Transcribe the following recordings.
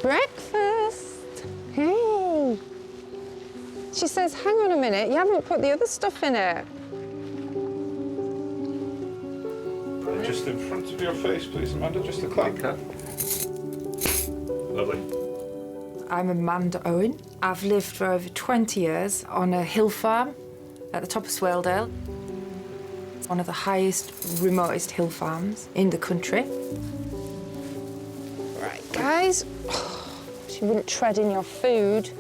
Breakfast. Hey. She says, hang on a minute, you haven't put the other stuff in it. Just in front of your face, please, Amanda, just a clank. Lovely. I'm Amanda Owen. I've lived for over 20 years on a hill farm at the top of Swaledale. It's one of the highest, remotest hill farms in the country. Right, guys. She wouldn't tread in your food.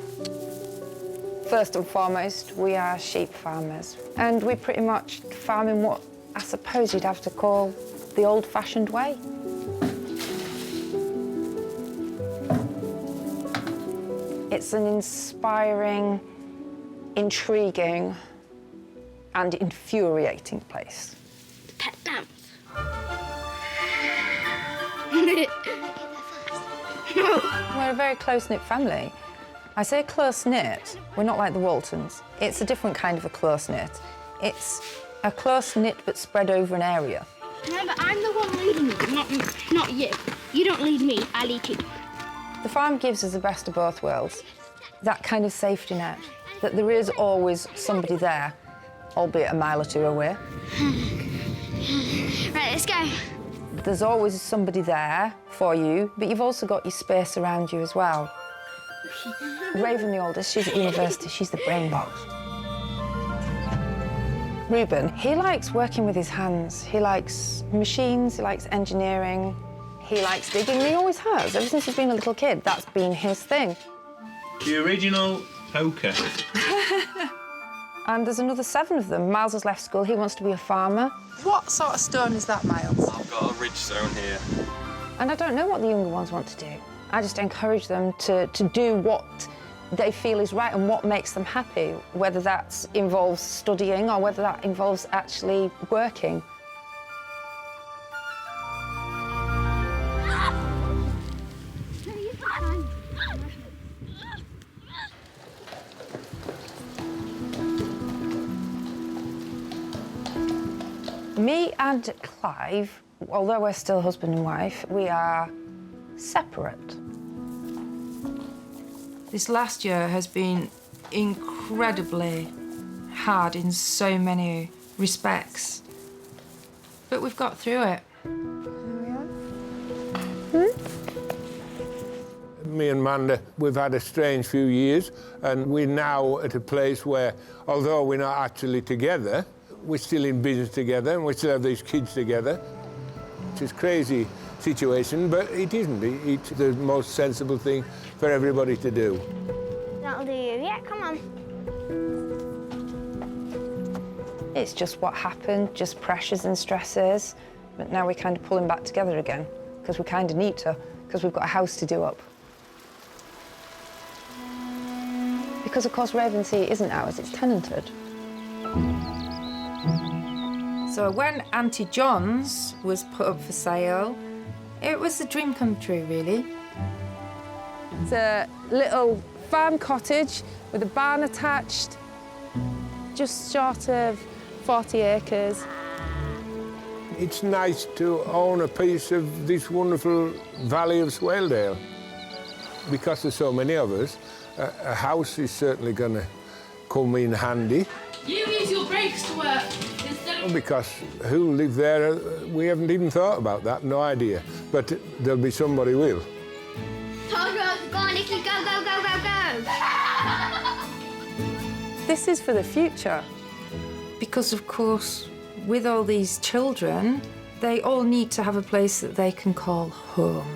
First and foremost, we are sheep farmers. And we pretty much farm in what I suppose you'd have to call the old-fashioned way. It's an inspiring, intriguing, and infuriating place. Pet dance. We're a very close-knit family. I say close-knit, we're not like the Waltons. It's a different kind of a close-knit. It's a close-knit but spread over an area. No, but I'm the one leading you, not you. You don't lead me, I lead you. The farm gives us the best of both worlds. That kind of safety net, that there is always somebody there, albeit a mile or two away. Right, let's go. There's always somebody there for you, but you've also got your space around you as well. Raven, the oldest, she's at university, she's the brain box. Reuben, he likes working with his hands. He likes machines, he likes engineering, he likes digging, he always has. Ever since he's been a little kid, that's been his thing. The original poker. And there's another 7 of them. Miles has left school, he wants to be a farmer. What sort of stone is that, Miles? I've got a ridge stone here. And I don't know what the younger ones want to do. I just encourage them to do what they feel is right and what makes them happy, whether that involves studying or whether that involves actually working. Me and Clive, although we're still husband and wife, we are separate. This last year has been incredibly hard in so many respects, but we've got through it. Me and Amanda, we've had a strange few years, and we're now at a place where, although we're not actually together, we're still in business together and we still have these kids together. It's a crazy situation, but it isn't. It's the most sensible thing for everybody to do. That'll do you. Yeah, come on. It's just what happened, just pressures and stresses. But now we're kind of pulling back together again, because we kind of need to, because we've got a house to do up. Because, of course, Ravensea isn't ours, it's tenanted. So when Auntie John's was put up for sale, it was a dream come true, really. It's a little farm cottage with a barn attached, just short of 40 acres. It's nice to own a piece of this wonderful valley of Swaledale. Because there's so many of us, a house is certainly going to come in handy. You use your brakes to work. Because who'll live there, we haven't even thought about that, no idea. But there'll be somebody will. Go on, Nicky, go, go, go, go, go! This is for the future. Because, of course, with all these children, they all need to have a place that they can call home.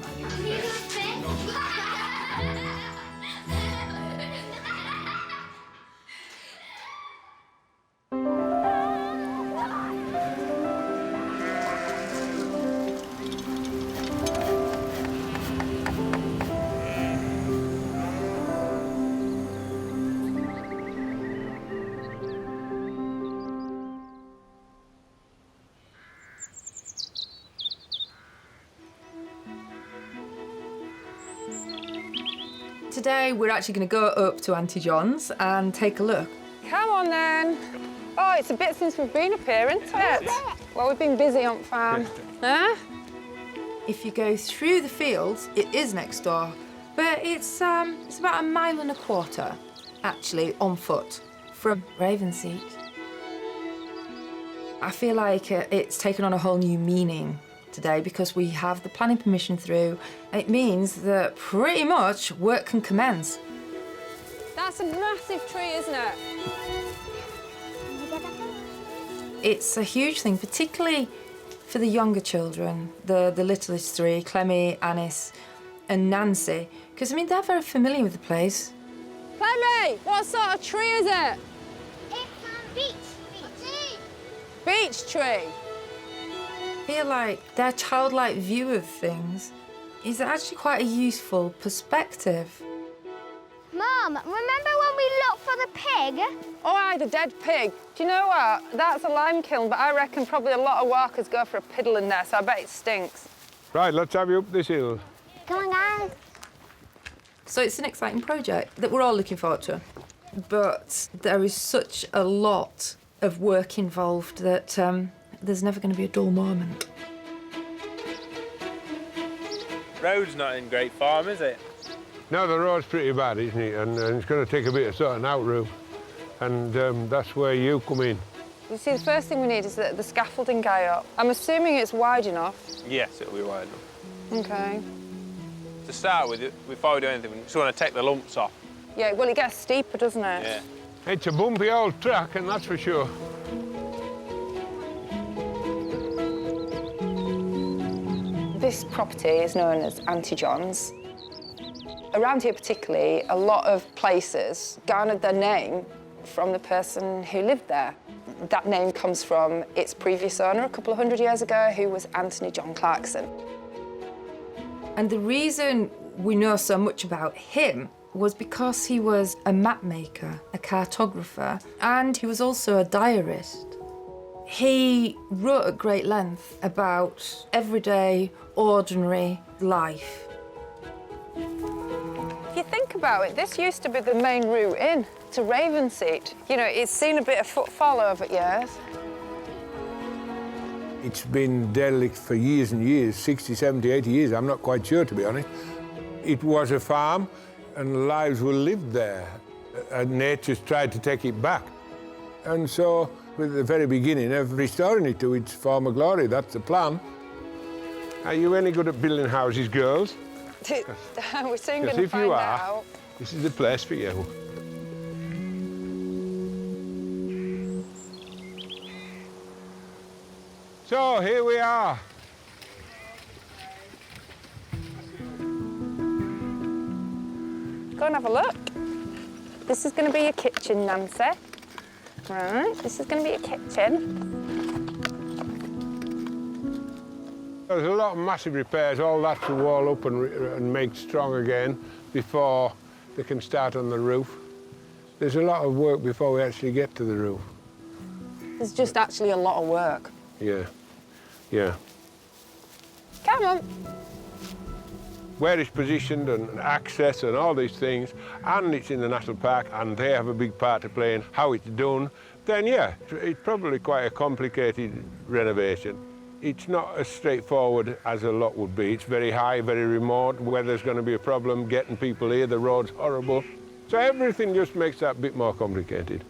Today, we're actually going to go up to Auntie John's and take a look. Come on, then. Oh, it's a bit since we've been up here, isn't it? Well, we've been busy on farm. Huh? If you go through the fields, it is next door, But it's about 1.25 miles, actually, on foot from Ravenseat. I feel like it's taken on a whole new meaning today because we have the planning permission through, and it means that pretty much work can commence. That's a massive tree, isn't it? It's a huge thing, particularly for the younger children, the littlest three, Clemmy, Anis and Nancy, because, I mean, they're very familiar with the place. Clemmy, what sort of tree is it? It's beach. Beech tree. I feel like their childlike view of things is actually quite a useful perspective. Mum, remember when we looked for the pig? Oh, aye, the dead pig. Do you know what? That's a lime kiln, but I reckon probably a lot of walkers go for a piddle in there, so I bet it stinks. Right, let's have you up this hill. Come on, guys. So it's an exciting project that we're all looking forward to. But there is such a lot of work involved that there's never going to be a dull moment. Road's not in great form, is it? No, the road's pretty bad, isn't it? And it's going to take a bit of sorting out, Rube. And that's where you come in. You see, the first thing we need is the scaffolding guy up. I'm assuming it's wide enough. Yes, it'll be wide enough. OK. To start with, before we do anything, we just want to take the lumps off. Yeah, well, it gets steeper, doesn't it? Yeah. It's a bumpy old track, and that's for sure. This property is known as Auntie John's. Around here particularly, a lot of places garnered their name from the person who lived there. That name comes from its previous owner a couple of hundred years ago, who was Anthony John Clarkson. And the reason we know so much about him was because he was a map maker, a cartographer, and he was also a diarist. He wrote at great length about everyday, ordinary life. If you think about it, this used to be the main route in to Ravenseat. You know, it's seen a bit of footfall over years. It's been derelict for years and years, 60, 70, 80 years, I'm not quite sure, to be honest. It was a farm, and lives were lived there, and nature's tried to take it back. And so, at the very beginning of restoring it to its former glory, that's the plan. Are you any good at building houses, girls? We're soon going to if find you are, out. this is the place for you. So, here we are. Go and have a look. This is going to be your kitchen, Nancy. Right, this is going to be your kitchen. There's a lot of massive repairs, all that to wall up and make strong again before they can start on the roof. There's a lot of work before we actually get to the roof. There's just actually a lot of work. Yeah, yeah. Come on. Where it's positioned and access and all these things, and it's in the National Park, and they have a big part to play in how it's done, then yeah, it's probably quite a complicated renovation. It's not as straightforward as a lot would be. It's very high, very remote. Weather's going to be a problem, getting people here, the road's horrible. So everything just makes that a bit more complicated.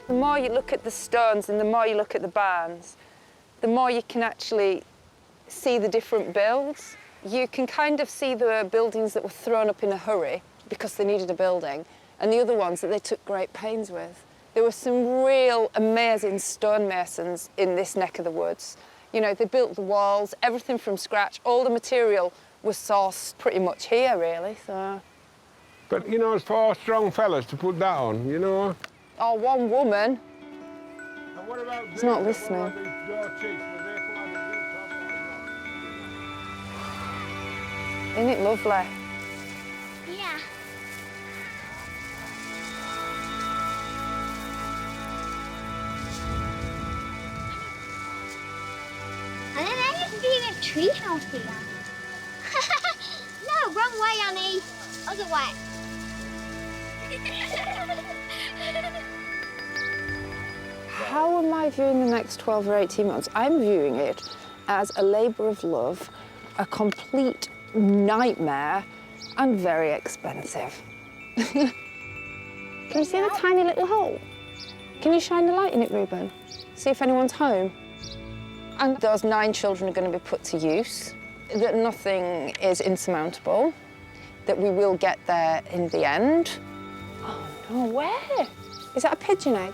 The more you look at the stones and the more you look at the barns, the more you can actually see the different builds. You can kind of see the buildings that were thrown up in a hurry because they needed a building, and the other ones that they took great pains with. There were some real amazing stonemasons in this neck of the woods. You know, they built the walls, everything from scratch. All the material was sourced pretty much here, really, so... But, you know, it's 4 strong fellas to put that on, you know? Oh, one woman. And what about He's not listening. Isn't it lovely? Yeah. And then there used to be a tree house here. No, wrong way, Annie. Other way. How am I viewing the next 12 or 18 months? I'm viewing it as a labour of love, a complete nightmare, and very expensive. Can you see the tiny little hole? Can you shine the light in it, Reuben? See if anyone's home. And those 9 children are going to be put to use, that nothing is insurmountable, that we will get there in the end. Oh no, where? Is that a pigeon egg?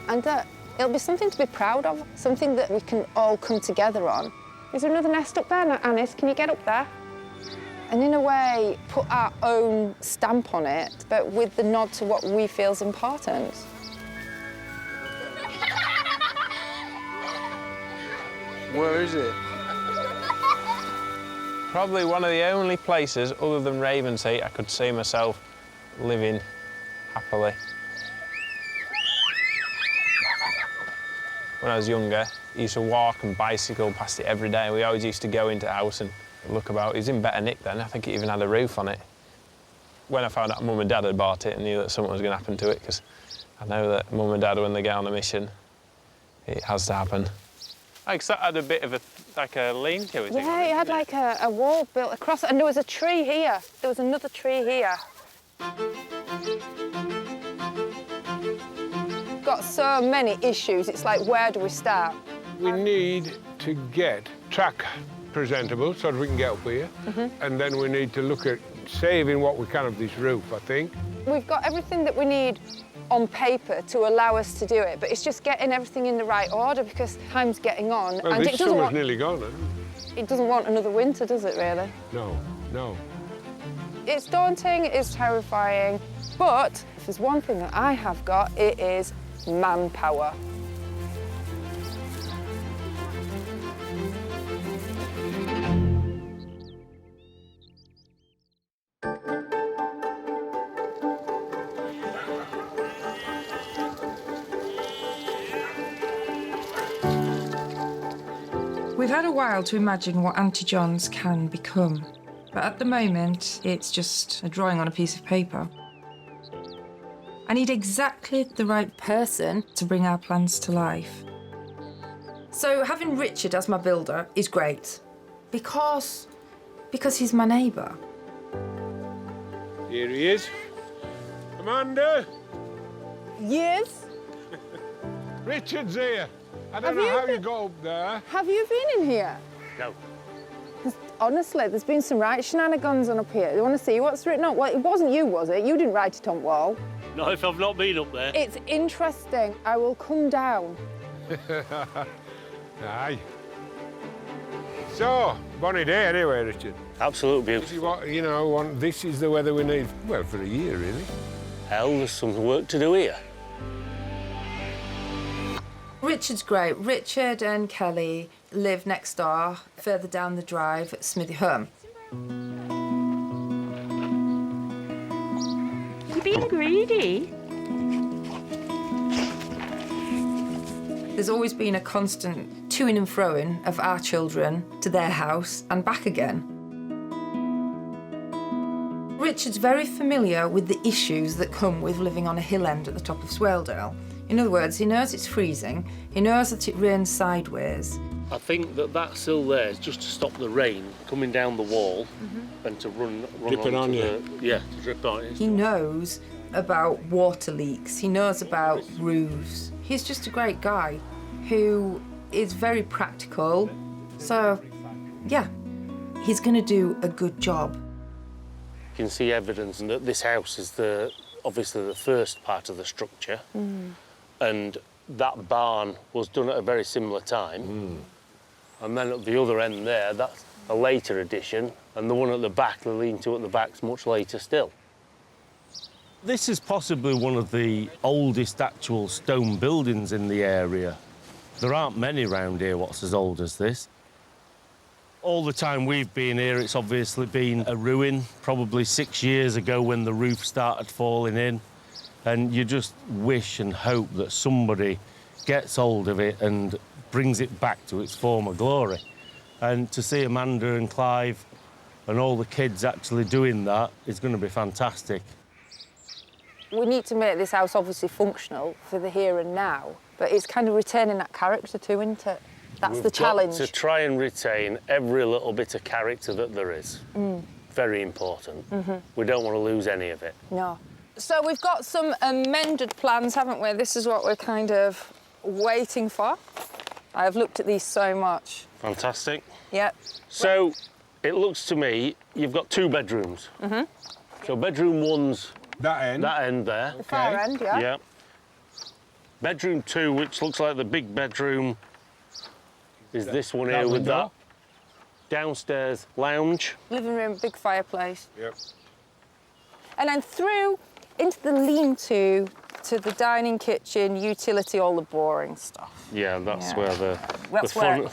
And it'll be something to be proud of, something that we can all come together on. Is there another nest up there, Anis? Can you get up there? And in a way, put our own stamp on it, but with the nod to what we feel is important. Where is it? Probably one of the only places, other than Ravensheath, I could see myself living happily. When I was younger, I used to walk and bicycle past it every day. We always used to go into the house and look about. It was in better nick then. I think it even had a roof on it. When I found out Mum and Dad had bought it, I knew that something was going to happen to it, because I know that Mum and Dad, when they get on a mission, it has to happen. Like, that had a bit of a lean-to, is it? Yeah, it had like a wall built across it, and there was a tree here. There was another tree here. Got so many issues, it's like, where do we start? We need to get track presentable so that we can get up here. And then we need to look at saving what we can of this roof, I think. We've got everything that we need on paper to allow us to do it, but it's just getting everything in the right order, because time's getting on. Well, and this summer's nearly gone, isn't it? It doesn't want another winter, does it, really? No, no. It's daunting, it's terrifying, but if there's one thing that I have got, it is manpower. We've had a while to imagine what Auntie John's can become, but at the moment, it's just a drawing on a piece of paper. I need exactly the right person to bring our plans to life. So having Richard as my builder is great, because he's my neighbour. Here he is. Amanda! Yes? Richard's here. I don't know how you got up there. Have you been in here? No. Honestly, there's been some right shenanigans on up here. You want to see what's written up? Well, it wasn't you, was it? You didn't write it on wall. No, if I've not been up there. It's interesting. I will come down. Aye. So, bonny day anyway, Richard. Absolute This beauty. is what, you know, this is the weather we need, well, for a year, really. Hell, there's some work to do here. Richard's great. Richard and Kelly live next door, further down the drive at Smithy Home. You being greedy? There's always been a constant to-ing and fro-ing of our children to their house and back again. Richard's very familiar with the issues that come with living on a hill end at the top of Swaledale. In other words, he knows it's freezing, he knows that it rains sideways. I think that sill there is just to stop the rain coming down the wall and to run Dripping on you. Yeah, to drip on it. He knows about water leaks, he knows about roofs. He's just a great guy who is very practical. So, yeah, he's going to do a good job. You can see evidence that this house is obviously the first part of the structure. And that barn was done at a very similar time. And then at the other end there, that's a later addition. And the one at the back, the lean-to at the back's much later still. This is possibly one of the oldest actual stone buildings in the area. There aren't many round here what's as old as this. All the time we've been here, it's obviously been a ruin, probably 6 years ago when the roof started falling in. And you just wish and hope that somebody gets hold of it and brings it back to its former glory. And to see Amanda and Clive and all the kids actually doing that is going to be fantastic. We need to make this house obviously functional for the here and now, but it's kind of retaining that character too, isn't it? That's the challenge. We've got to try and retain every little bit of character that there is. very important. We don't want to lose any of it. No. So we've got some amended plans, haven't we? This is what we're kind of waiting for. I've looked at these so much. Fantastic. Yep. So it looks to me you've got 2 bedrooms. So bedroom 1's That end? that end there. The far end, yeah. Yeah. Bedroom 2, which looks like the big bedroom, is this one here with that downstairs lounge. Living room, big fireplace. Yep. And then through into the lean-to, to the dining kitchen, utility, all the boring stuff. Yeah, that's Yeah. where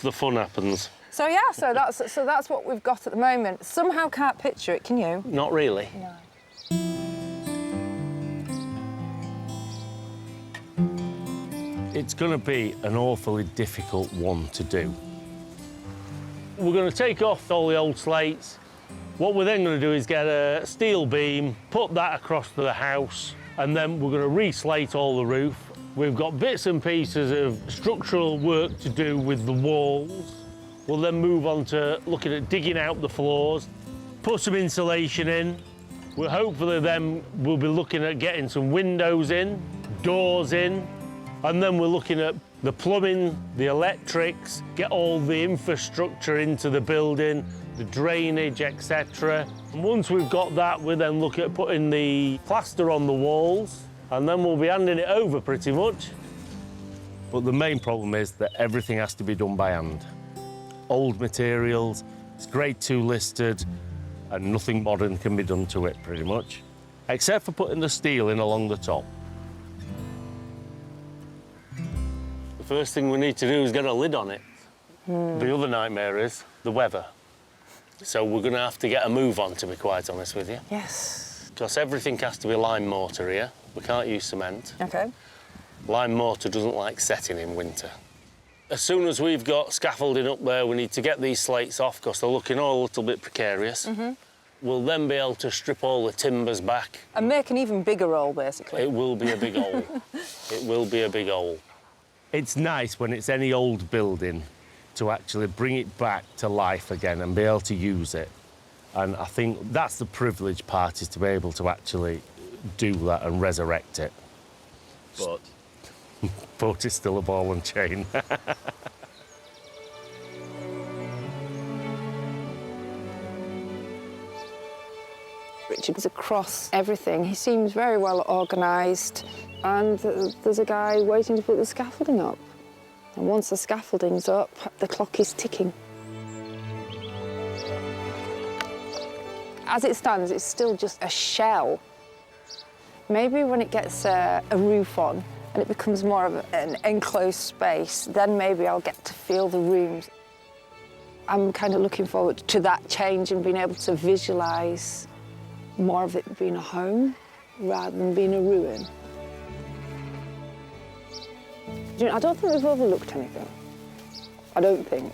the fun happens. So yeah, so that's what we've got at the moment. Somehow can't picture it, can you? Not really. No. It's going to be an awfully difficult one to do. We're going to take off all the old slates. What we're then going to do is get a steel beam, put that across to the house, and then we're going to reslate all the roof. We've got bits and pieces of structural work to do with the walls. We'll then move on to looking at digging out the floors, put some insulation in. We'll hopefully then we'll be looking at getting some windows in, doors in, and then we're looking at the plumbing, the electrics, get all the infrastructure into the building, the drainage, etc. And once we've got that, we then look at putting the plaster on the walls, and then we'll be handing it over pretty much. But the main problem is that everything has to be done by hand. Old materials, it's grade 2 listed, and nothing modern can be done to it pretty much, except for putting the steel in along the top. The first thing we need to do is get a lid on it. The other nightmare is the weather. So we're going to have to get a move on, to be quite honest with you. Yes. Because everything has to be lime mortar here. We can't use cement. Okay. Lime mortar doesn't like setting in winter. As soon as we've got scaffolding up there, we need to get these slates off because they're looking all a little bit precarious. We'll then be able to strip all the timbers back. And make an even bigger hole, basically. It will be a big hole. It will be a big hole. It's nice when it's any old building to actually bring it back to life again and be able to use it. And I think that's the privileged part, is to be able to actually do that and resurrect it. But it's still a ball and chain. Richard's across everything. He seems very well organised, and there's a guy waiting to put the scaffolding up. And once the scaffolding's up, the clock is ticking. As it stands, it's still just a shell. Maybe when it gets a roof on and it becomes more of an enclosed space, then maybe I'll get to feel the rooms. I'm kind of looking forward to that change and being able to visualise more of it being a home rather than being a ruin. You know, I don't think we've overlooked anything. I don't think.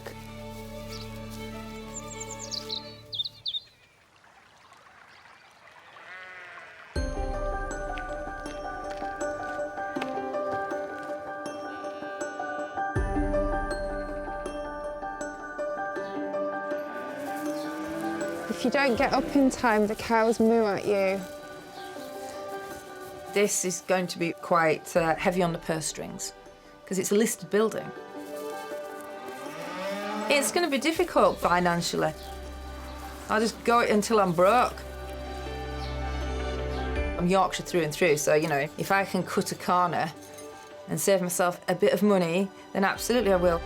If you don't get up in time, the cows moo at you. This is going to be quite heavy on the purse strings, because it's a listed building. It's going to be difficult financially. I'll just go it until I'm broke. I'm Yorkshire through and through, so, you know, if I can cut a corner and save myself a bit of money, then absolutely I will.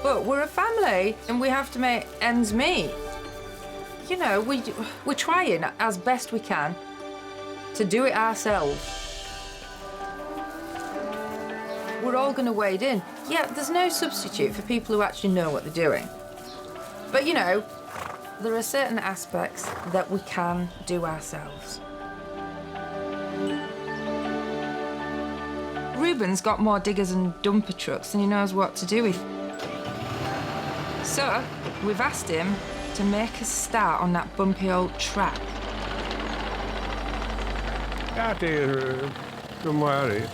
But we're a family and we have to make ends meet. You know, we're trying as best we can to do it ourselves. We're all going to wade in. Yeah, there's no substitute for people who actually know what they're doing. But, you know, there are certain aspects that we can do ourselves. Ruben's got more diggers and dumper trucks than he knows what to do with. So, we've asked him to make us start on that bumpy old track. That is somewhere.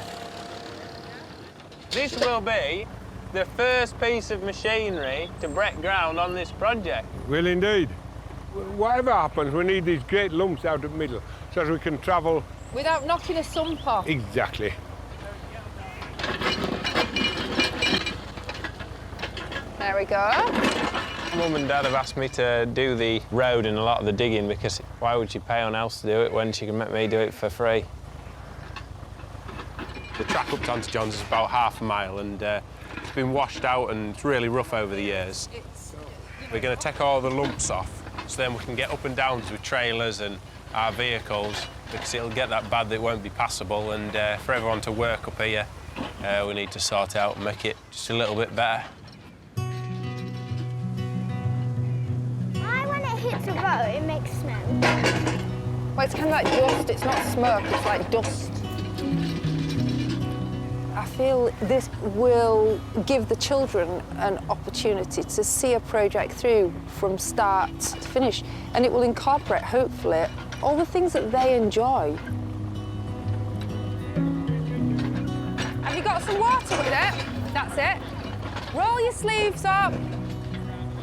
This will be the first piece of machinery to break ground on this project. Will indeed. Whatever happens, we need these great lumps out of the middle so as we can travel. Without knocking a sump off. Exactly. There we go. Mum and Dad have asked me to do the road and a lot of the digging because why would she pay on else to do it when she can make me do it for free? The track up to Auntie John's is about half a mile and it's been washed out and it's really rough over the years. We're going to take all the lumps off so then we can get up and down with trailers and our vehicles because it'll get that bad that it won't be passable, and for everyone to work up here we need to sort it out and make it just a little bit better. Why when it hits a road, it makes smoke? Well, it's kind of like dust. It's not smoke, it's like dust. I feel this will give the children an opportunity to see a project through from start to finish, and it will incorporate, hopefully, all the things that they enjoy. Have you got some water with it? That's it. Roll your sleeves up.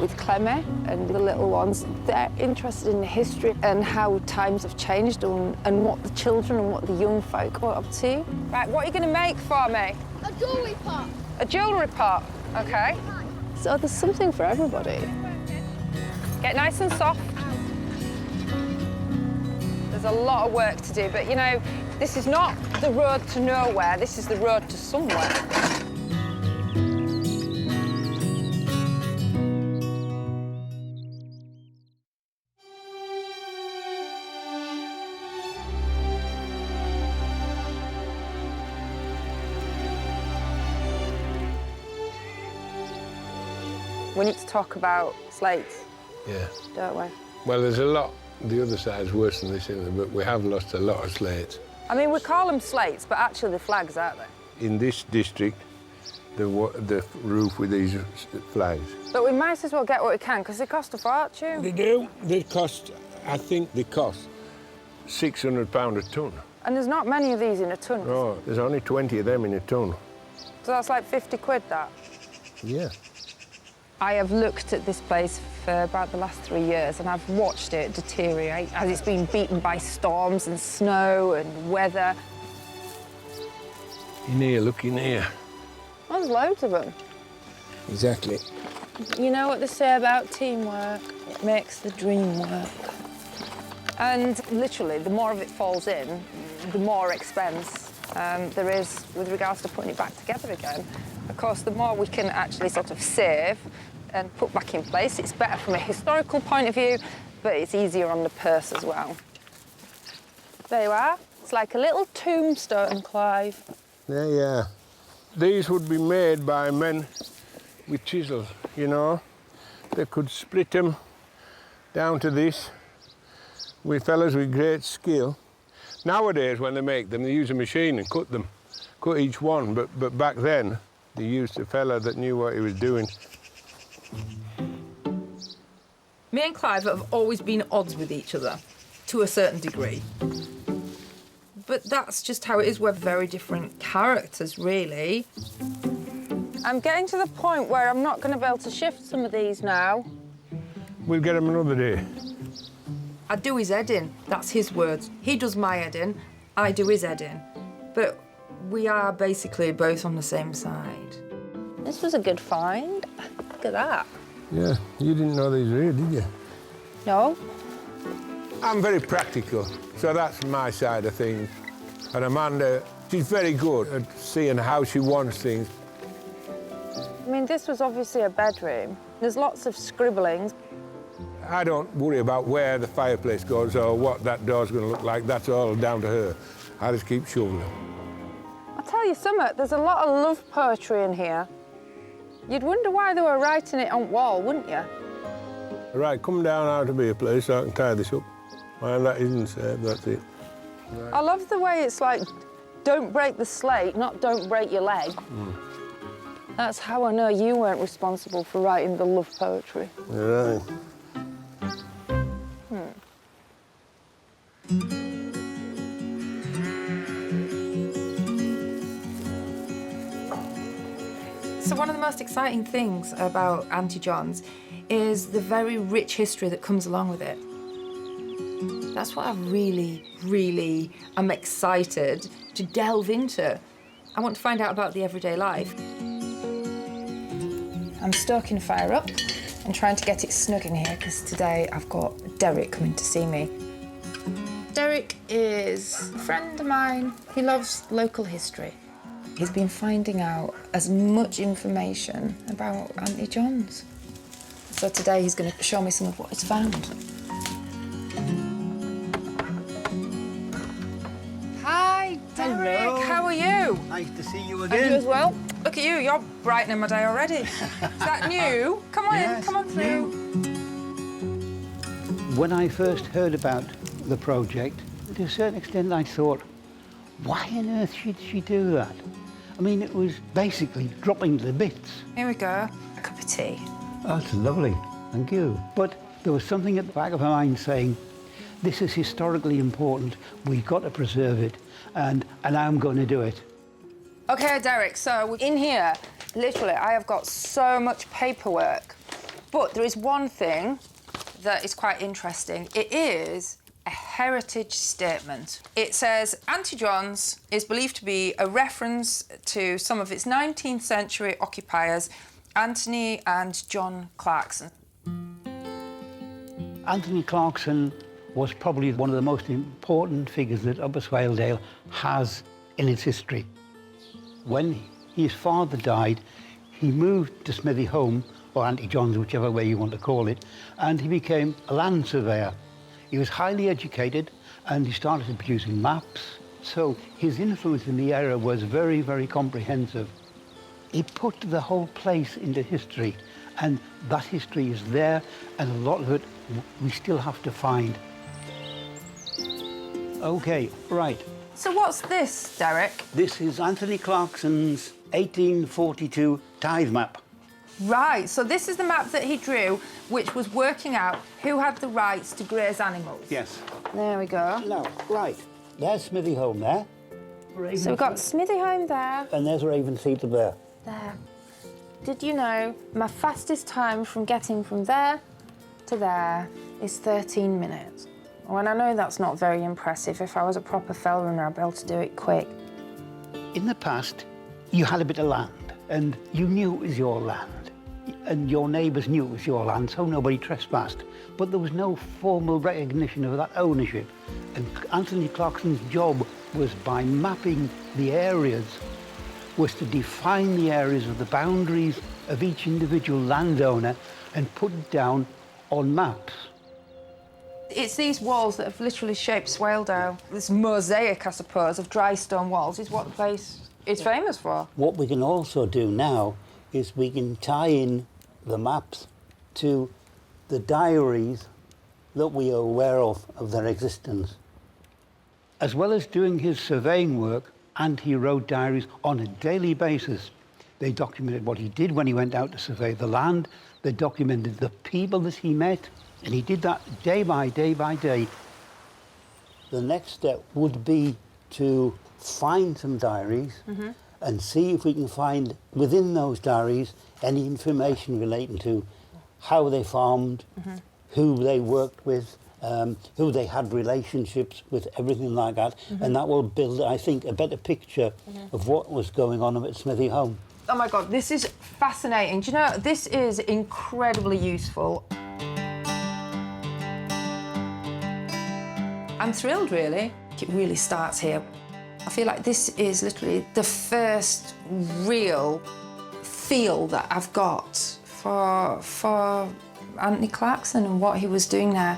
With Clemmy and the little ones, they're interested in the history and how times have changed and what the children and what the young folk are up to. Right, what are you going to make for me? A jewellery pot. A jewellery pot, OK. So there's something for everybody. Get nice and soft. There's a lot of work to do, but, you know, this is not the road to nowhere, this is the road to somewhere. We need to talk about slates, Yeah. don't we? Well, there's a lot. The other side's worse than this, isn't it? But we have lost a lot of slates. I mean, we call them slates, but actually they're flags, aren't they? In this district, the roof with these flags. But we might as well get what we can, because they cost a fortune. They do. They cost, I think they cost £600 a tonne. And there's not many of these in a tonne. Oh, there's only 20 of them in a tonne. So that's like 50 quid, that. Yeah. I have looked at this place for about the last 3 years, and I've watched it deteriorate as it's been beaten by storms and snow and weather. In here, look in here. There's loads of them. Exactly. You know what they say about teamwork? It makes the dream work. And literally, the more of it falls in, the more expense there is with regards to putting it back together again. Of course, the more we can actually sort of save and put back in place, it's better from a historical point of view, but it's easier on the purse as well. There you are. It's like a little tombstone, Clive. Yeah, yeah. These would be made by men with chisels, you know. They could split them down to this with fellas with great skill. Nowadays, when they make them, they use a machine and cut each one, but back then, they used a fella that knew what he was doing. Me and Clive have always been at odds with each other, to a certain degree. But that's just how it is. We're very different characters, really. I'm getting to the point where I'm not going to be able to shift some of these now. We'll get him another day. I do his head in. That's his words. He does my head in. I do his head in. But we are basically both on the same side. This was a good find. Look at that. Yeah, you didn't know these were here, did you? No? I'm very practical, so that's my side of things. And Amanda, she's very good at seeing how she wants things. I mean, this was obviously a bedroom. There's lots of scribblings. I don't worry about where the fireplace goes or what that door's going to look like. That's all down to her. I just keep shoveling. I'll tell you something, there's a lot of love poetry in here. You'd wonder why they were writing it on wall, wouldn't you? Right, come down out of here, please, so I can tie this up. Well, that isn't safe, that's it. Right. I love the way it's like, don't break the slate, not don't break your leg. That's how I know you weren't responsible for writing the love poetry. You're right. So one of the most exciting things about Auntie John's is the very rich history that comes along with it. That's what I really am excited to delve into. I want to find out about the everyday life. I'm stoking a fire up and trying to get it snug in here because today I've got Derek coming to see me. Derek is a friend of mine. He loves local history. He's been finding out as much information about Auntie John's. So today he's going to show me some of what he's found. Hi, Derek. Hello. How are you? Nice to see you And again. you as well? Look at you, you're brightening my day already. Is that new? Come on in, Yes, come on through. When I first heard about the project, to a certain extent I thought, why on earth should she do that? I mean, it was basically dropping to the bits. Here we go. A cup of tea. Oh, it's lovely, thank you. But there was something at the back of my mind saying, this is historically important, we've got to preserve it, and I'm going to do it. Okay, Derek, so in here, literally, I have got so much paperwork. But there is one thing that is quite interesting. It is a heritage statement. It says, Auntie John's is believed to be a reference to some of its 19th century occupiers, Anthony and John Clarkson. Anthony Clarkson was probably one of the most important figures that Upper Swaledale has in its history. When his father died, he moved to Smithy Home, or Auntie John's, whichever way you want to call it, and he became a land surveyor. He was highly educated and he started producing maps, so his influence in the area was very, very comprehensive. He put the whole place into history, and that history is there, and a lot of it we still have to find. Okay, right. So what's this, Derek? This is Anthony Clarkson's 1842 tithe map. Right, so this is the map that he drew, which was working out who had the rights to graze animals. Yes. There we go. Now, right, there's Smithy Home there. So we've got Smithy Home there. And there's Ravensheath there. There. Did you know my fastest time from getting from there to there is 13 minutes? Well, and I know that's not very impressive. If I was a proper fell runner, I'd be able to do it quick. In the past, you had a bit of land, and you knew it was your land. And your neighbours knew it was your land, so nobody trespassed. But there was no formal recognition of that ownership. And Anthony Clarkson's job was, by mapping the areas, was to define the areas of the boundaries of each individual landowner and put it down on maps. It's these walls that have literally shaped Swaledale. This mosaic, I suppose, of dry stone walls is what the place is famous for. What we can also do now is we can tie in the maps to the diaries that we are aware of their existence. As well as doing his surveying work, and he wrote diaries on a daily basis. They documented what he did when he went out to survey the land. They documented the people that he met, and he did that day by day by day. The next step would be to find some diaries and see if we can find within those diaries any information relating to how they farmed, who they worked with, who they had relationships with, everything like that. And that will build, I think, a better picture of what was going on at Smithy Home. Oh my God, this is fascinating. Do you know, this is incredibly useful. I'm thrilled, really. It really starts here. I feel like this is literally the first real feel that I've got for Anthony Clarkson and what he was doing there.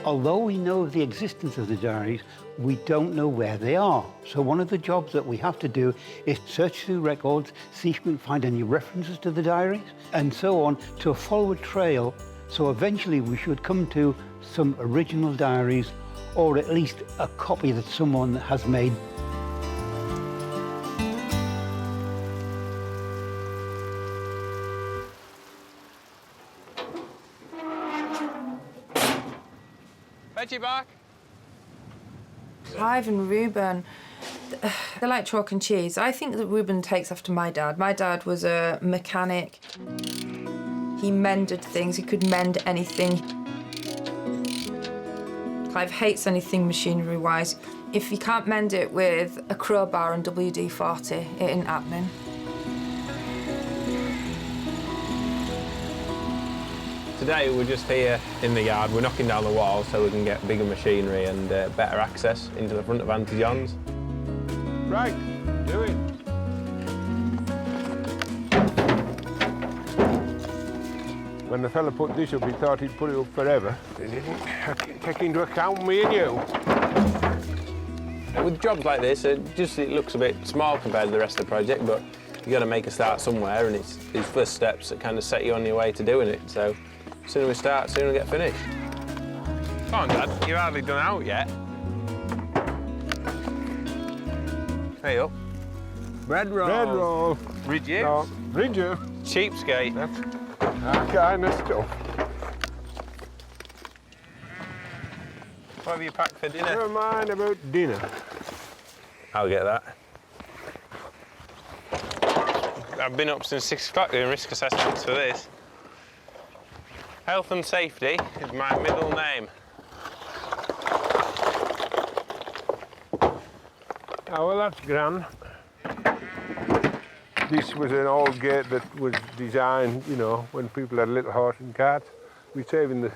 Although we know of the existence of the diaries, we don't know where they are. So one of the jobs that we have to do is search through records, see if we can find any references to the diaries, and so on, to follow a trail. So eventually we should come to some original diaries, or at least a copy that someone has made. Veggie back. Clive and Reuben They're like chalk and cheese. I think that Reuben takes after my dad. My dad was a mechanic. He mended things, he could mend anything. Clive hates anything machinery-wise. If you can't mend it with a crowbar and WD-40, it ain't happening. Today we're just here in the yard. We're knocking down the wall so we can get bigger machinery and better access into the front of Auntie John's. Right, do it. When the fella put this up, he thought he'd put it up forever. He didn't take into account me and you. With jobs like this, it looks a bit small compared to the rest of the project, but you've got to make a start somewhere, and it's these first steps that kind of set you on your way to doing it. So the sooner we start, the sooner we get finished. Come on, Dad, you've hardly done out yet. Hey up. Bread roll. Bread roll. Reduce. No, reduce. Cheapskate. That's that kind of stuff. What have you packed for dinner? Never mind about dinner. I'll get that. I've been up since 6 o'clock doing risk assessments for this. Health and safety is my middle name. Oh, well, that's grand. This was an old gate that was designed, you know, when people had little horse and carts. We're saving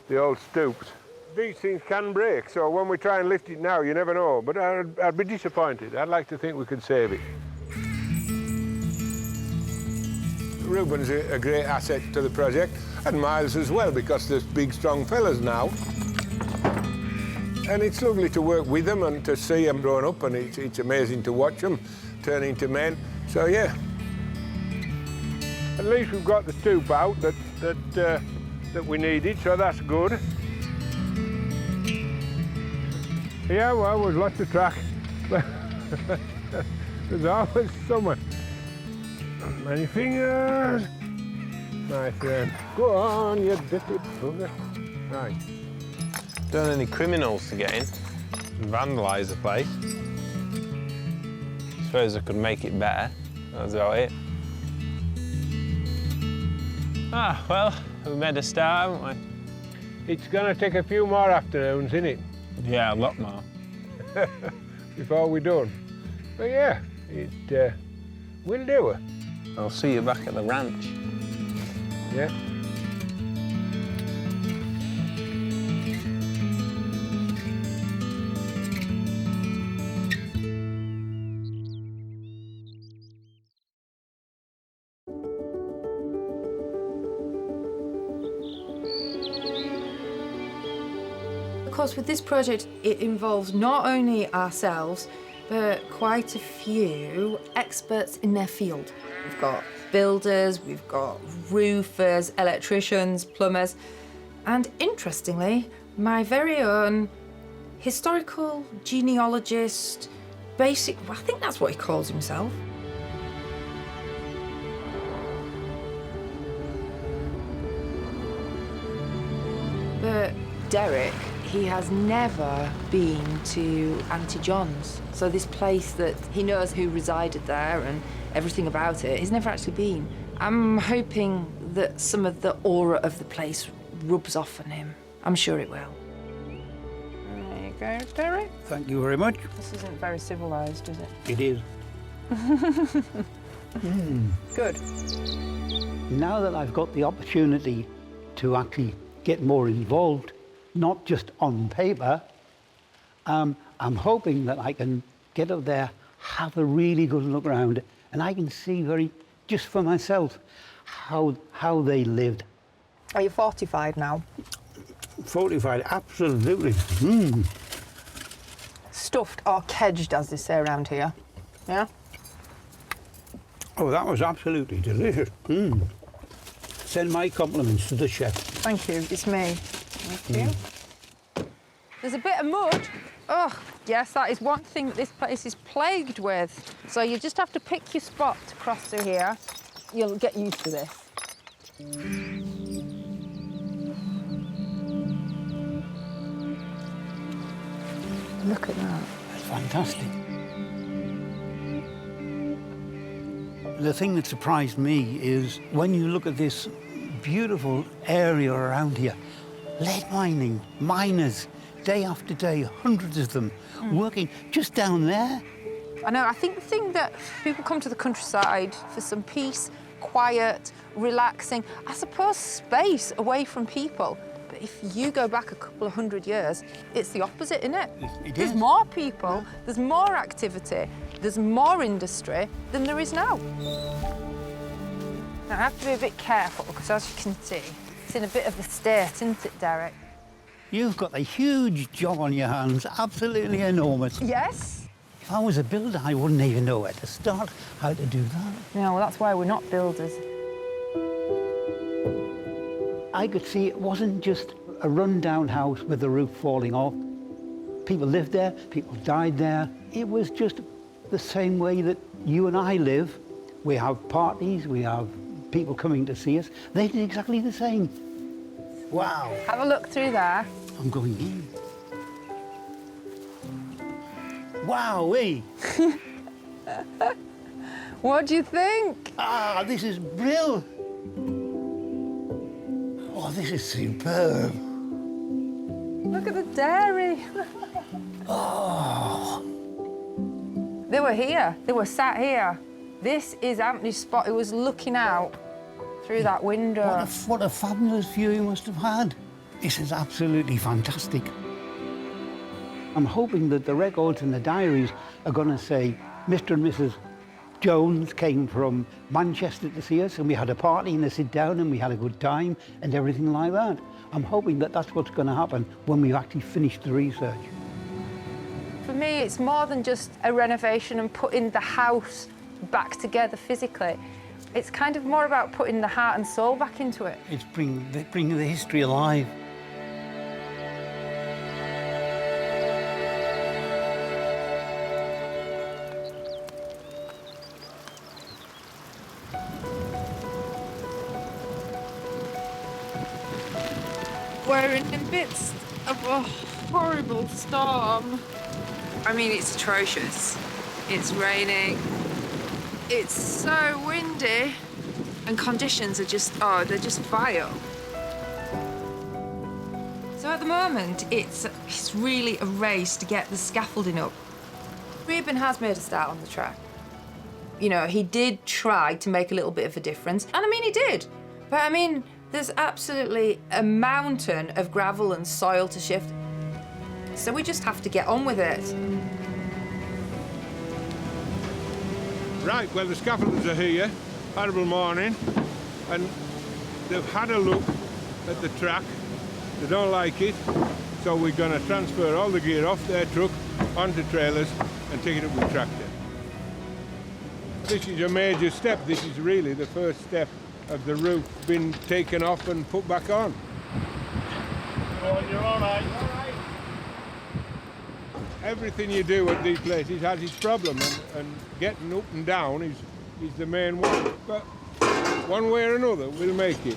the old stoops. These things can break, so when we try and lift it now, you never know. But I'd be disappointed. I'd like to think we could save it. Reuben's a great asset to the project, and Miles as well, because there's big, strong fellas now. And it's lovely to work with them and to see them growing up, and it's amazing to watch them turn into men. So, yeah. At least we've got the stoop out that we needed, so that's good. Yeah, well, we've lost the track. There's always someone. Many fingers, my friend. Go on, you dirty bugger. Right. Don't want any criminals to get in and vandalise the place. I suppose I could make it better. That's about it. Ah, well, we made a start, haven't we? It's going to take a few more afternoons, isn't it? Yeah, a lot more. Before we're done. But yeah, it will do it. I'll see you back at the ranch. Yeah. Of course, with this project, it involves not only ourselves, but quite a few experts in their field. We've got builders, we've got roofers, electricians, plumbers, and interestingly, my very own historical genealogist, I think that's what he calls himself. But Derek, he has never been to Auntie John's. So this place that he knows who resided there and everything about it, he's never actually been. I'm hoping that some of the aura of the place rubs off on him. I'm sure it will. There you go, Derek. Thank you very much. This isn't very civilised, is it? It is. Good. Now that I've got the opportunity to actually get more involved, not just on paper, I'm hoping that I can get up there, have a really good look around, and I can see just for myself, how they lived. Are you fortified now? Fortified, absolutely. Stuffed or kedged, as they say around here. Yeah? Oh, that was absolutely delicious. Send my compliments to the chef. Thank you, it's me. Thank you. There's a bit of mud. Oh, yes, that is one thing that this place is plagued with. So you just have to pick your spot to cross through here. You'll get used to this. Look at that. That's fantastic. The thing that surprised me is when you look at this beautiful area around here, lead mining, miners, day after day, hundreds of them, working just down there. I know, I think the thing that people come to the countryside for some peace, quiet, relaxing, I suppose space away from people. But if you go back a couple of hundred years, it's the opposite, isn't it? There's more people, there's more activity, there's more industry than there is now. Now, I have to be a bit careful because, as you can see, it's in a bit of a state, isn't it, Derek? You've got a huge job on your hands, absolutely enormous. Yes. If I was a builder, I wouldn't even know where to start, how to do that. No, well, that's why we're not builders. I could see it wasn't just a run-down house with the roof falling off. People lived there, people died there. It was just the same way that you and I live. We have parties, we have people coming to see us. They did exactly the same. Wow. Have a look through there. I'm going in. Wowee! What do you think? Ah, this is brilliant. Oh, this is superb. Look at the dairy. Oh. They were here. They were sat here. This is Anthony's spot. He was looking out through that window. What a fabulous view you must have had. This is absolutely fantastic. I'm hoping that the records and the diaries are going to say Mr. and Mrs. Jones came from Manchester to see us, and we had a party and a sit down and we had a good time and everything like that. I'm hoping that that's what's going to happen when we've actually finished the research. For me, it's more than just a renovation and putting the house back together physically. It's kind of more about putting the heart and soul back into it. It's bringing the history alive. We're in the midst of a horrible storm. I mean, it's atrocious. It's raining. It's so windy. And conditions are just, they're just vile. So at the moment, it's really a race to get the scaffolding up. Reuben has made a start on the track. You know, he did try to make a little bit of a difference. And I mean, he did. But I mean, there's absolutely a mountain of gravel and soil to shift. So we just have to get on with it. Right, well, the scaffolders are here. Horrible morning. And they've had a look at the track. They don't like it. So we're going to transfer all the gear off their truck onto trailers and take it up with the tractor. This is a major step. This is really the first step of the roof being taken off and put back on. Oh, you're all right. Everything you do at these places has its problem, and getting up and down is the main one. But one way or another, we'll make it.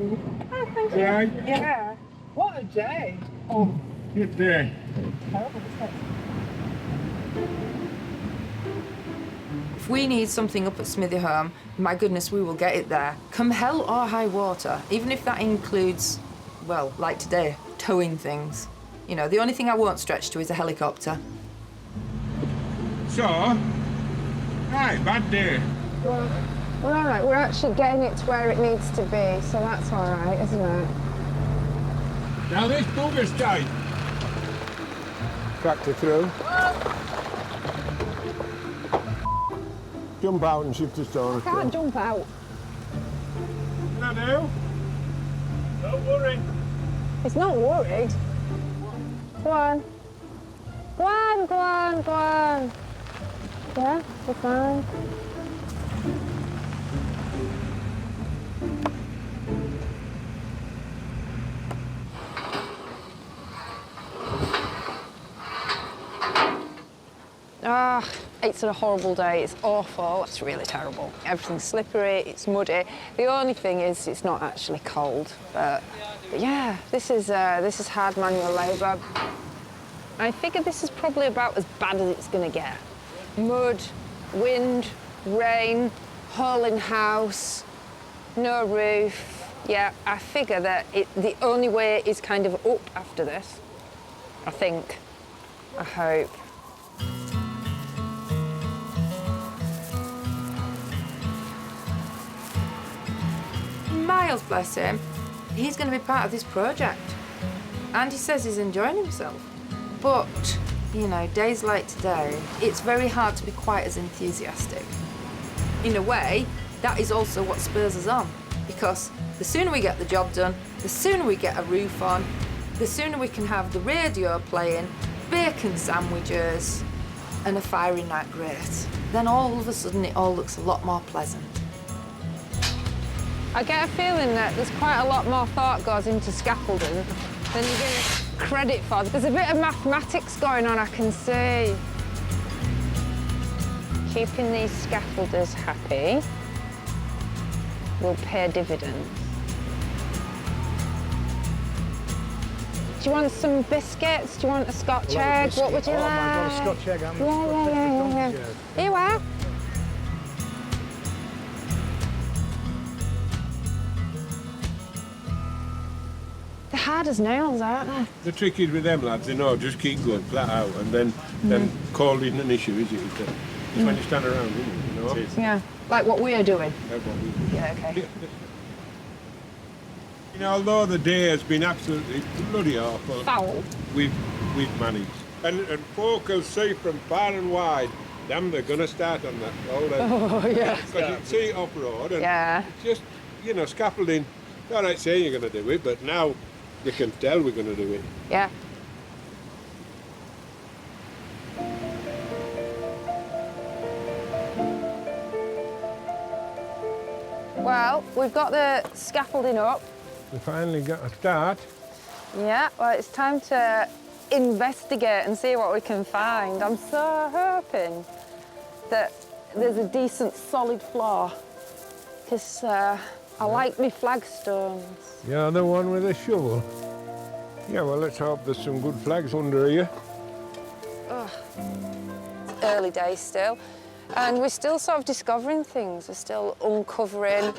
Oh, thank you. Right. Yeah. What a day. Oh, good day. If we need something up at Smithyholme, my goodness, we will get it there. Come hell or high water, even if that includes, well, like today, towing things. You know, the only thing I won't stretch to is a helicopter. So, right, bad day. Well, we're all right. We're actually getting it to where it needs to be, so that's all right, isn't it? Now this bugger's tight. Tractor through. Jump out and shift the stone. I can't jump out. Can I do? Don't worry. It's not worried. Go on. Go on, go on, go on. Yeah, we're fine. It's a horrible day. It's awful. It's really terrible. Everything's slippery. It's muddy. The only thing is, it's not actually cold. But yeah, this is hard manual labour. I figure this is probably about as bad as it's going to get. Mud, wind, rain, hole in house, no roof. Yeah, I figure that the only way is kind of up after this. I think. I hope. Miles, bless him, he's going to be part of this project. And he says he's enjoying himself. But, you know, days like today, it's very hard to be quite as enthusiastic. In a way, that is also what spurs us on. Because the sooner we get the job done, the sooner we get a roof on, the sooner we can have the radio playing, bacon sandwiches, and a fire in that grate. Then all of a sudden it all looks a lot more pleasant. I get a feeling that there's quite a lot more thought goes into scaffolding than you're giving credit for. There's a bit of mathematics going on, I can see. Keeping these scaffolders happy will pay dividends. Do you want some biscuits? Do you want a Scotch egg? What would you like? I've got a Scotch egg and Yeah. Here you are. They're hard as nails, aren't they? The trick is with them lads, just keep going flat out, and then call isn't an issue, is it? It's when you stand around, isn't it? Yeah, like what we're doing. Like what we do. Yeah, okay. Although the day has been absolutely bloody awful, Foul. we've managed. And folk will see from far and wide, damn, they're going to start on that road. Oh, yeah. Because you see it off-road, and Yeah. it's just, scaffolding. It's all right saying you're going to do it, but now you can tell we're going to do it. Yeah. Well, we've got the scaffolding up. We finally got a start. Yeah, well, it's time to investigate and see what we can find. I'm so hoping that there's a decent solid floor, because I like me flagstones. You're the one with a shovel. Yeah, well, let's hope there's some good flags under here. Ugh. It's early days still, and we're still sort of discovering things. We're still uncovering,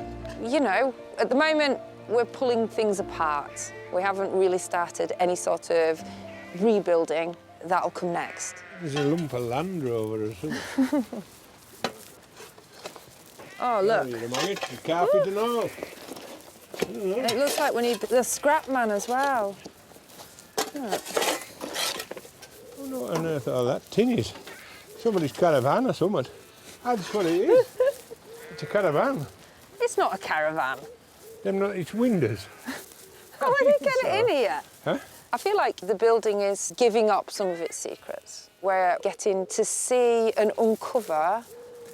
at the moment, we're pulling things apart. We haven't really started any sort of rebuilding. That'll come next. There's a lump of Land Rover or something. Oh, look. The carpet and all. It looks like we need the scrap man as well. I don't know what on earth all that tin is. Somebody's caravan or something. That's what it is. It's a caravan. It's not a caravan. It's windows. How did you get it in here? Huh? I feel like the building is giving up some of its secrets. We're getting to see and uncover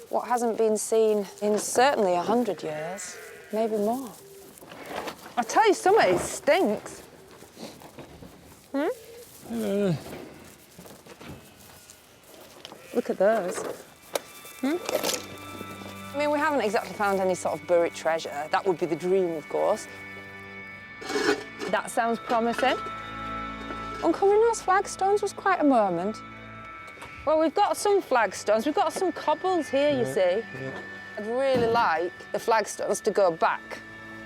what hasn't been seen in certainly 100 years, maybe more. I'll tell you something, it stinks. Look at those. I mean, we haven't exactly found any sort of buried treasure. That would be the dream, of course. That sounds promising. Uncovering those flagstones was quite a moment. Well, we've got some flagstones. We've got some cobbles here, you see. Yeah. I'd really like the flagstones to go back,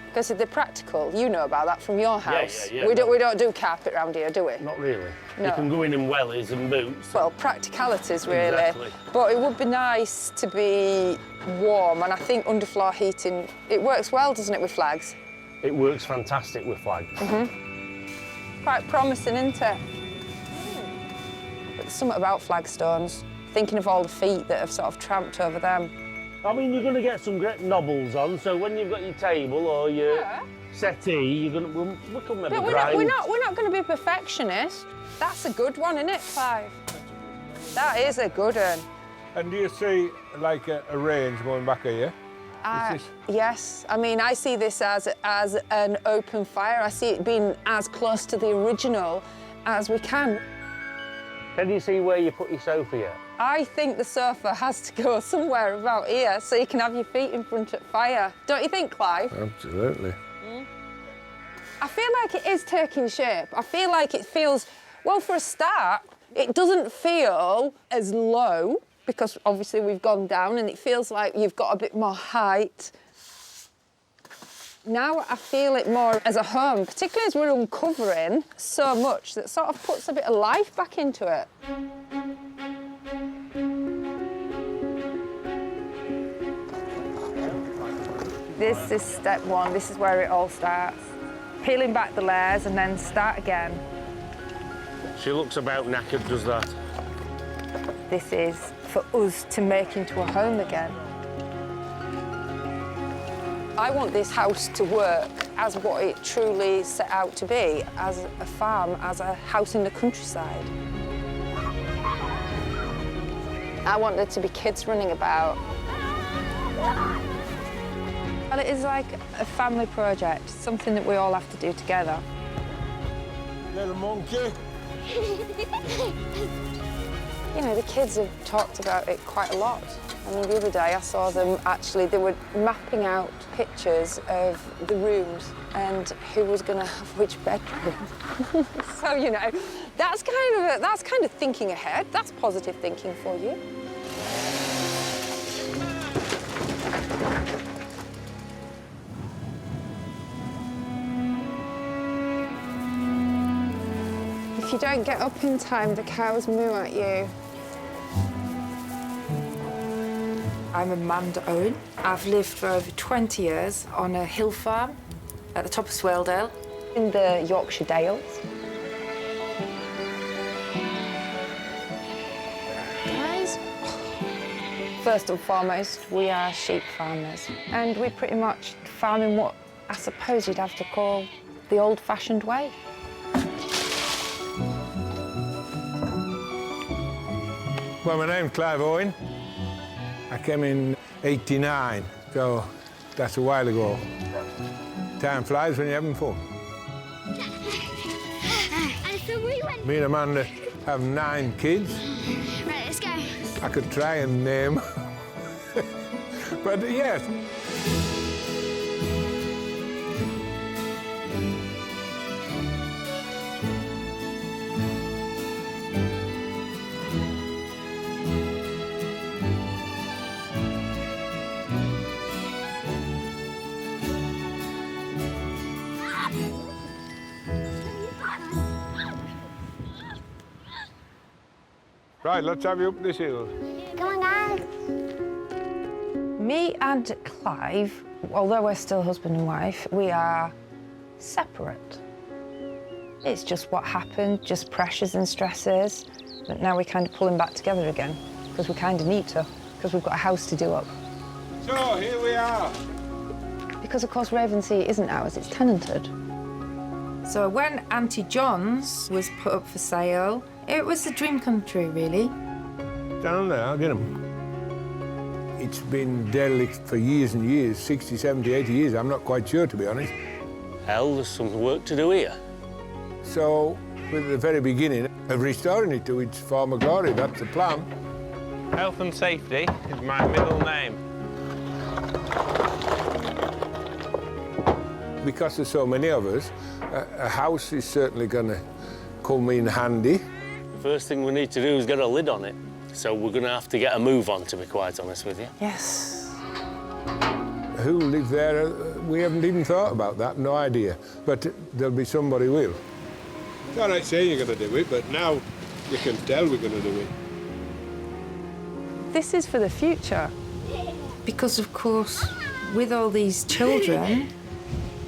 because they're practical. You know about that from your house. Yeah, we don't do carpet around here, do we? Not really. No. You can go in wellies and boots. Well, practicalities, really. Exactly. But it would be nice to be warm, and I think underfloor heating, it works well, doesn't it, with flags? It works fantastic with flags. Quite promising, isn't it? But there's something about flagstones, thinking of all the feet that have sort of tramped over them. I mean, you're going to get some great knobbles on, so when you've got your table or your settee, you're going to... We can maybe But grind. we're not going to be perfectionists. That's a good one, isn't it, Clive? That is a good one. And do you see, like, a range going back here? Yes. I mean, I see this as an open fire. I see it being as close to the original as we can. Can you see where you put your sofa yet? I think the sofa has to go somewhere about here so you can have your feet in front of fire. Don't you think, Clive? Absolutely. I feel like it is taking shape. I feel like it feels, well, for a start, it doesn't feel as low because obviously we've gone down and it feels like you've got a bit more height. Now I feel it more as a home, particularly as we're uncovering so much that sort of puts a bit of life back into it. This is step one, this is where it all starts. Peeling back the layers and then start again. She looks about knackered, does that? This is for us to make into a home again. I want this house to work as what it truly set out to be, as a farm, as a house in the countryside. I want there to be kids running about. Well, it is like a family project, something that we all have to do together. Little monkey. You know, the kids have talked about it quite a lot. I mean, the other day I saw them actually, they were mapping out pictures of the rooms and who was going to have which bedroom. So, you know, that's kind of thinking ahead. That's positive thinking for you. If you don't get up in time, the cows moo at you. I'm Amanda Owen. I've lived for over 20 years on a hill farm at the top of Swaledale. In the Yorkshire Dales. Guys, first and foremost, we are sheep farmers. And we pretty much farm in what I suppose you'd have to call the old-fashioned way. Well, my name's Clive Owen. I came in '89, so that's a while ago. Time flies when you're having fun. Me and Amanda have 9 kids. Right, let's go. I could try and name, but yes. Right, let's have you up this hill. Come on, guys. Me and Clive, although we're still husband and wife, we are separate. It's just what happened, just pressures and stresses. But now we're kind of pulling back together again, because we kind of need to, because we've got a house to do up. So, here we are. Because, of course, Ravensea isn't ours, it's tenanted. So when Auntie John's was put up for sale, it was a dream come true, really. Down there, I'll get them. It's been derelict for years and years, 60, 70, 80 years. I'm not quite sure, to be honest. Hell, there's some work to do here. So, we're at the very beginning of restoring it to its former glory. That's the plan. Health and safety is my middle name. Because there's so many of us, a house is certainly going to come in handy. The first thing we need to do is get a lid on it. So we're going to have to get a move on, to be quite honest with you. Yes. Who lives there? We haven't even thought about that, no idea. But there'll be somebody will. It's all right saying you're going to do it, but now you can tell we're going to do it. This is for the future. Because, of course, with all these children,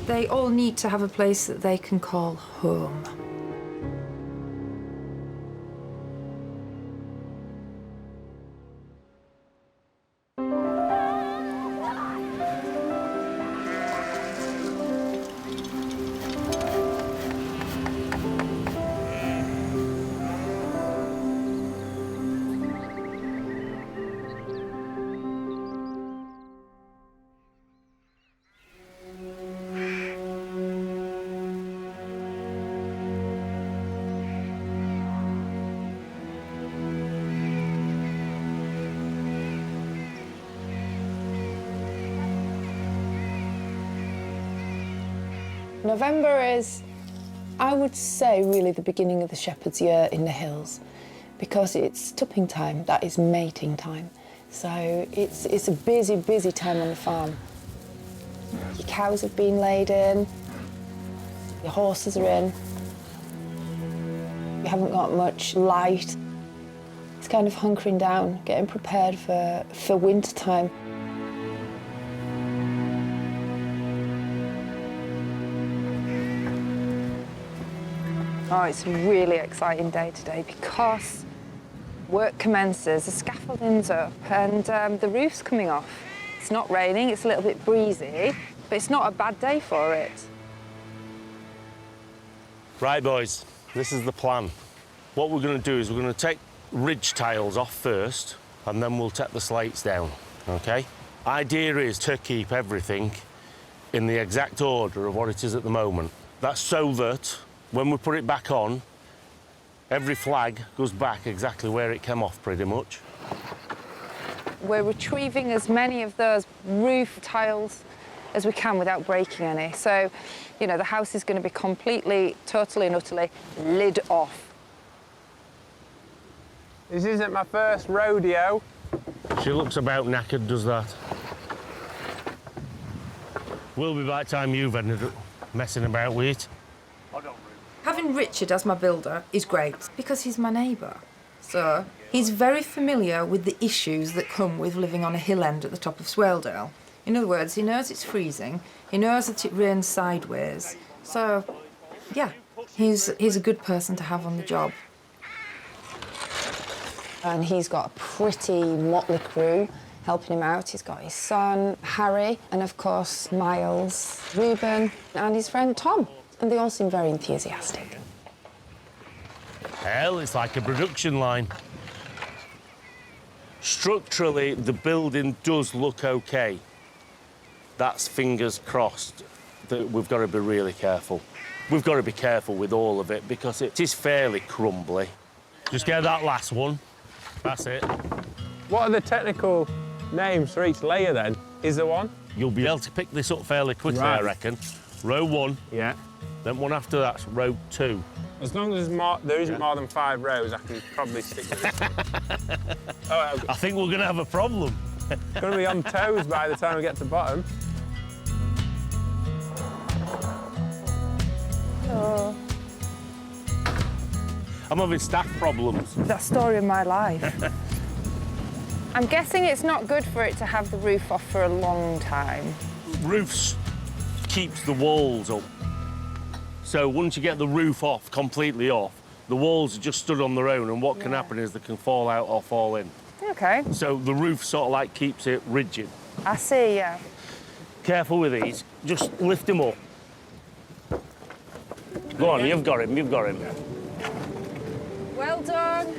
they all need to have a place that they can call home. November is, I would say, really the beginning of the shepherd's year in the hills. because it's tupping time, that is mating time. So it's a busy, busy time on the farm. Your cows have been laid in, your horses are in. You haven't got much light. It's kind of hunkering down, getting prepared for winter time. Oh, it's a really exciting day today because work commences, the scaffolding's up and the roof's coming off. It's not raining, it's a little bit breezy, but it's not a bad day for it. Right, boys, this is the plan. What we're going to do is we're going to take ridge tiles off first and then we'll take the slates down, OK? Idea is to keep everything in the exact order of what it is at the moment. That's so that when we put it back on, every flag goes back exactly where it came off, pretty much. We're retrieving as many of those roof tiles as we can without breaking any. So, you know, the house is going to be completely, totally and utterly lid off. This isn't my first rodeo. She looks about knackered, does that? Will be by the time you've ended up messing about with it. Having Richard as my builder is great because he's my neighbour. So he's very familiar with the issues that come with living on a hill end at the top of Swaledale. In other words, he knows it's freezing, he knows that it rains sideways. So, yeah, he's a good person to have on the job. And he's got a pretty motley crew helping him out. He's got his son, Harry, and of course, Miles, Reuben, and his friend Tom. And they all seem very enthusiastic. Hell, it's like a production line. Structurally, the building does look OK. That's fingers crossed that we've got to be really careful. We've got to be careful with all of it because it is fairly crumbly. Just get that last one. That's it. What are the technical names for each layer then? Is there one? You'll be able to pick this up fairly quickly, Right. I reckon. Row 1. Yeah. Then one after that's row 2. As long as there isn't more than 5 rows, I can probably stick with it. Oh, I think we're going to have a problem. I'm going to be on toes by the time we get to the bottom. Oh, I'm having staff problems. that story of my life. I'm guessing it's not good for it to have the roof off for a long time. Roofs keeps the walls up. So once you get the roof off, completely off, the walls are just stood on their own and what can happen is they can fall out or fall in. OK. So the roof sort of like keeps it rigid. I see, yeah. Careful with these, just lift him up. Go on, you've got him, you've got him. Well done.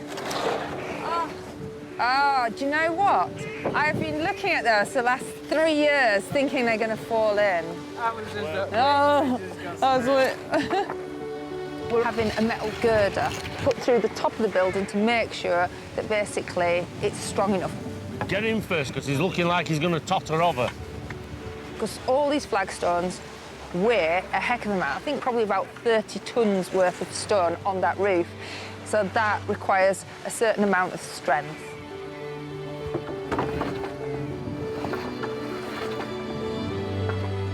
Oh, do you know what? I've been looking at those the last 3 years thinking they're going to fall in. Oh, I was lit. We're having a metal girder put through the top of the building to make sure that basically it's strong enough. Get him first, because he's looking like he's going to totter over. Because all these flagstones weigh a heck of an amount. I think probably about 30 tons worth of stone on that roof. So that requires a certain amount of strength.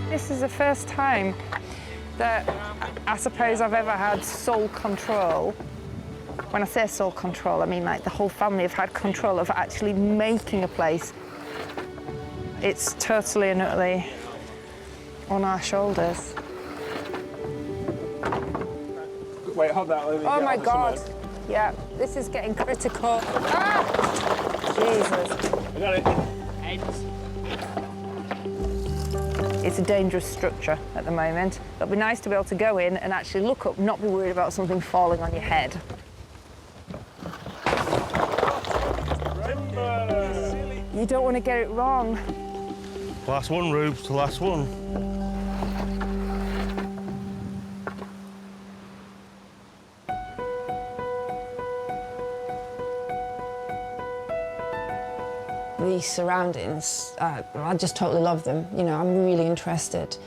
This is the first time that I suppose I've ever had sole control. When I say sole control, I mean like the whole family have had control of actually making a place. It's totally and utterly on our shoulders. Wait, hold that. Oh my God. Yeah, this is getting critical. Ah! Jesus. I got it. It's a dangerous structure at the moment. It'll be nice to be able to go in and actually look up, not be worried about something falling on your head. You don't want to get it wrong. Last one, Rubes, the last one. These surroundings, I just totally love them. You know, I'm really interested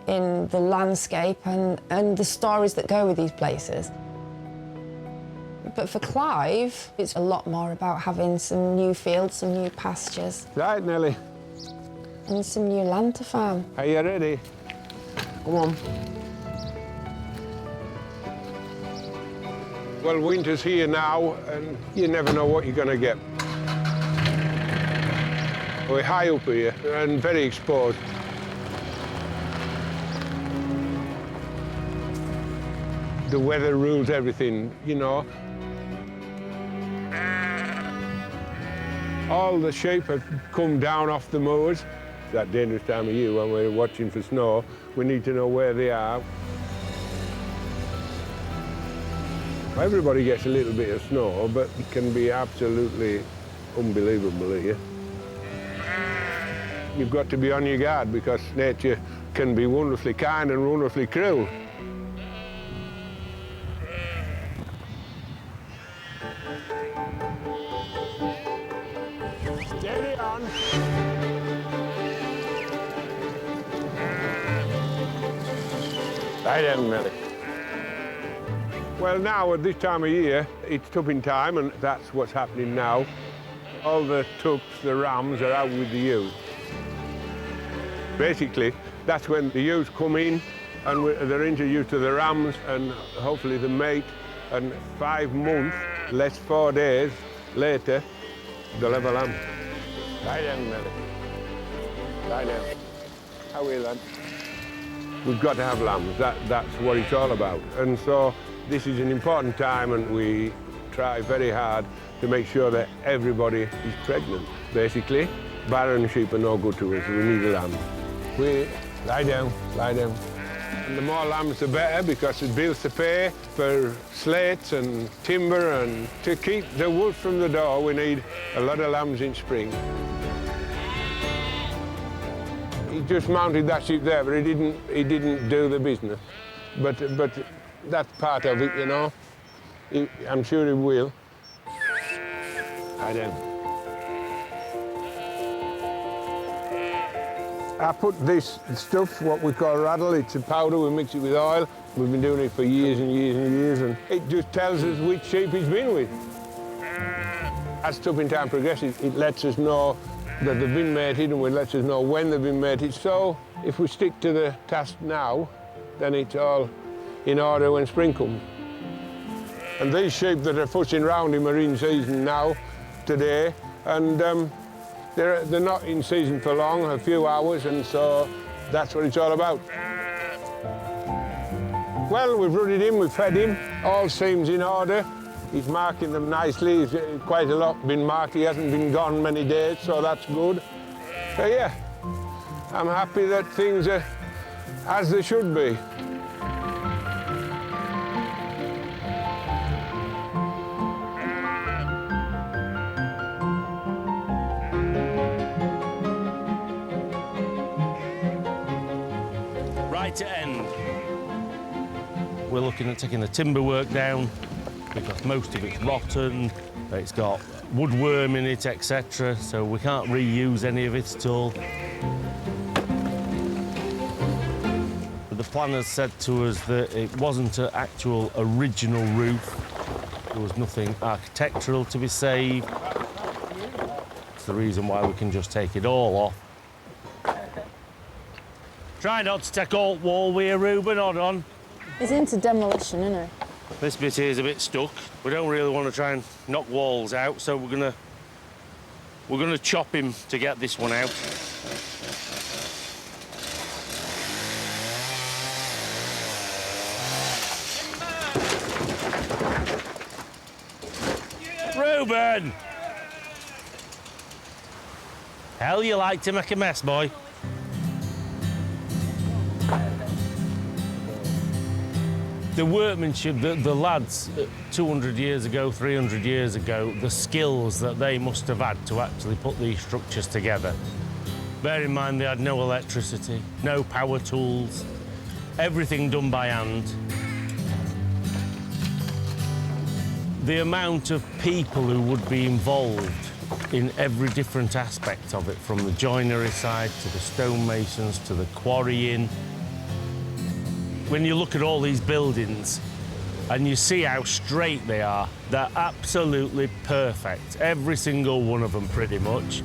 in the landscape and the stories that go with these places. But for Clive, it's a lot more about having some new fields, some new pastures. Right, Nelly. And some new land to farm. Are you ready? Come on. Well, winter's here now, and you never know what you're going to get. We're high up here and very exposed. The weather rules everything, you know. All the sheep have come down off the moors. It's that dangerous time of year when we're watching for snow. We need to know where they are. Everybody gets a little bit of snow, but it can be absolutely unbelievable here. You've got to be on your guard because nature can be wonderfully kind and wonderfully cruel. Steady on. Lie down, Millie. Well, now, at this time of year, it's tupping time, and that's what's happening now. All the tups, the rams, are out with the ewes. Basically, that's when the ewes come in, and they're introduced to the rams, and hopefully the mate, and 5 months, less 4 days later, they'll have a lamb. Lie down, Nelly. Lie down. How are you, lad? We've got to have lambs. That's what it's all about. And so this is an important time, and we try very hard to make sure that everybody is pregnant. Basically, barren sheep are no good to us. We need a lamb. Lie down, lie down. And the more lambs, the better, because there's bills to pay for slates and timber, and to keep the wolf from the door, we need a lot of lambs in spring. He just mounted that sheep there, but he didn't do the business. But that's part of it, you know. I'm sure he will. I don't. I put this stuff, what we call rattle, it's a powder, we mix it with oil. We've been doing it for years and years and years, and it just tells us which sheep he's been with. As tupping time progresses, it lets us know that they've been mated, and it lets us know when they've been mated. So if we stick to the task now, then it's all in order when spring comes. And these sheep that are fussing round him are in season now, today, and they're not in season for long, a few hours, and so that's what it's all about. Well, we've rutted him, we've fed him, all seems in order. He's marking them nicely. He's quite a lot been marked. He hasn't been gone many days, so that's good. So yeah, I'm happy that things are as they should be. Right to end. We're looking at taking the timber work down because most of it's rotten, it's got woodworm in it, etc., so we can't reuse any of it at all. But the planners said to us that it wasn't an actual original roof. There was nothing architectural to be saved. It's the reason why we can just take it all off. Try not to take alt wall with you, Reuben, hold on. He's into demolition, isn't he? This bit here is a bit stuck. We don't really want to try and knock walls out, so we're gonna chop him to get this one out. Reuben! Hell, you like to make a mess, boy. The workmanship, the lads 200 years ago, 300 years ago, the skills that they must have had to actually put these structures together. Bear in mind they had no electricity, no power tools, everything done by hand. The amount of people who would be involved in every different aspect of it, from the joinery side to the stonemasons to the quarrying. When you look at all these buildings, And you see how straight they are. They're absolutely perfect. Every single one of them, pretty much.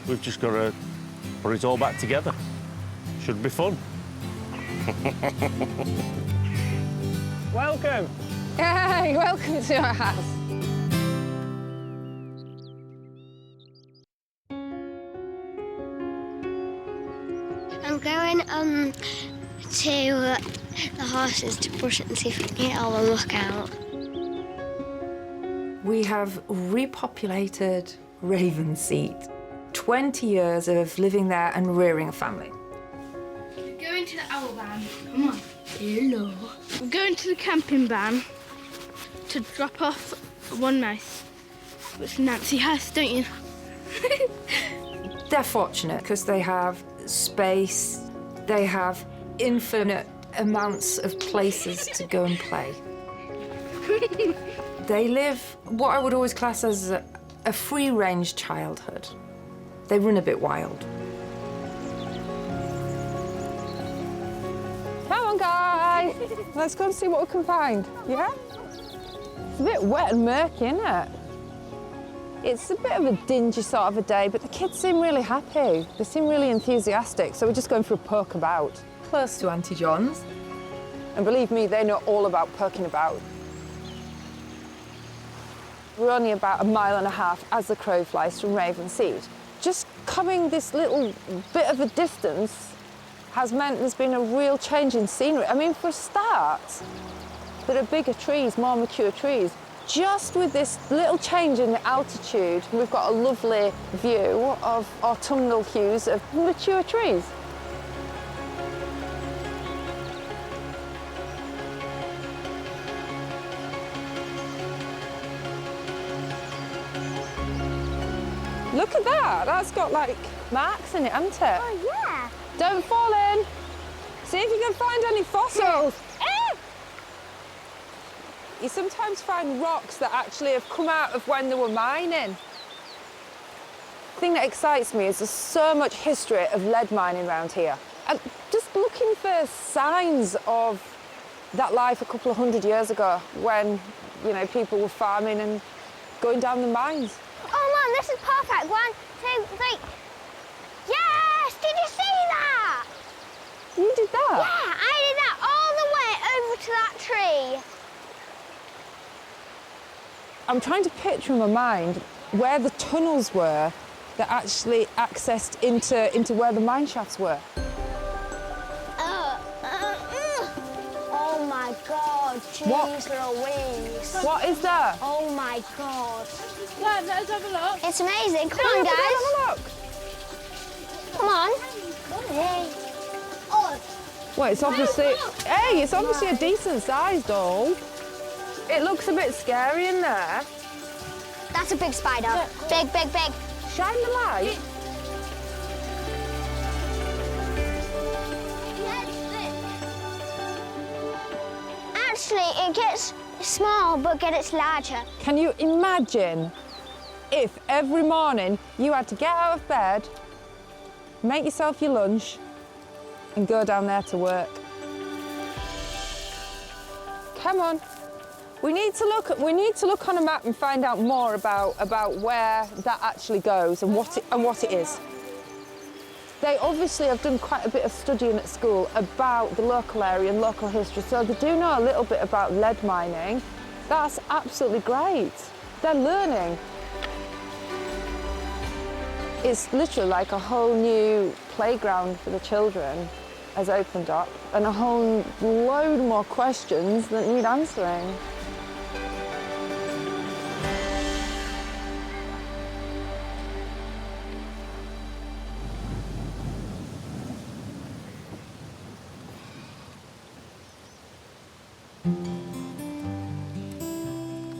We've just got to put it all back together. Should be fun. Welcome. Hey, welcome to our house. I'm going to the horses to brush it and see if we can get all the muck out. We have repopulated Ravenseat. 20 years of living there and rearing a family. We're going to the owl van. Come on. Hello. We're going to the camping van to drop off one mouse, which Nancy has, don't you? They're fortunate because they have space, they have infinite amounts of places to go and play. They live what I would always class as a free-range childhood. They run a bit wild. Come on, guys. Let's go and see what we can find, yeah? It's a bit wet and murky, isn't it? It's a bit of a dingy sort of a day, but the kids seem really happy. They seem really enthusiastic, so we're just going for a poke about. Close to Auntie John's. And believe me, they know all about poking about. We're only about 1.5 miles as the crow flies from Ravenseat. Just coming this little bit of a distance has meant there's been a real change in scenery. I mean, for a start, there are bigger trees, more mature trees. Just with this little change in the altitude, we've got a lovely view of autumnal hues of mature trees. Look at that, that's got like marks in it, hasn't it? Oh, yeah. Don't fall in. See if you can find any fossils. You sometimes find rocks that actually have come out of when they were mining. The thing that excites me is there's so much history of lead mining around here. And just looking for signs of that life a couple of 100 years ago when, you know, people were farming and going down the mines. Oh, Mum, this is perfect. 1, 2, 3. Yes! Did you see that? You did that? Yeah, I did that all the way over to that tree. I'm trying to picture in my mind where the tunnels were that actually accessed into where the mine shafts were. Oh my God, jeez Louise. What is that? Oh my God. Let's have a look. It's amazing. Come on, guys. Have a look. Come on. Oh. Well, it's obviously, hey, it's obviously a decent sized hole. It looks a bit scary in there. That's a big spider. Big, big, big. Shine the light. Actually, it gets small, but gets larger. Can you imagine if every morning you had to get out of bed, make yourself your lunch, and go down there to work? Come on. We need to look on a map and find out more about where that actually goes and what it is. They obviously have done quite a bit of studying at school about the local area and local history, so they do know a little bit about lead mining. That's absolutely great. They're learning. It's literally like a whole new playground for the children has opened up, and a whole load more questions that need answering.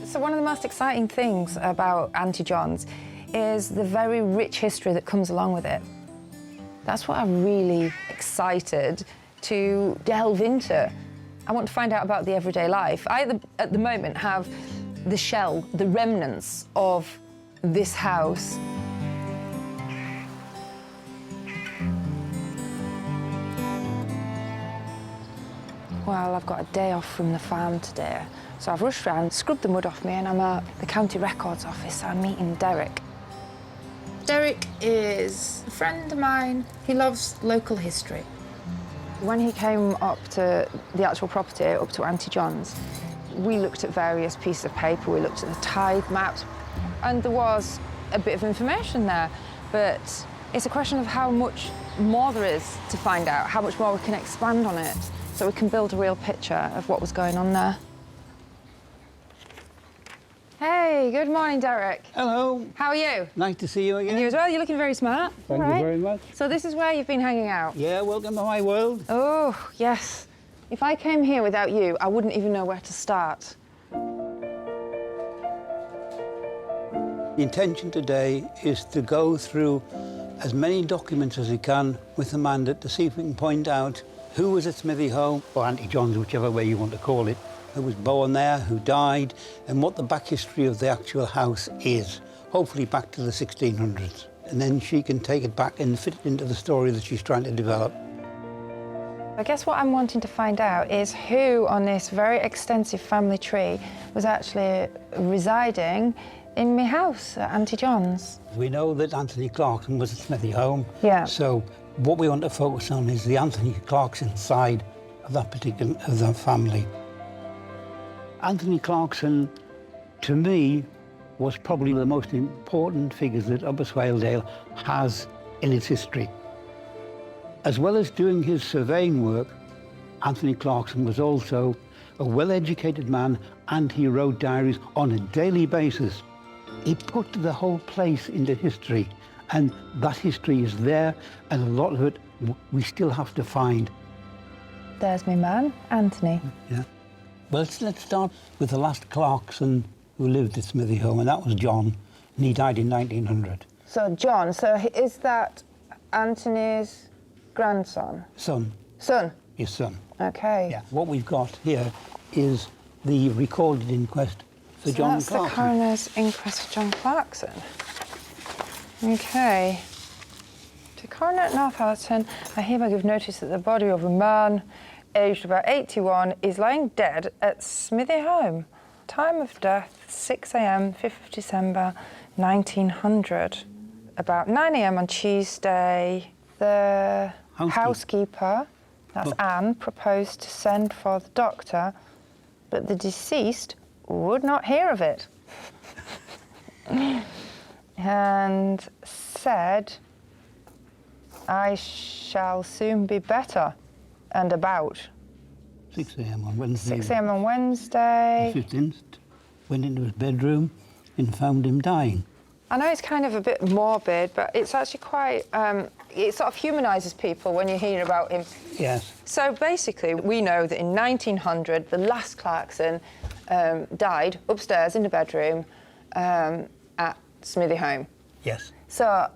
So one of the most exciting things about Auntie John's is the very rich history that comes along with it. That's what I'm really excited to delve into. I want to find out about the everyday life. I, at the moment, have the shell, the remnants of this house. Well, I've got a day off from the farm today, so I've rushed round, scrubbed the mud off me, and I'm at the county records office. I'm meeting Derek. Derek is a friend of mine. He loves local history. When he came up to the actual property, up to Auntie John's, we looked at various pieces of paper. We looked at the tithe maps, and there was a bit of information there, but it's a question of how much more there is to find out, how much more we can expand on it, so we can build a real picture of what was going on there. Hey, good morning, Derek. Hello. How are you? Nice to see you again. And you as well, you're looking very smart. Thank you very much. So this is where you've been hanging out? Yeah, welcome to my world. Oh, yes. If I came here without you, I wouldn't even know where to start. The intention today is to go through as many documents as we can with Amanda to see if we can point out who was at Smithy Home, or Auntie John's, whichever way you want to call it, who was born there, who died, and what the back history of the actual house is, hopefully back to the 1600s. And then she can take it back and fit it into the story that she's trying to develop. I guess what I'm wanting to find out is who on this very extensive family tree was actually residing in my house at Auntie John's. We know that Anthony Clarkson was at Smithy Home. Yeah. So what we want to focus on is the Anthony Clarkson side of that particular family. Anthony Clarkson, to me, was probably the most important figures that Upper Swaledale has in its history. As well as doing his surveying work, Anthony Clarkson was also a well-educated man, and he wrote diaries on a daily basis. He put the whole place into history, and that history is there, and a lot of it we still have to find. There's my man, Anthony. Yeah. Well, let's start with the last Clarkson who lived at Smithy Home, and that was John, and he died in 1900. So John, so is that Anthony's grandson? Son. Son? His son. Okay. Yeah. What we've got here is the recorded inquest for John That's Clarkson. the coroner's inquest for John Clarkson. Okay. To coroner at Northallerton, I hereby give notice that the body of a man aged about 81 is lying dead at Smithy Home. Time of death, 6 a.m, 5th of December, 1900. About 9 a.m. on Tuesday, the housekeeper, that's Anne, proposed to send for the doctor, but the deceased would not hear of it. And said, I shall soon be better and about. 6 a.m. on Wednesday. 6 a.m. on Wednesday. The 15th, went into his bedroom and found him dying. I know it's kind of a bit morbid, but it's actually quite, it sort of humanises people when you hear about him. Yes. So basically, we know that in 1900, the last Clarkson died upstairs in the bedroom at Smithy Home. Yes. So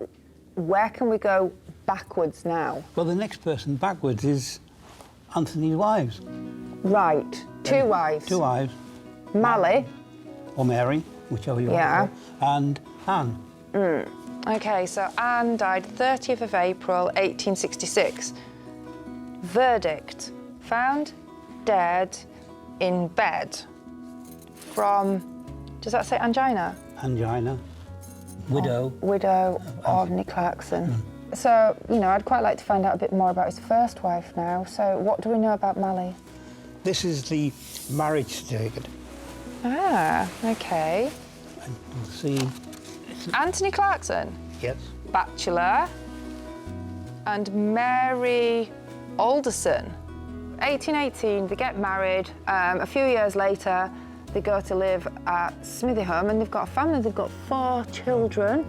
where can we go backwards now? Well, the next person backwards is Anthony's wives. Right. Two wives. Two wives. Mally. Or Mary, whichever you want to call, and Anne. OK, so Anne died 30th of April, 1866. Verdict. Found dead in bed from, does that say angina? Angina. Widow. Widow of Anthony Clarkson. So, you know, I'd quite like to find out a bit more about his first wife now. So what do we know about Mally? This is the marriage certificate. Ah, OK. And you'll see... Anthony Clarkson? Yes. Bachelor. And Mary Alderson. 1818, they get married. A few years later, they go to live at Smithy Home, and they've got a family. They've got 4 children.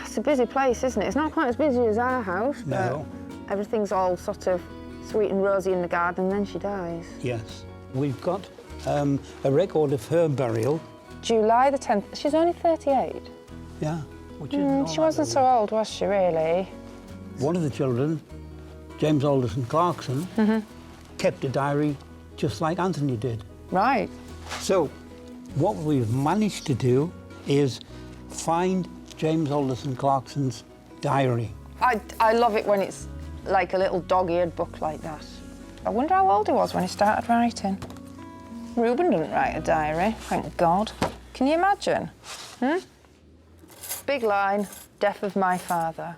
It's a busy place, isn't it? It's not quite as busy as our house, No. but everything's all sort of sweet and rosy in the garden, and then she dies. Yes. We've got a record of her burial. July the 10th. She's only 38. Yeah. Which is She wasn't so old, was she, really? One of the children, James Alderson Clarkson, kept a diary just like Anthony did. Right. So, what we've managed to do is find James Alderson Clarkson's diary. I love it when it's like a little dog-eared book like that. I wonder how old he was when he started writing. Reuben didn't write a diary, thank God. Can you imagine? Big line, death of my father.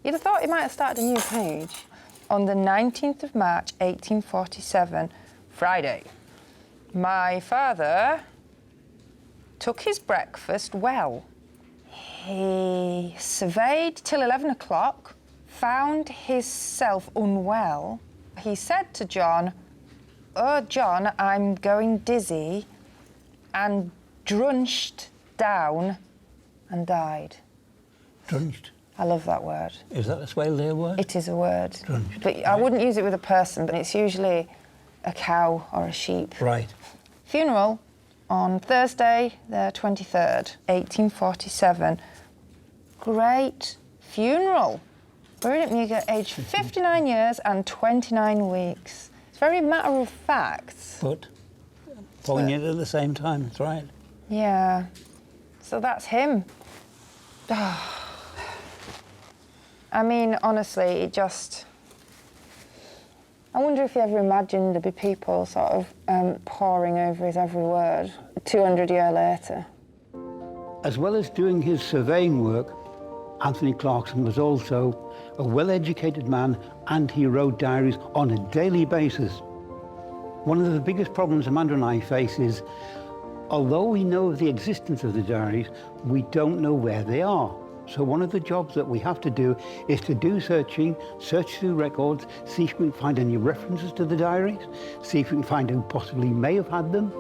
You'd have thought he might have started a new page. On the 19th of March, 1847, Friday, my father took his breakfast well. He surveyed till 11 o'clock, found himself unwell. He said to John, "Oh, John, I'm going dizzy," and drunched down and died. Drunched? I love that word. Is that a Swaledale word? It is a word. Drunched. But I wouldn't use it with a person, but it's usually a cow or a sheep. Right. Funeral on Thursday, the 23rd, 1847. Great funeral. Buried at Mewgate, aged 59 years and 29 weeks. It's very matter of fact. But poignant at the same time, that's right. Yeah. So that's him. I mean, honestly, it just... I wonder if he ever imagined there'd be people sort of poring over his every word 200 years later. As well as doing his surveying work, Anthony Clarkson was also a well-educated man, and he wrote diaries on a daily basis. One of the biggest problems Amanda and I face is, although we know of the existence of the diaries, we don't know where they are. So one of the jobs that we have to do is to do searching, search through records, see if we can find any references to the diaries, see if we can find who possibly may have had them.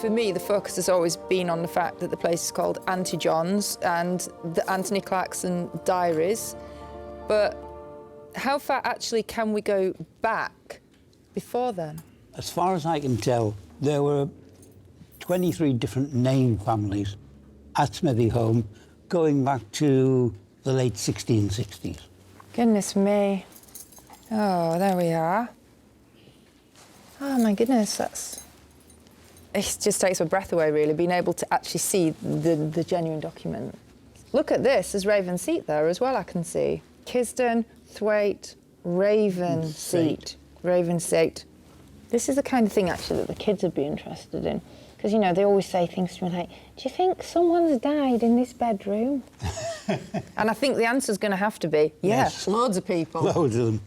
For me, the focus has always been on the fact that the place is called Auntie John's and the Anthony Clarkson diaries. But how far actually can we go back before then? As far as I can tell, there were 23 different name families at Smithy Home going back to the late 1660s. Goodness me. Oh, there we are. Oh, my goodness, that's... It just takes my breath away, really, being able to actually see the genuine document. Look at this, there's Raven Seat there as well, I can see. Kisden, Thwaite, Raven Seat. Raven Seat. This is the kind of thing, actually, that the kids would be interested in. Because, you know, they always say things to me like, do you think someone's died in this bedroom? And I think the answer's going to have to be, yes, loads of people. Loads of them.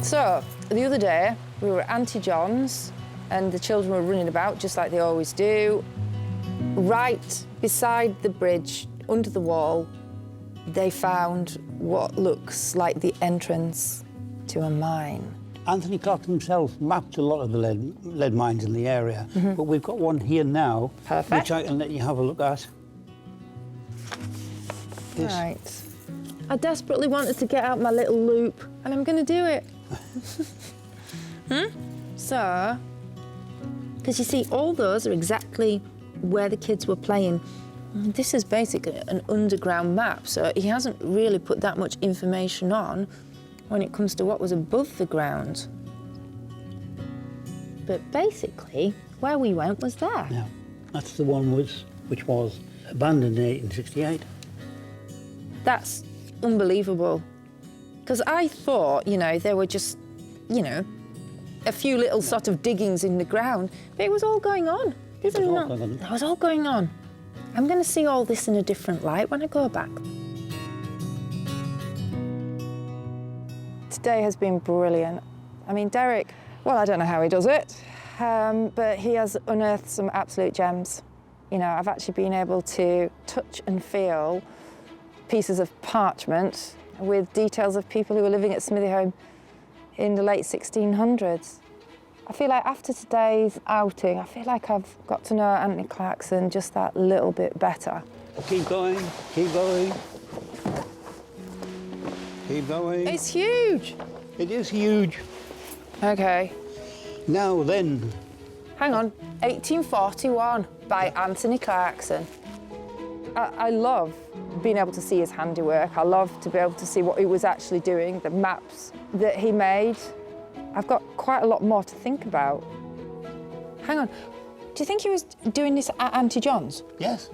So, the other day, we were at Auntie John's and the children were running about just like they always do. Right beside the bridge, under the wall, they found what looks like the entrance to a mine. Anthony Clarkson himself mapped a lot of the lead mines in the area, but we've got one here now, which I can let you have a look at. This. Right. I desperately wanted to get out my little loop, and I'm going to do it. So, because you see, all those are exactly where the kids were playing. This is basically an underground map, so he hasn't really put that much information on when it comes to what was above the ground. But basically, where we went was there. Yeah, that's the one which was abandoned in 1868. That's unbelievable. Because I thought, you know, there were just, you know, a few little sort of diggings in the ground, but it was all going on. It was all going on. I'm going to see all this in a different light when I go back. Today has been brilliant. I mean, Derek, well, I don't know how he does it, but he has unearthed some absolute gems. You know, I've actually been able to touch and feel pieces of parchment with details of people who were living at Smithy Home in the late 1600s. I feel like after today's outing, I feel like I've got to know Anthony Clarkson just that little bit better. Keep going, keep going. Keep going. It's huge. It is huge. Okay. Now then. Hang on, 1841 by Anthony Clarkson. I love being able to see his handiwork. I love to be able to see what he was actually doing, the maps that he made. I've got quite a lot more to think about. Hang on, do you think he was doing this at Auntie John's? Yes.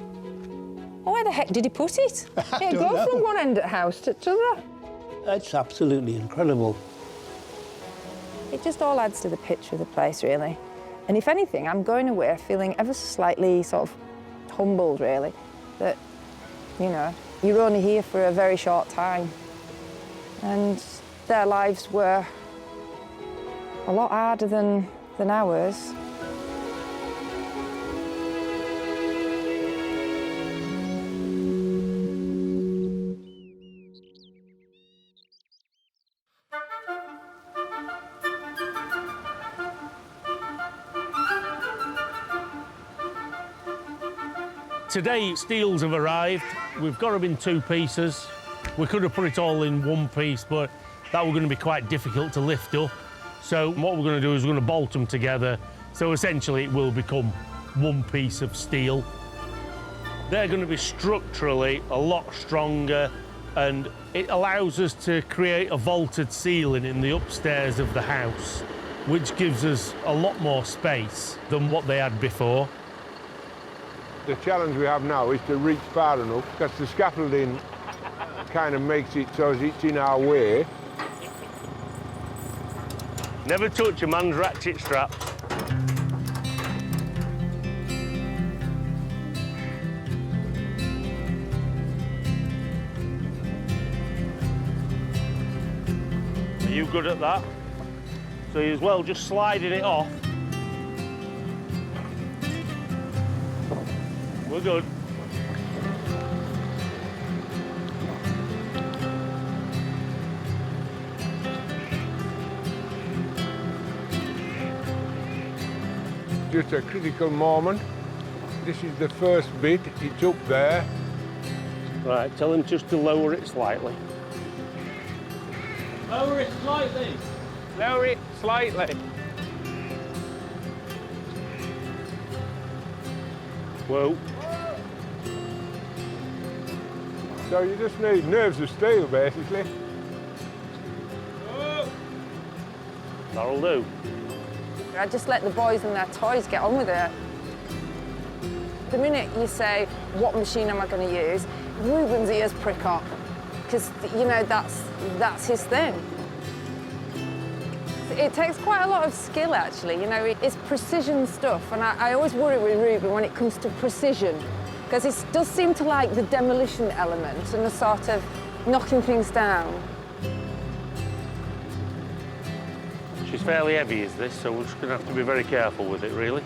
Well, where the heck did he put it? Yeah, go from one end of the house to the other. It's absolutely incredible. It just all adds to the picture of the place, really. And if anything, I'm going away feeling ever so slightly sort of humbled, really, that, you know, you're only here for a very short time. And their lives were a lot harder than ours. Today, steels have arrived. We've got them in 2 pieces. We could have put it all in 1 piece, but that was going to be quite difficult to lift up. So what we're going to do is we're going to bolt them together. So essentially, it will become 1 piece of steel. They're going to be structurally a lot stronger, and it allows us to create a vaulted ceiling in the upstairs of the house, which gives us a lot more space than what they had before. The challenge we have now is to reach far enough, because the scaffolding kind of makes it so it's in our way. Never touch a man's ratchet strap. Are you good at that? So you as well just sliding it off. We're good. Just a critical moment. This is the first bit, it's up there. Right, tell him just to lower it slightly. Lower it slightly. Lower it slightly. Whoa. So you just need nerves of steel, basically. That'll do. I just let the boys and their toys get on with it. The minute you say, what machine am I going to use, Ruben's ears prick up, because, you know, that's his thing. It takes quite a lot of skill, actually. You know, it's precision stuff, and I always worry with Ruben when it comes to precision, because it does seem to like the demolition element and the sort of knocking things down. She's fairly heavy, is this, so we're just going to have to be very careful with it, really.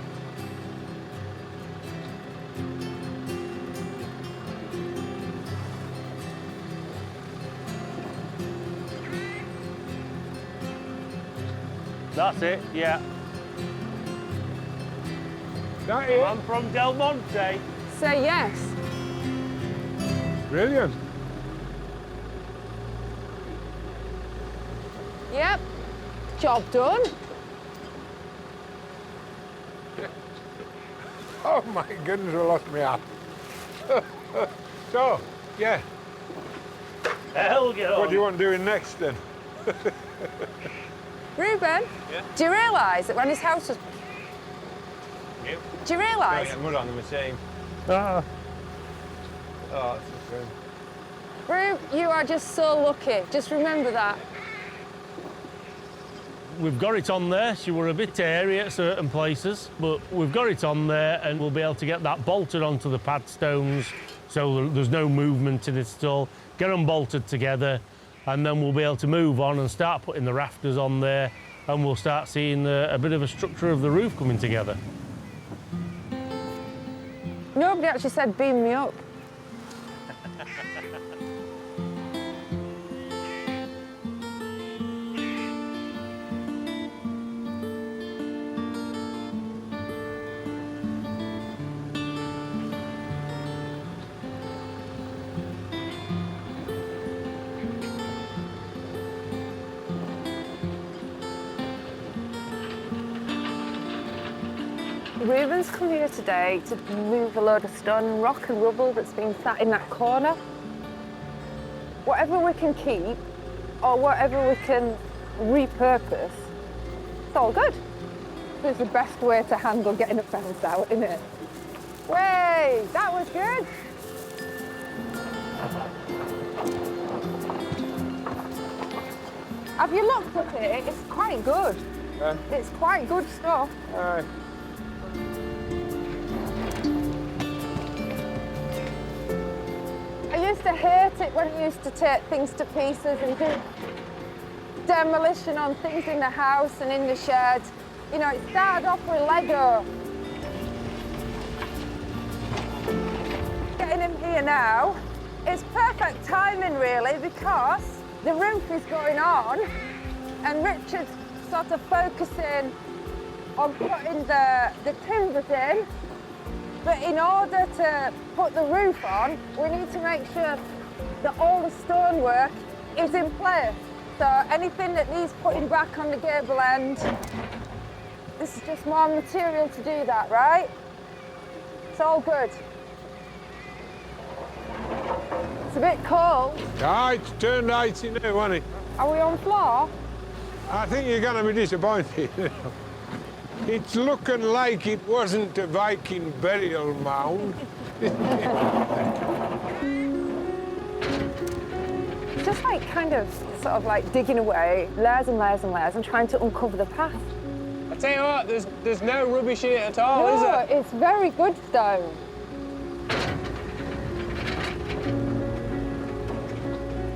That's it, yeah. That it? I'm from Del Monte. Say yes. Brilliant. Yep. Job done. Oh my goodness, I lost my hat. So, yeah. Hell, get on. What do you want doing next then? Ruben, Yeah? do you realise that when his house was... Yep. Do you realise? Get mud on the machine. Ah. Oh, that's a shame. Rube, you are just so lucky. Just remember that. We've got it on there. She were a bit airy at certain places, but we've got it on there, and we'll be able to get that bolted onto the pad stones so there's no movement in it at all. Get them bolted together, and then we'll be able to move on and start putting the rafters on there, and we'll start seeing a bit of a structure of the roof coming together. Nobody actually said beam me up. Ruben's come here today to move a load of stone and rock and rubble that's been sat in that corner. Whatever we can keep, or whatever we can repurpose, it's all good. It's the best way to handle getting a fence out, isn't it? Way, that was good. Have you looked at it? It's quite good. It's quite good stuff. I used to hate it when I used to take things to pieces and do demolition on things in the house and in the shed. You know, it started off with Lego. Getting him here now, it's perfect timing really, because the roof is going on and Richard's sort of focusing on putting the timbers in. But in order to put the roof on, we need to make sure that all the stonework is in place. So anything that needs putting back on the gable end, this is just more material to do that, right? It's all good. It's a bit cold. Ah, it's turned icy now, hasn't it? Are we on floor? I think you're going to be disappointed. It's looking like it wasn't a Viking burial mound. Just like kind of, sort of like digging away, layers and layers and layers, and trying to uncover the past. I tell you what, there's no rubbish here at all, is there? No, it's very good stone.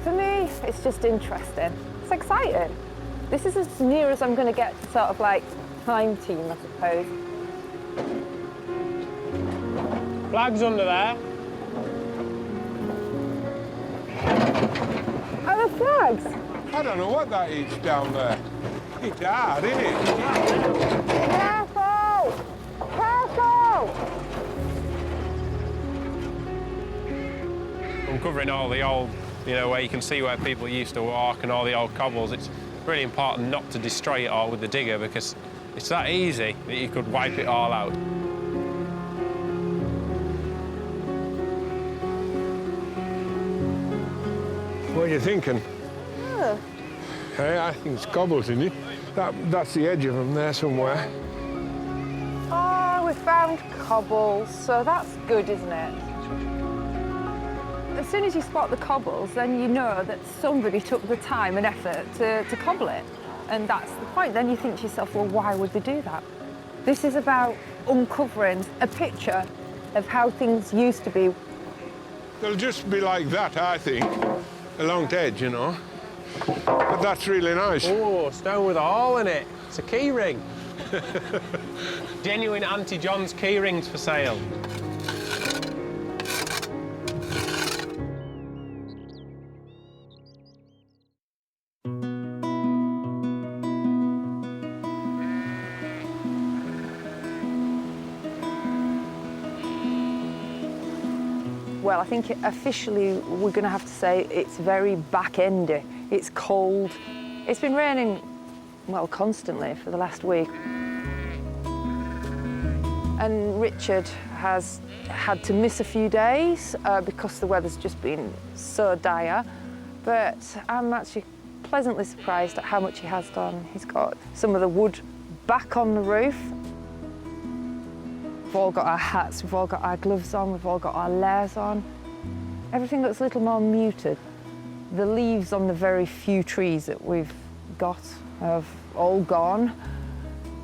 For me, it's just interesting. It's exciting. This is as near as I'm going to get to sort of like time team, I suppose. Flags under there. Are the flags? I don't know what that is down there. It's hard, isn't it? Careful! Careful! Uncovering all the old, you know, where you can see where people used to walk and all the old cobbles. It's really important not to destroy it all with the digger, because it's that easy that you could wipe it all out. What are you thinking? Oh. Hey, I think it's cobbles, isn't it? That's the edge of them there somewhere. Oh, we found cobbles, so that's good, isn't it? As soon as you spot the cobbles, then you know that somebody took the time and effort to cobble it. And that's the point. Then you think to yourself, well, why would they do that? This is about uncovering a picture of how things used to be. They'll just be like that, I think. Along the edge, you know. But that's really nice. Oh, stone with a hole in it. It's a key ring. Genuine Auntie John's key rings for sale. Well, I think officially we're going to have to say it's very back-endy. It's cold. It's been raining, well, constantly for the last week. And Richard has had to miss a few days because the weather's just been so dire. But I'm actually pleasantly surprised at how much he has done. He's got some of the wood back on the roof. We've all got our hats, we've all got our gloves on, we've all got our layers on. Everything looks a little more muted. The leaves on the very few trees that we've got have all gone.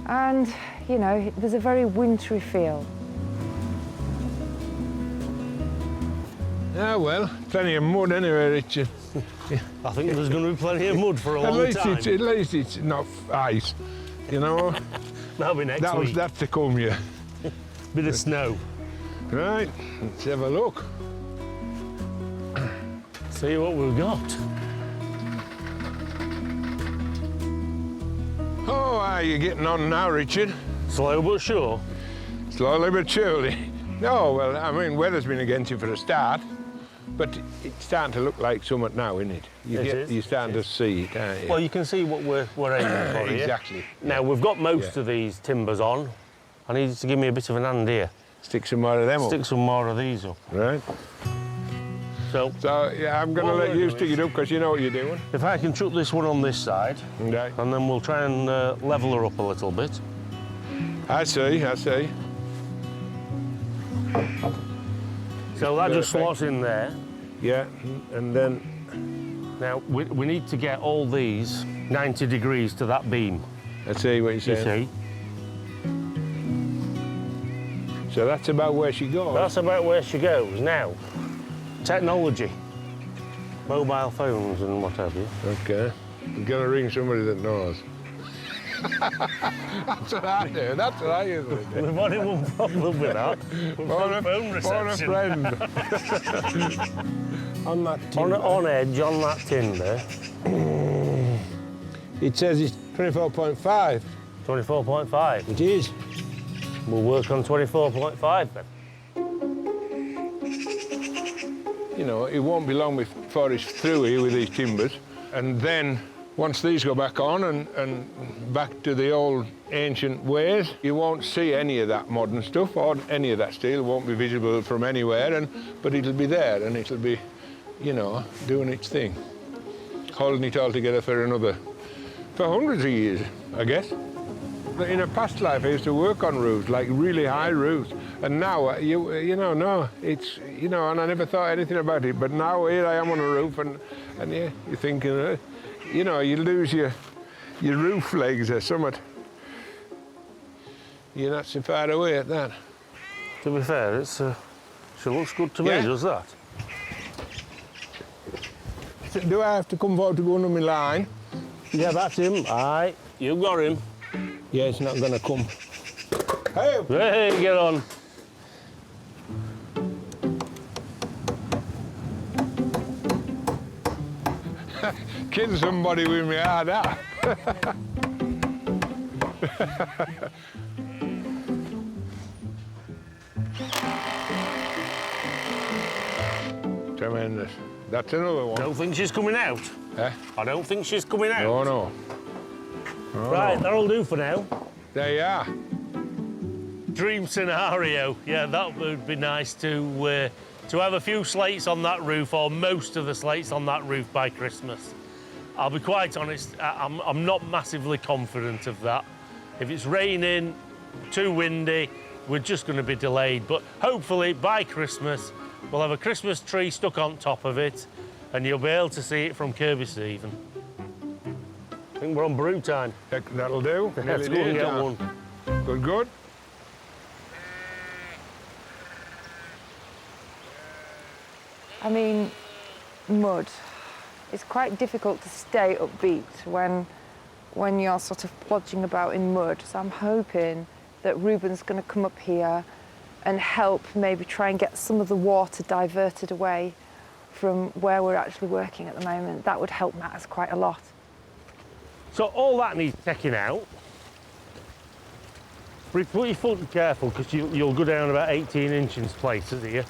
And, you know, there's a very wintry feel. Ah, well, plenty of mud anyway, Richard. I think there's going to be plenty of mud for a long time. At least it's not ice, you know. That'll be next week. That's to come, yeah. Bit of snow. Right, let's have a look. See what we've got. Oh, how are you getting on now, Richard? Slow but sure. Slowly but surely. Oh, well, I mean, weather's been against you for a start, but it's starting to look like summer now, isn't it? You're starting to see it, aren't you? Well, you can see what we're aiming for here. Exactly. Now, we've got most of these timbers on. I need you to give me a bit of an hand here. Stick some more of them up. Stick some more of these up. Right. So yeah, I'm going to let you stick it up because you know what you're doing. If I can chuck this one on this side, okay, and then we'll try and level her up a little bit. I see, I see. So that just slots in there. Yeah, and then... Now, we need to get all these 90 degrees to that beam. I see what you're You saying. see? So that's about where she goes. That's about where she goes. Now, technology. Mobile phones and what have you. Okay. I'm going to ring somebody that knows. That's what I do. That's what I usually do. We've only one problem with that. We've got phone reception. Phone a friend. On that timber. On edge, on that timber. It says it's 24.5. 24.5. It is. We'll work on 24.5 then. You know, it won't be long before it's through here with these timbers. And then, once these go back on and back to the old ancient ways, you won't see any of that modern stuff or any of that steel. It won't be visible from anywhere, but it'll be there and it'll be, you know, doing its thing. Holding it all together for hundreds of years, I guess. In a past life, I used to work on roofs, like really high roofs. And now, it's, and I never thought anything about it. But now here I am on a roof and yeah, you're thinking, you lose your roof legs or something. You're not so far away at that. To be fair, she looks good to me, does that? So do I have to come forward to go under my line? Yeah, that's him. Aye, you got him. Yeah, it's not going to come. Hey! Hey, get on. Kill somebody with me hard up. Tremendous. That's another one. Don't think she's coming out. Eh? I don't think she's coming out. No. Right, that'll do for now. There you are. Dream scenario. Yeah, that would be nice to have a few slates on that roof, or most of the slates on that roof by Christmas. I'll be quite honest, I'm not massively confident of that. If it's raining, too windy, we're just going to be delayed. But hopefully by Christmas, we'll have a Christmas tree stuck on top of it, and you'll be able to see it from Kirby Stephen. I think we're on brew time. That'll do. Let's go and get one. Good. I mean, mud. It's quite difficult to stay upbeat when you're sort of plodging about in mud. So I'm hoping that Ruben's going to come up here and help maybe try and get some of the water diverted away from where we're actually working at the moment. That would help matters quite a lot. So all that needs taking out. Put your foot careful, because you'll go down about 18 inches places here.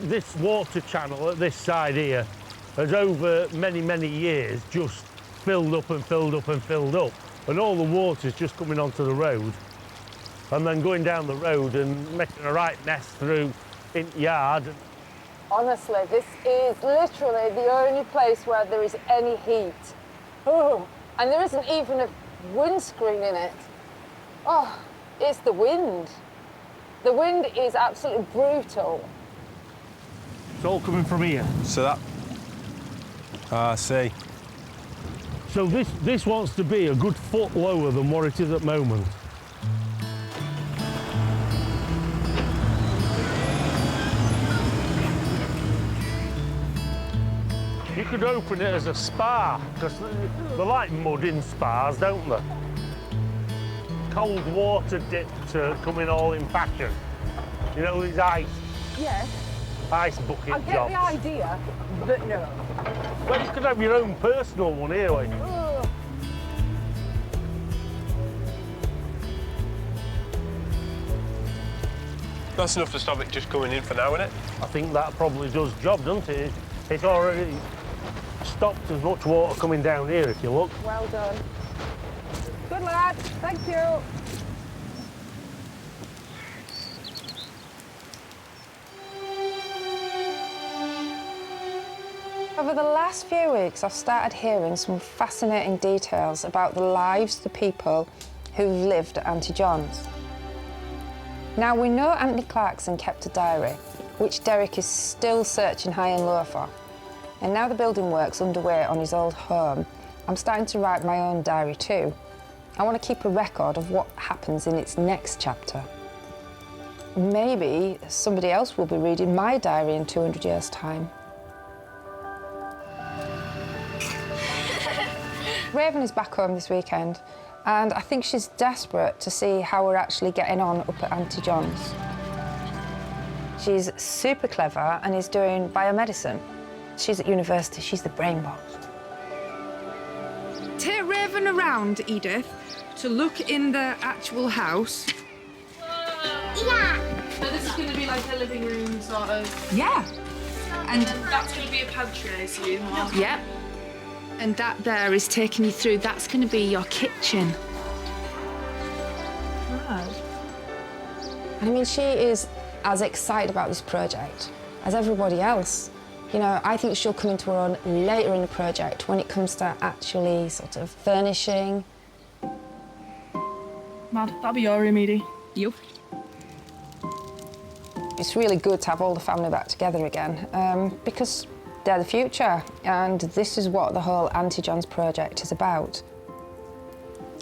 This water channel at this side here has over many, many years just filled up and filled up and filled up. And all the water's just coming onto the road and then going down the road and making a right mess through in the yard. Honestly, this is literally the only place where there is any heat. Oh, and there isn't even a windscreen in it. Oh, it's the wind. The wind is absolutely brutal. It's all coming from here. So that... I see. So this wants to be a good foot lower than what it is at the moment. You could open it as a spa, because they like mud in spas, don't they? Cold water dips coming all in fashion. You know, these ice bucket jobs. I get the idea, but no. Well, you could have your own personal one here, like. That's enough to stop it just coming in for now, isn't it? I think that probably does job, doesn't it? It's already stopped as much water coming down here, if you look. Well done. Good lad, thank you. Over the last few weeks, I've started hearing some fascinating details about the lives of the people who've lived at Auntie John's. Now, we know Anthony Clarkson kept a diary, which Derek is still searching high and low for. And now the building work's underway on his old home, I'm starting to write my own diary too. I want to keep a record of what happens in its next chapter. Maybe somebody else will be reading my diary in 200 years' time. Raven is back home this weekend, and I think she's desperate to see how we're actually getting on up at Auntie John's. She's super clever and is doing biomedicine. She's at university, she's the brain box. Take Raven around, Edith, to look in the actual house. Yeah. So this is going to be like a living room, sort of. Yeah. And that's going to be a pantry, I assume. Or... Yeah. And that there is taking you through, that's going to be your kitchen. I mean, she is as excited about this project as everybody else. You know, I think she'll come into her own later in the project when it comes to actually sort of furnishing. Mad, that'll be your room, Edie. Yup. It's really good to have all the family back together again because they're the future, and this is what the whole Auntie John's project is about.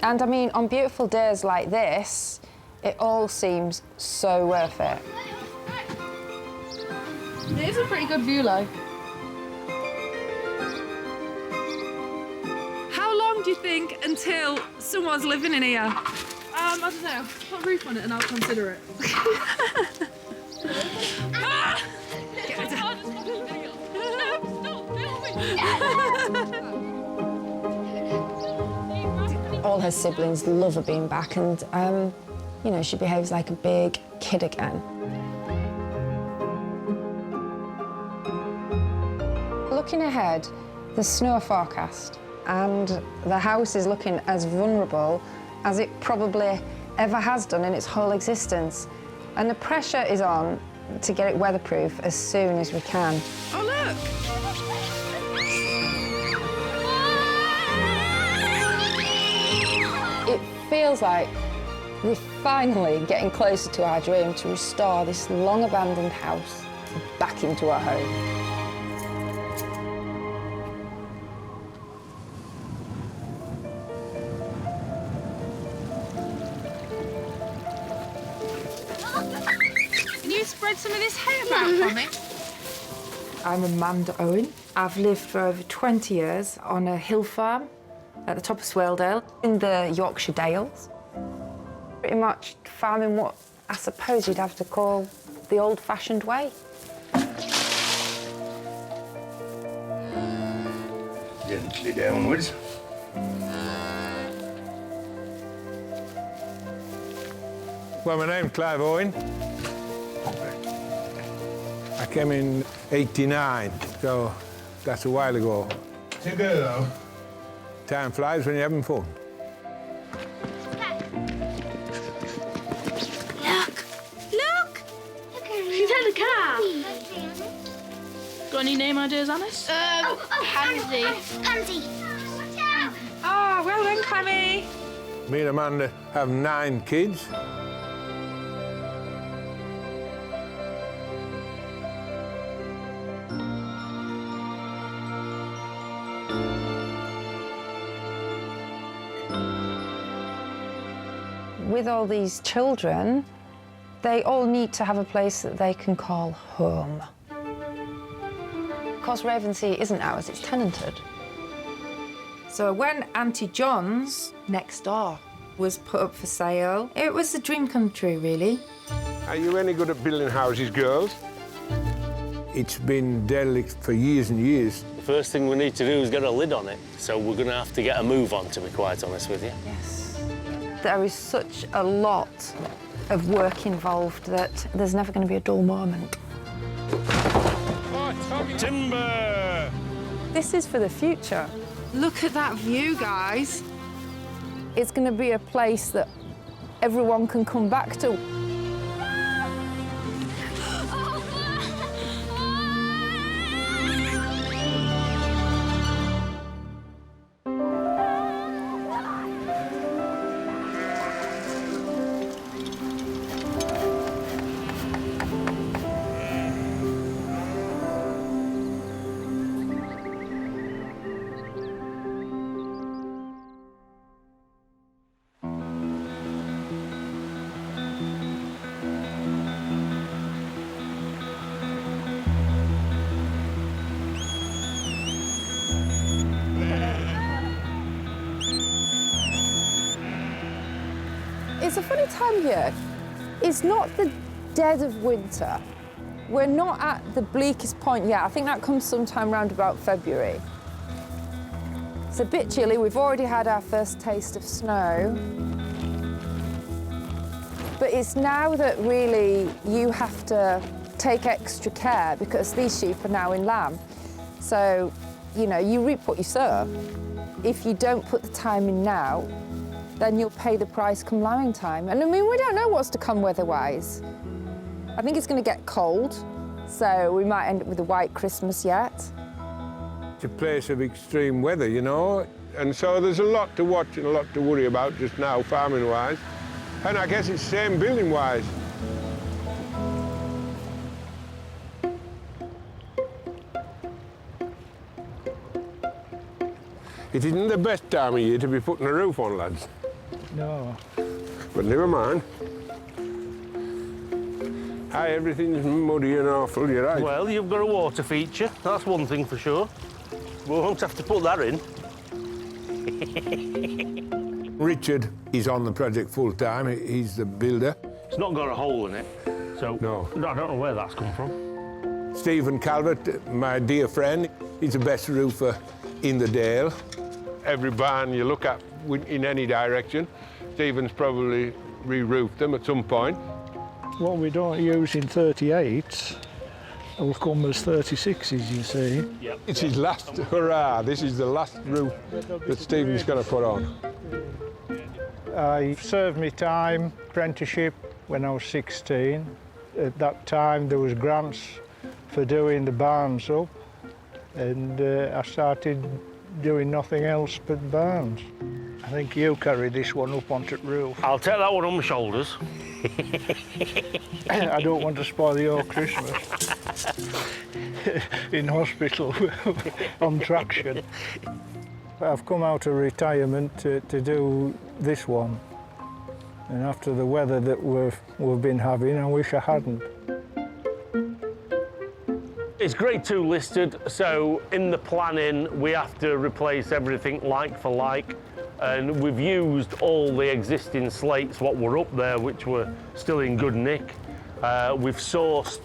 And I mean, on beautiful days like this, it all seems so worth it. It is a pretty good view, like. How long do you think until someone's living in here? I don't know. Put a roof on it and I'll consider it. All her siblings love her being back, and you know, she behaves like a big kid again. Looking ahead, there's snow forecast, and the house is looking as vulnerable as it probably ever has done in its whole existence. And the pressure is on to get it weatherproof as soon as we can. Oh, look! It feels like we're finally getting closer to our dream to restore this long-abandoned house back into our home. Can you spread some of this hay about for me? I'm Amanda Owen. I've lived for over 20 years on a hill farm at the top of Swaledale In the Yorkshire Dales. Pretty much farming what I suppose you'd have to call the old-fashioned way. Gently downwards. Well, my name's Clive Owen. I came in '89, so that's a while ago. To go, though. Time flies when you're having fun. Look! She's in the car. Got any name ideas, Alice? Pansy. Pansy. Oh, well done, Clemmy. Me and Amanda have 9 kids. With all these children, they all need to have a place that they can call home. Of course, Ravensea isn't ours, it's tenanted. So when Auntie John's next door was put up for sale, it was a dream come true, really. Are you any good at building houses, girls? It's been derelict for years and years. The first thing we need to do is get a lid on it, so we're going to have to get a move on, to be quite honest with you. Yes. There is such a lot of work involved that there's never going to be a dull moment. Timber! This is for the future. Look at that view, guys. It's going to be a place that everyone can come back to. it's a funny time of year. It's not the dead of winter. We're not at the bleakest point yet. I think that comes sometime around about February. It's a bit chilly. We've already had our first taste of snow. But it's now that really you have to take extra care because these sheep are now in lamb. So, you know, you reap what you sow. If you don't put the time in now, then you'll pay the price come lambing time. And I mean, we don't know what's to come weather-wise. I think it's going to get cold, so we might end up with a white Christmas yet. It's a place of extreme weather, you know, and so there's a lot to watch and a lot to worry about just now, farming-wise. And I guess it's the same building-wise. It isn't the best time of year to be putting a roof on, lads. No. But never mind. Aye, everything's muddy and awful, you're right. Well, you've got a water feature, that's one thing for sure. We won't have to put that in. Richard is on the project full-time, he's the builder. It's not got a hole in it, so no. I don't know where that's come from. Stephen Calvert, my dear friend, he's the best roofer in the Dale. Every barn you look at in any direction, Stephen's probably re-roofed them at some point. What we don't use in 38 will come as 36s, you see. Yep. It's his last hurrah. This is the last roof that Stephen's going to put on. I served my time, apprenticeship, when I was 16. At that time, there was grants for doing the barns up, and I started doing nothing else but barns. I think you carry this one up onto the roof. I'll take that one on my shoulders. I don't want to spoil your Christmas in hospital on traction. I've come out of retirement to do this one, and after the weather that we've been having, I wish I hadn't. It's grade 2 listed, so in the planning we have to replace everything like for like, and we've used all the existing slates what were up there which were still in good nick. We've sourced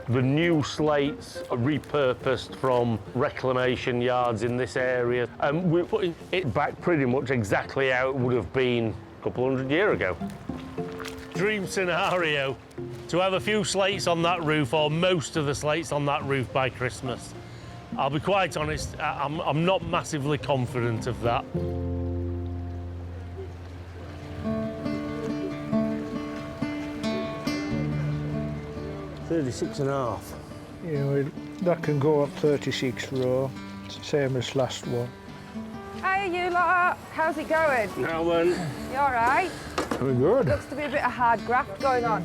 the new slates repurposed from reclamation yards in this area, and we're putting it back pretty much exactly how it would have been a couple hundred years ago. Dream scenario, to have a few slates on that roof, or most of the slates on that roof by Christmas. I'll be quite honest, I'm not massively confident of that. $36.5. You know, that can go up 36 row, same as last one. Hiya, you lot. How's it going? Now then. You all right? Very good. Looks to be a bit of hard graft going on.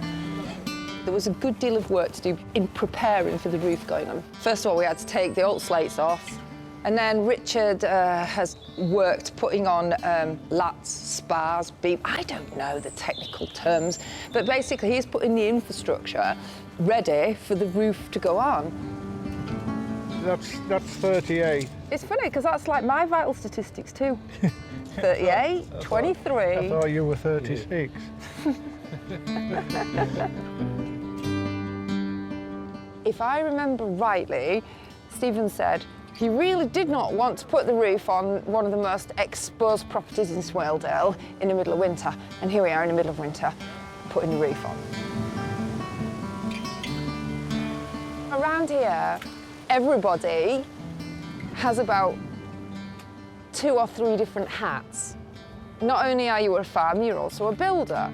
There was a good deal of work to do in preparing for the roof going on. First of all, we had to take the old slates off, and then Richard has worked putting on lats, spars, beam. I don't know the technical terms, but basically he's putting the infrastructure ready for the roof to go on. That's 38. It's funny because that's like my vital statistics too. 38, 23. I thought you were 36. If I remember rightly, Stephen said he really did not want to put the roof on one of the most exposed properties in Swaledale in the middle of winter. And here we are in the middle of winter, putting the roof on. Around here, everybody has about 2 or 3 different hats. Not only are you a farmer, you're also a builder.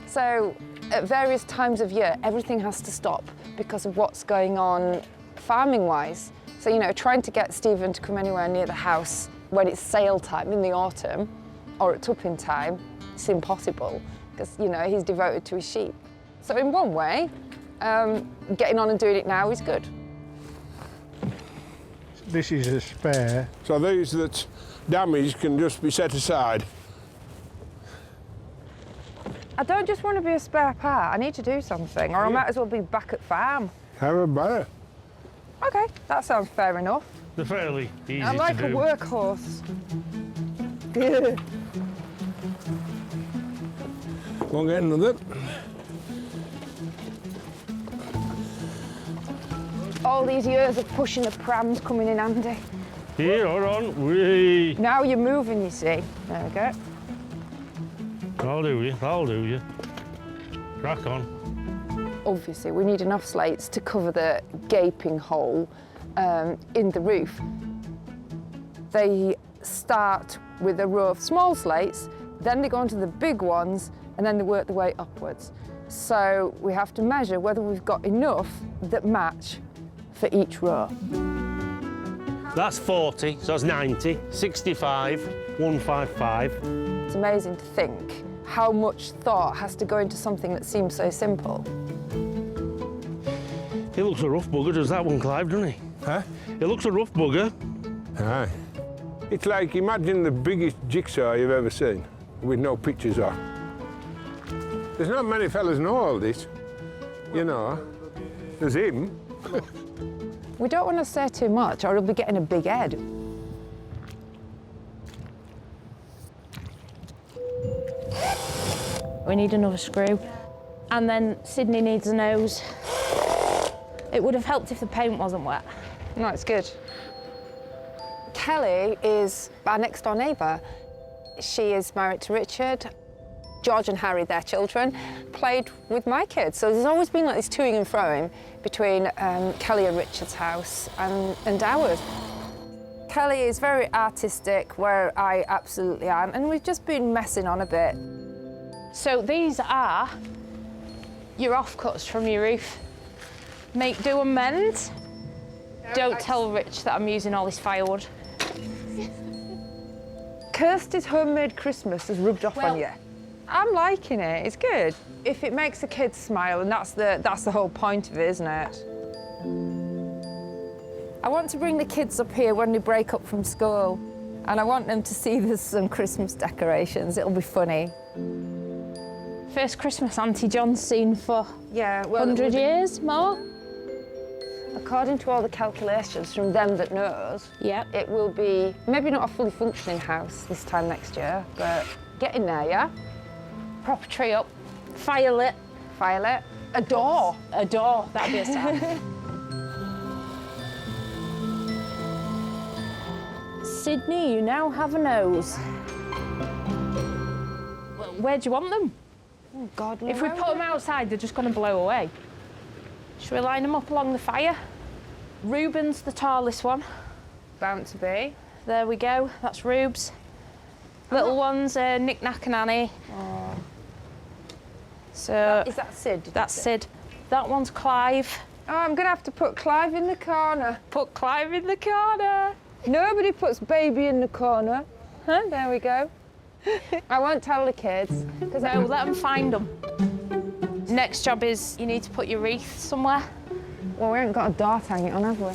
So at various times of year, everything has to stop because of what's going on farming-wise. So, you know, trying to get Stephen to come anywhere near the house when it's sale time in the autumn or at tupping time, it's impossible because, you know, he's devoted to his sheep. So in one way, getting on and doing it now is good. This is a spare. So these that's damaged can just be set aside. I don't just want to be a spare part. I need to do something, or I might as well be back at farm. Have a better. OK, that sounds fair enough. They're fairly easy I'm like to do. a workhorse. Go and get another. All these years of pushing the prams coming in handy. Here, hold on. Whee! Now you're moving, you see. There we go. I'll do you, I'll do you. Crack on. Obviously, we need enough slates to cover the gaping hole in the roof. They start with a row of small slates, then they go on to the big ones, and then they work their way upwards. So we have to measure whether we've got enough that match for each row. That's 40, so that's 90, 65, 155. It's amazing to think how much thought has to go into something that seems so simple. He looks a rough bugger, does that one, Clive, doesn't he? Huh? He looks a rough bugger. Aye. It's like, imagine the biggest jigsaw you've ever seen, with no pictures on. There's not many fellas know all this, you know. There's him. We don't want to say too much or he'll be getting a big head. We need another screw. And then Sydney needs a nose. It would have helped if the paint wasn't wet. No, it's good. Kelly is our next door neighbour. She is married to Richard. George and Harry, their children, played with my kids. So there's always been like this toing and froing between Kelly and Richard's house and ours. Kelly is very artistic, where I absolutely am, and we've just been messing on a bit. So these are your offcuts from your roof. Make, do and mend. Don't tell Rich that I'm using all this firewood. Kirsty's homemade Christmas has rubbed off on you. I'm liking it, it's good. If it makes the kids smile, and that's the whole point of it, isn't it? I want to bring the kids up here when they break up from school, and I want them to see there's some Christmas decorations. It'll be funny. First Christmas Auntie John's seen for 100 years, more? According to all the calculations from them that knows, it will be maybe not a fully functioning house this time next year, but getting there, yeah? Proper tree up, fire lit. Fire lit. A door. A door, that'd be a start. Sydney, you now have a nose. Where do you want them? Oh, God, no. If we put them outside, they're just going to blow away. Should we line them up along the fire? Ruben's the tallest one. Bound to be. There we go, that's Rubes. Little ones, Nick, Nack and Annie. Oh. So Is that Sid? That's Sid. That one's Clive. Oh, I'm going to have to put Clive in the corner. Put Clive in the corner. Nobody puts baby in the corner. Huh? There we go. I won't tell the kids. No, let them find them. Next job is you need to put your wreath somewhere. Well, we haven't got a dart hanging on, have we?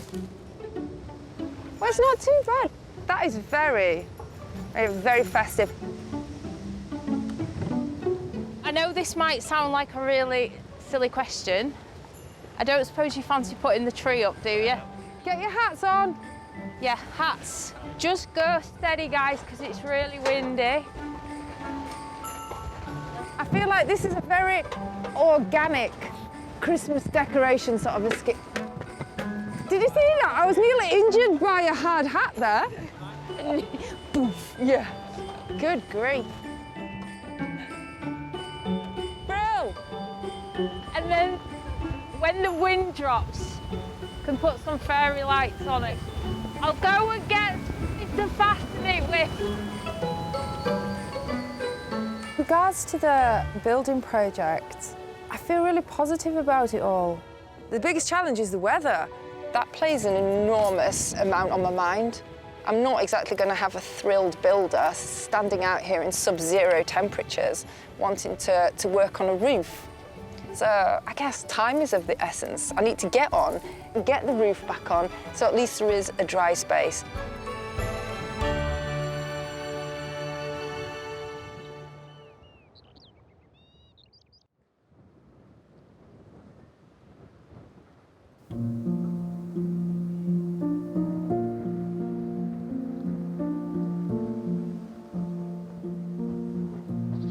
Well, it's not too bad. That is very, very festive. I know this might sound like a really silly question. I don't suppose you fancy putting the tree up, do you? Get your hats on. Yeah, hats. Just go steady, guys, because it's really windy. I feel like this is a very organic Christmas decoration sort of a skit. Did you see that? I was nearly injured by a hard hat there. Poof. Yeah. Good grief. Bro! And then when the wind drops, you can put some fairy lights on it. I'll go and get to fasten it with. In regards to the building project, I feel really positive about it all. The biggest challenge is the weather. That plays an enormous amount on my mind. I'm not exactly going to have a thrilled builder standing out here in sub-zero temperatures wanting to work on a roof. So I guess time is of the essence. I need to get on and get the roof back on so at least there is a dry space.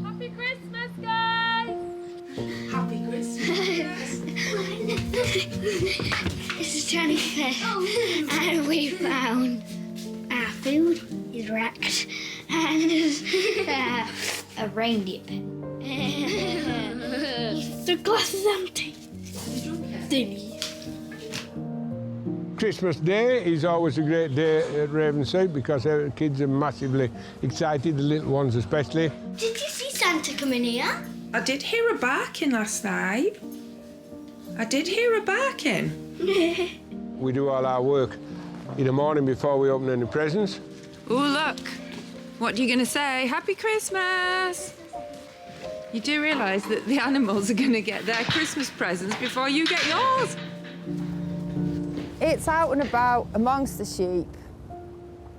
Happy Christmas, guys! It's the 25th, and we found our food is wrecked, and a reindeer pet. The glass is empty. Dinny. Christmas Day is always a great day at Ravenside because our kids are massively excited, the little ones especially. Did you see Santa coming here? I did hear a barking last night. I did hear a barking. We do all our work in the morning before we open any presents. Oh, look. What are you going to say? Happy Christmas! You do realise that the animals are going to get their Christmas presents before you get yours. It's out and about amongst the sheep,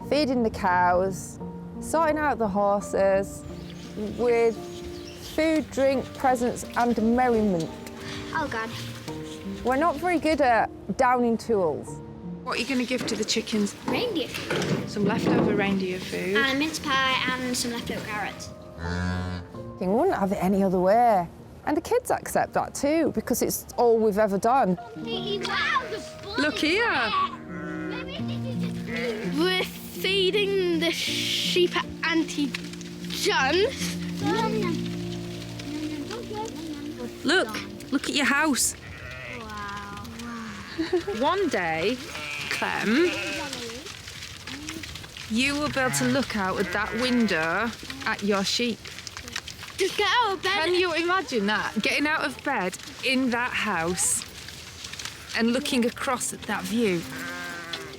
feeding the cows, sorting out the horses, with food, drink, presents and merriment. Oh, God. We're not very good at downing tools. What are you going to give to the chickens? Reindeer. Some leftover reindeer food. And a mince pie and some leftover carrots. We wouldn't have it any other way. And the kids accept that too, because it's all we've ever done. Look here. We're feeding the sheep at Auntie John's. Look at your house. Wow. One day, Clem, you will be able to look out at that window at your sheep. Just get out of bed. Can you imagine that? Getting out of bed in that house and looking across at that view.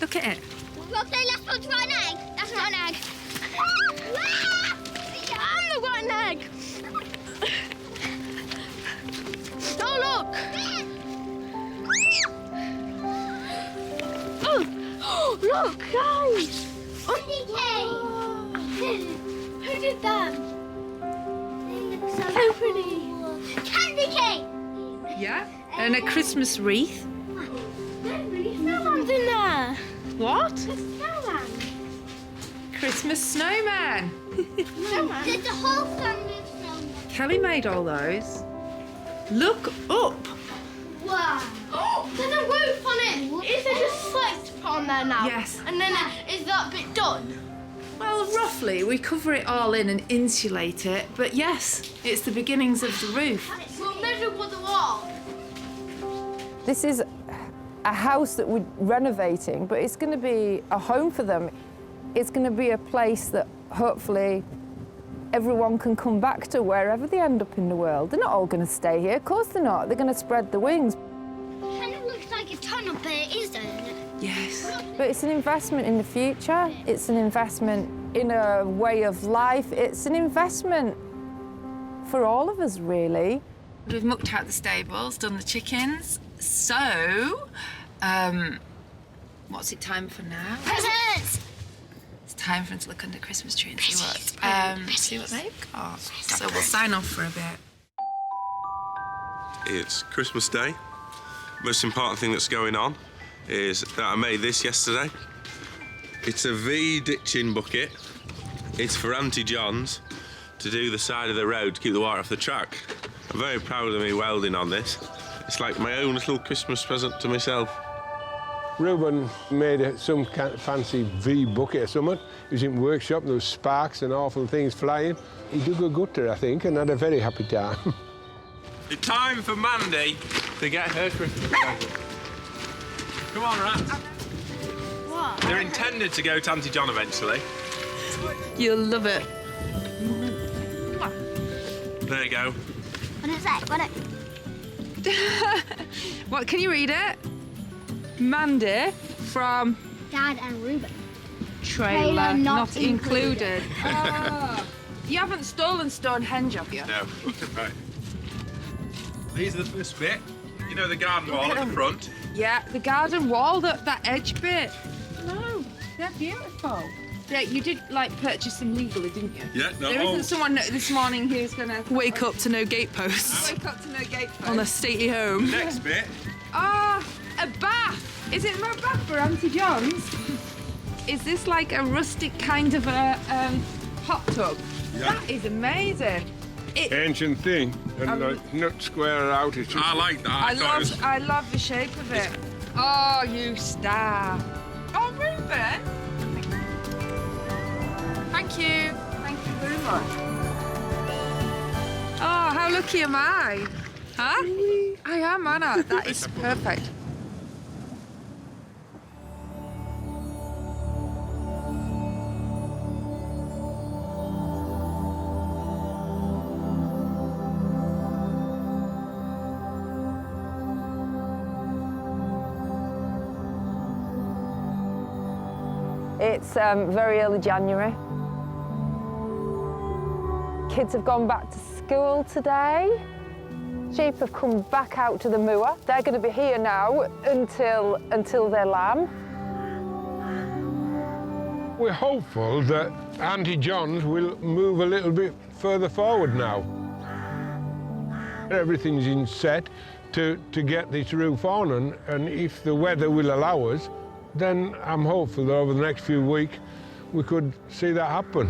Look at it. Look, let's go try an egg. That's not an egg. I've got an egg. Oh, look. Oh, look, guys. Who did that? So pretty. Candy cane. Yeah, and a Christmas wreath. Snowman's in there. What? The snowman. Christmas snowman. Snowman. There's a whole family of snowmen. Kelly made all those. Look up. Wow. Oh, there's a roof on it. Is there just slats put on there now? Yes. And then is that bit done? Well, roughly, we cover it all in and insulate it, but yes, it's the beginnings of the roof. We'll measure with the wall. This is a house that we're renovating, but it's going to be a home for them. It's going to be a place that hopefully everyone can come back to wherever they end up in the world. They're not all going to stay here. Of course they're not. They're going to spread the wings. Kind of looks like a tunnel, but it is, doesn't it? Yes. But it's an investment in the future. It's an investment in a way of life. It's an investment for all of us, really. We've mucked out the stables, done the chickens. So, what's it time for now? Presents! It's time for them to look under the Christmas tree and see what they've got. So we'll sign off for a bit. It's Christmas Day. Most important thing that's going on is that I made this yesterday. It's a V ditching bucket. It's for Auntie John's to do the side of the road to keep the water off the track. I'm very proud of me welding on this. It's like my own little Christmas present to myself. Reuben made some kind of fancy V bucket or something. He was in the workshop, there was sparks and awful things flying. He dug a gutter, I think, and had a very happy time. It's time for Mandy to get her Christmas present. Come on, rats. What? They're intended to go to Auntie John eventually. You'll love it. There you go. What is that? What, can you read it? Mandy from Dad and Reuben. Trailer not included. Oh, you haven't stolen Stonehenge, have you? No, right. These are the first bit. You know the garden wall at the front? Yeah, the garden wall, that edge bit. No, they're beautiful. Yeah, you did, like, purchase them legally, didn't you? Yeah, no. There isn't someone this morning who's going to... Wake up to no gateposts. Wake up to no gateposts. On a stately home. Next bit. Ah, a bath. Is it my bath for Auntie John's? Is this like a rustic kind of a hot tub? Yeah. That is amazing. ancient thing, and not square out. It's just... I like that. I love the shape of it. Oh, you star. Oh, Ruben. Thank you. Thank you very much. Oh, how lucky am I? Huh? I am, Anna. That is perfect. It's very early January. Kids have gone back to school today. Sheep have come back out to the moor. They're going to be here now until they're lamb. We're hopeful that Auntie John's will move a little bit further forward now. Everything's in set to get this roof on, and if the weather will allow us, then I'm hopeful that over the next few weeks we could see that happen.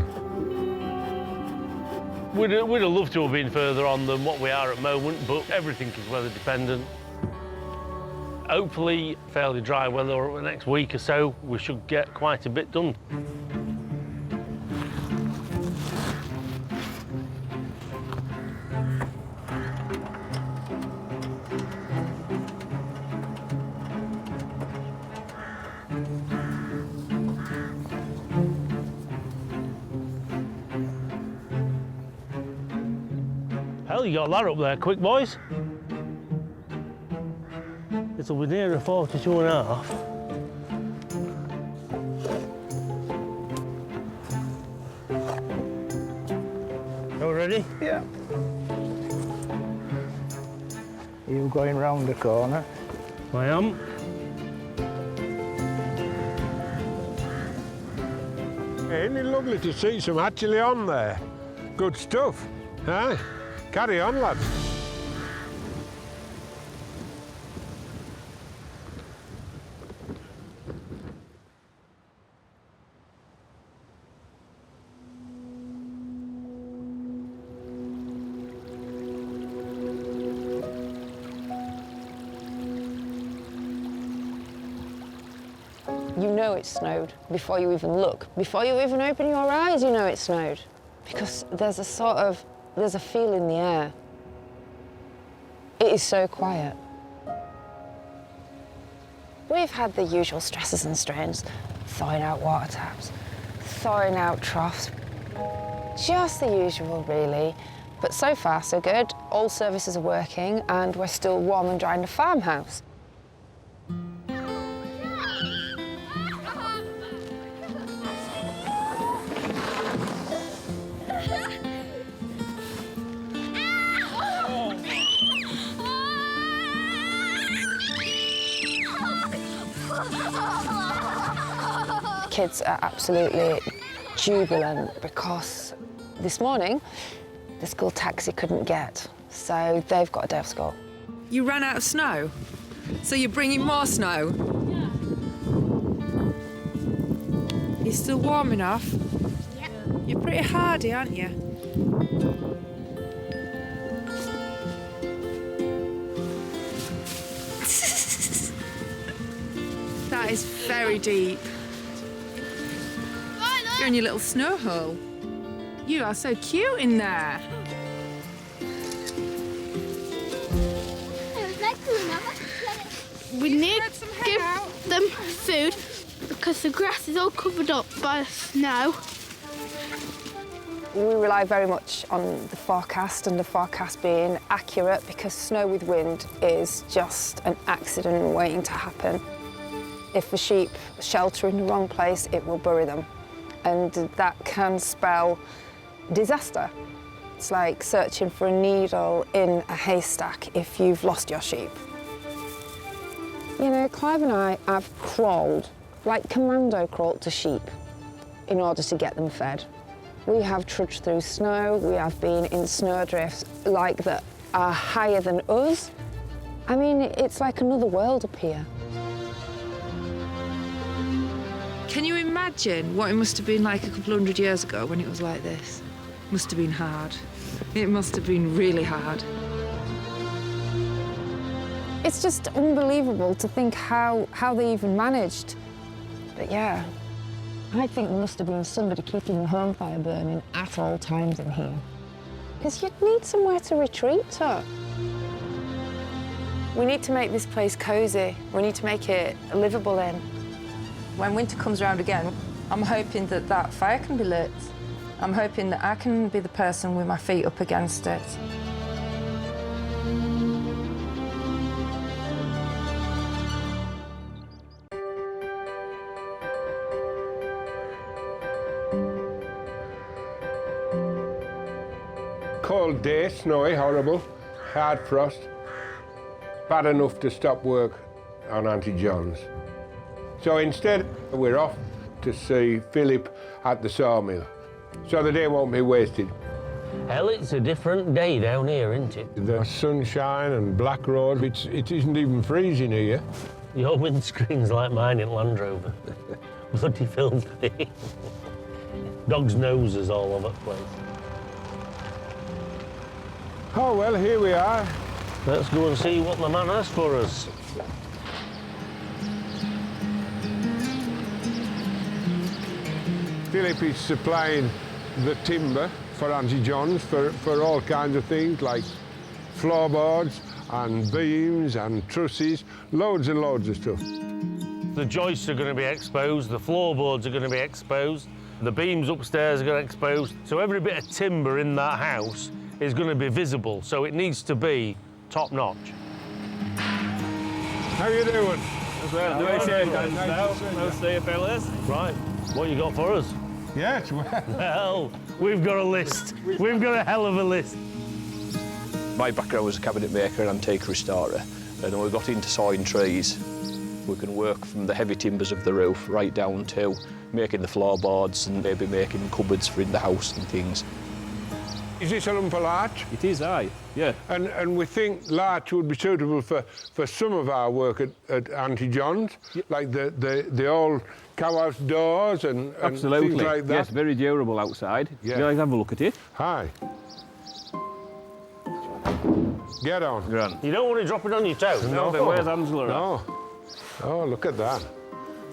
We'd have loved to have been further on than what we are at the moment, but everything is weather dependent. Hopefully, fairly dry weather over the next week or so, we should get quite a bit done. Hell, you got that up there quick, boys. It'll be nearer 42 and a half. You ready? Yeah. Are you going round the corner? I am. Ain't it lovely to see some actually on there? Good stuff, huh? Carry on, lads. You know it snowed before you even look. Before you even open your eyes, you know it snowed. Because there's a feel in the air. It is so quiet. We've had the usual stresses and strains, thawing out water taps, thawing out troughs. Just the usual, really. But so far, so good. All services are working and we're still warm and dry in the farmhouse. Kids are absolutely jubilant because this morning the school taxi couldn't get, so they've got a day off school. You ran out of snow, so you're bringing more snow? You're still warm enough? Yeah. You're pretty hardy, aren't you? That is very deep. You're in your little snow hole. You are so cute in there. We need to give them food because the grass is all covered up by the snow. We rely very much on the forecast and the forecast being accurate because snow with wind is just an accident waiting to happen. If the sheep shelter in the wrong place, it will bury them. And that can spell disaster. It's like searching for a needle in a haystack if you've lost your sheep. You know, Clive and I have crawled, like commando crawled to sheep in order to get them fed. We have trudged through snow, we have been in snowdrifts like that are higher than us. I mean, it's like another world up here. Can you imagine what it must have been like a couple 100 years ago when it was like this? Must have been hard. It must have been really hard. It's just unbelievable to think how they even managed. But yeah, I think there must have been somebody keeping the home fire burning at all times in here. Because you'd need somewhere to retreat to. We need to make this place cosy. We need to make it livable in. When winter comes around again, I'm hoping that that fire can be lit. I'm hoping that I can be the person with my feet up against it. Cold day, snowy, horrible, hard frost. Bad enough to stop work on Auntie John's. So instead, we're off to see Philip at the sawmill, so the day won't be wasted. Hell, it's a different day down here, isn't it? The sunshine and black road, it isn't even freezing here. Your windscreen's like mine in Land Rover. Bloody filthy. Dog's noses all over the place. Oh, well, here we are. Let's go and see what the man has for us. Philip is supplying the timber for Auntie John's for all kinds of things like floorboards and beams and trusses, loads and loads of stuff. The joists are going to be exposed, the floorboards are going to be exposed, the beams upstairs are going to be exposed, so every bit of timber in that house is going to be visible, so it needs to be top-notch. How you doing? Nice to see you, fellas. Right, what you got for us? Yes, well, we've got a list. We've got a hell of a list. My background was a cabinet maker and antique restorer, and when we got into sawing trees, we can work from the heavy timbers of the roof right down to making the floorboards and maybe making cupboards for in the house and things. Is this a lump of larch? It is, aye, yeah. And we think larch would be suitable for some of our work at Auntie John's, like the old cowhouse doors and Absolutely. things like that. Yes, very durable outside. Yeah. You like to have a look at it? Hi. Get on. Grand. You don't want to drop it on your toe? No, then where's Angela? No. Oh, look at that.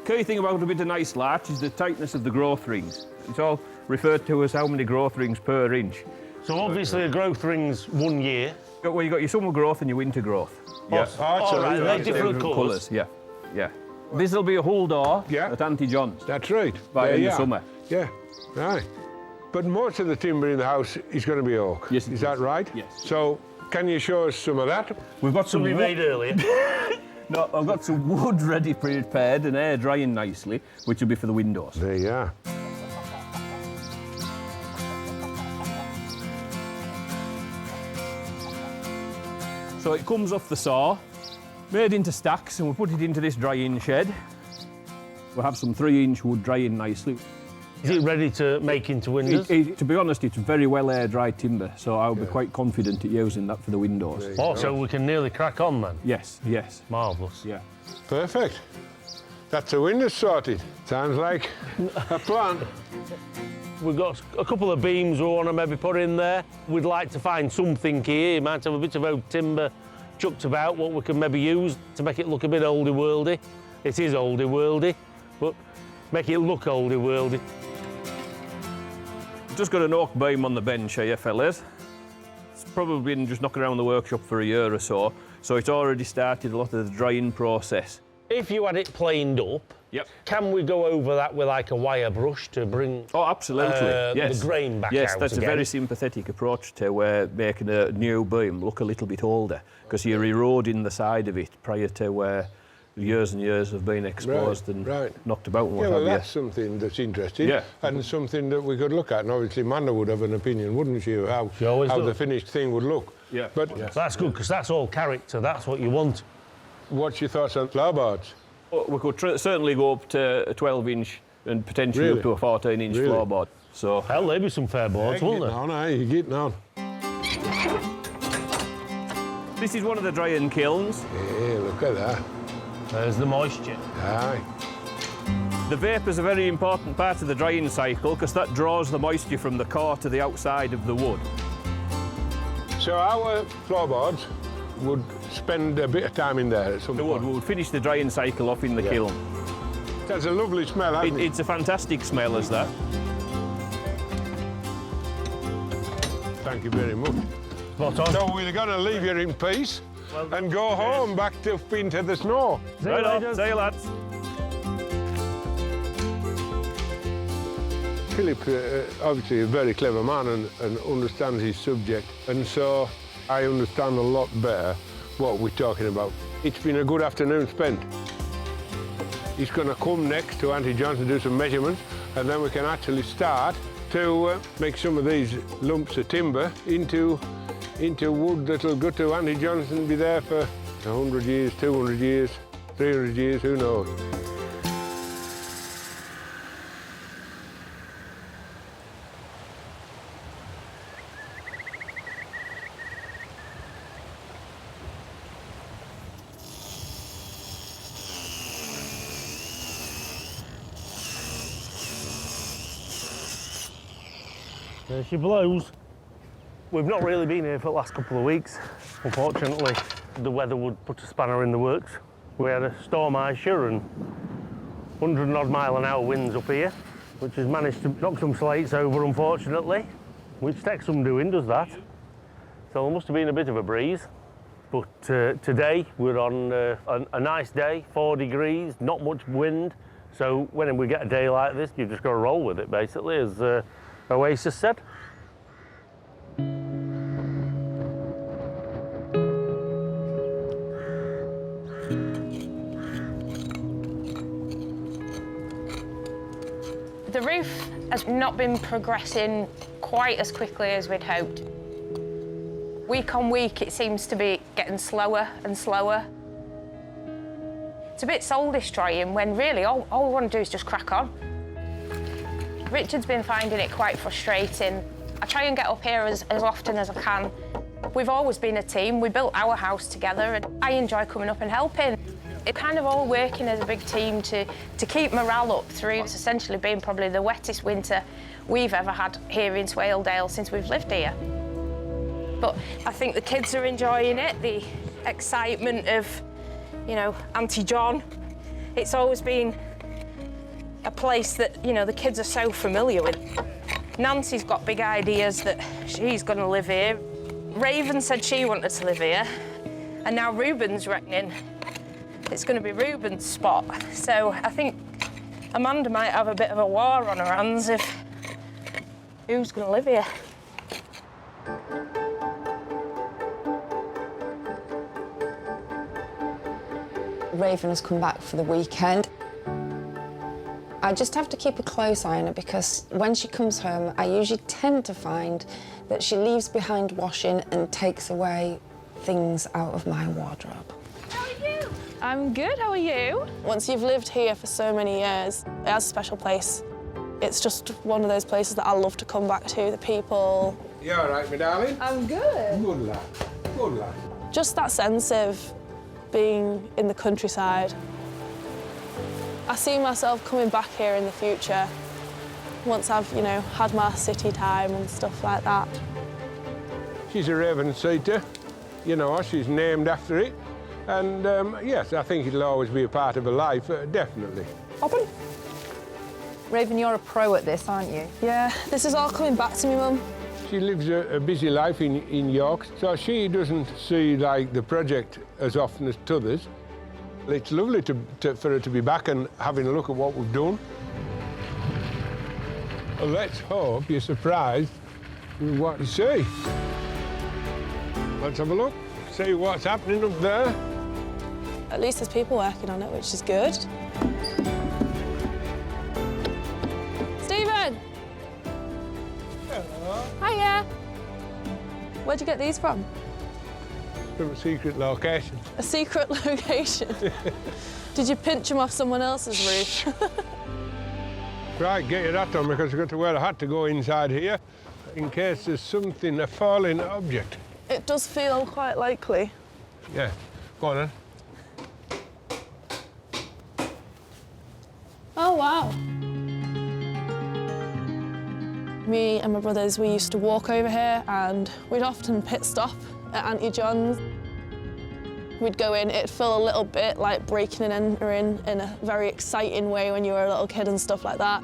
Key thing about a bit of nice larch is the tightness of the growth rings. It's all referred to as how many growth rings per inch. So obviously a growth ring's 1 year. Well, you've got your summer growth and your winter growth. Yes. All right, they're different colours. Yeah, yeah. This will be a hull door at Auntie John's. That's right. In the summer. Yeah, right. But most of the timber in the house is going to be oak. Yes. Is that right? Yes. So, can you show us some of that? We've got some we made earlier. No, I've got some wood ready prepared and air drying nicely, which will be for the windows. There you are. So it comes off the saw, made into stacks, and we'll put it into this drying shed. We'll have some 3-inch wood drying nicely. Is it ready to make into windows? To be honest, it's very well air-dried timber, so I'll be quite confident at using that for the windows. Oh, so we can nearly crack on then? Yes, yes. Marvellous. Yeah. Perfect. That's the windows sorted. Sounds like a plan. We've got a couple of beams we want to maybe put in there. We'd like to find something here. Might have a bit of old timber chucked about, what we can maybe use to make it look a bit oldie-worldy. It is oldie-worldy, but make it look oldie-worldy. Just got an oak beam on the bench here, fellas. It's probably been just knocking around the workshop for a year or so it's already started a lot of the drying process. If you had it planed up, can we go over that with like a wire brush to bring absolutely. Yes. the grain back out Yes, that's again? a very sympathetic approach to making a new beam look a little bit older, because you're eroding the side of it prior to years and years of being exposed and knocked about and what Yeah, well, have you. that's something that's interesting. Yeah. And something that we could look at. And obviously, Amanda would have an opinion, wouldn't she, of how the finished thing would look. Yeah. But So that's good, because that's all character. That's what you want. What's your thoughts on floorboards? We could certainly go up to a 12-inch and potentially up to a 14-inch floorboard. So hell, there'd be some fair boards, wouldn't there? You're getting on. This is one of the drying kilns. Yeah, look at that. There's the moisture. Aye. The vapour's a very important part of the drying cycle because that draws the moisture from the core to the outside of the wood. So our floorboards would spend a bit of time in there at some point. We would finish the drying cycle off in the kiln. That's a lovely smell, hasn't it? It's a fantastic smell, as that. Thank you very much. Spot on. So we're going to leave you in peace and go home back to into the snow. Right on. See you, lads. Philip, obviously a very clever man and understands his subject, and so I understand a lot better what we're talking about. It's been a good afternoon spent. He's going to come next to Auntie John's and do some measurements, and then we can actually start to make some of these lumps of timber into wood that'll go to Auntie John's and be there for 100 years, 200 years, 300 years, who knows. There she blows. We've not really been here for the last couple of weeks, unfortunately. The weather would put a spanner in the works. We had a storm Aisha and 100-odd mile an hour winds up here, which has managed to knock some slates over, unfortunately, which takes some doing, does that. So there must have been a bit of a breeze. But today we're on a nice day, 4 degrees, not much wind. So when we get a day like this, you've just got to roll with it, basically, as Oasis said. The roof has not been progressing quite as quickly as we'd hoped. Week on week, it seems to be getting slower and slower. It's a bit soul-destroying when really all we want to do is just crack on. Richard's been finding it quite frustrating. I try and get up here as often as I can. We've always been a team. We built our house together and I enjoy coming up and helping. It's kind of all working as a big team to keep morale up through it's essentially been probably the wettest winter we've ever had here in Swaledale since we've lived here. But I think the kids are enjoying it, the excitement of, you know, Auntie John. It's always been a place that, you know, the kids are so familiar with. Nancy's got big ideas that she's going to live here. Raven said she wanted to live here, and now Ruben's reckoning it's going to be Ruben's spot. So I think Amanda might have a bit of a war on her hands if who's going to live here. Raven has come back for the weekend. I just have to keep a close eye on her because when she comes home, I usually tend to find that she leaves behind washing and takes away things out of my wardrobe. How are you? I'm good, how are you? Once you've lived here for so many years, it has a special place. It's just one of those places that I love to come back to, the people. You all right, my darling? I'm good. Good lad, good lad. Just that sense of being in the countryside. I see myself coming back here in the future once I've, you know, had my city time and stuff like that. She's a Raven-seater, you know, she's named after it. And yes, I think it'll always be a part of her life, definitely. Open. Raven, you're a pro at this, aren't you? Yeah, this is all coming back to me, Mum. She lives a busy life in York, so she doesn't see like the project as often as others. It's lovely for her to be back and having a look at what we've done. Well, let's hope you're surprised with what you see. Let's have a look, see what's happening up there. At least there's people working on it, which is good. Stephen! Hello. Hiya! Where'd you get these from? From a secret location. A secret location? Did you pinch them off someone else's roof? Right, get your hat on because you've got to wear a hat to go inside here in case there's something, a falling object. It does feel quite likely. Yeah, go on then. Oh, wow. Me and my brothers, we used to walk over here and we'd often pit stop at Auntie John's. We'd go in, it'd feel a little bit like breaking and entering in a very exciting way when you were a little kid and stuff like that.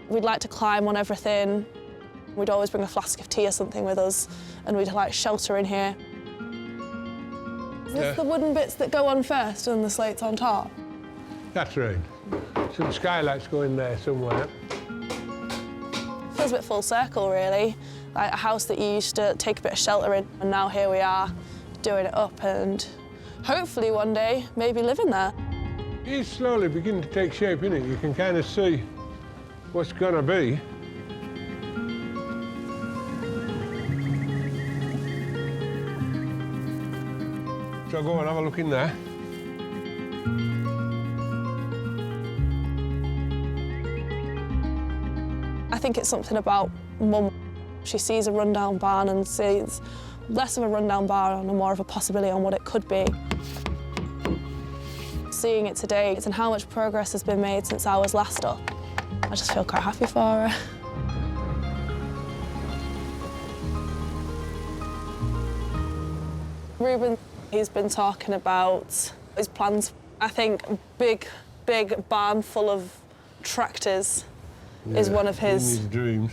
We'd like to climb on everything. We'd always bring a flask of tea or something with us and we'd like shelter in here. Is this the wooden bits that go on first and the slates on top? That's right. Some skylights go in there somewhere. Feels a bit full circle, really. Like a house that you used to take a bit of shelter in, and now here we are doing it up and hopefully one day maybe living there. It's slowly beginning to take shape, isn't it? You can kind of see what's going to be. So go and have a look in there. I think it's something about Mum. She sees a rundown barn and sees less of a rundown barn and more of a possibility on what it could be. Seeing it today and how much progress has been made since I was last up, I just feel quite happy for her. Ruben, he's been talking about his plans. I think a big barn full of tractors is one of his dreams.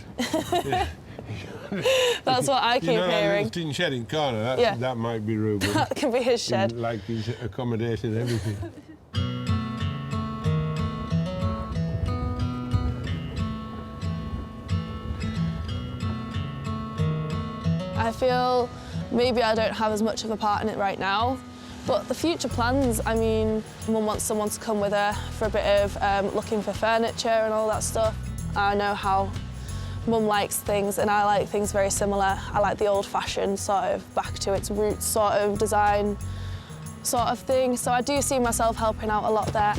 That's what I keep hearing. That tin shed in corner, that might be Ruben. That can be his shed. Like he's accommodated everything. I feel maybe I don't have as much of a part in it right now, but the future plans, I mean, Mum wants someone to come with her for a bit of looking for furniture and all that stuff. I know how Mum likes things and I like things very similar. I like the old-fashioned sort of back to its roots sort of design sort of thing, so I do see myself helping out a lot there.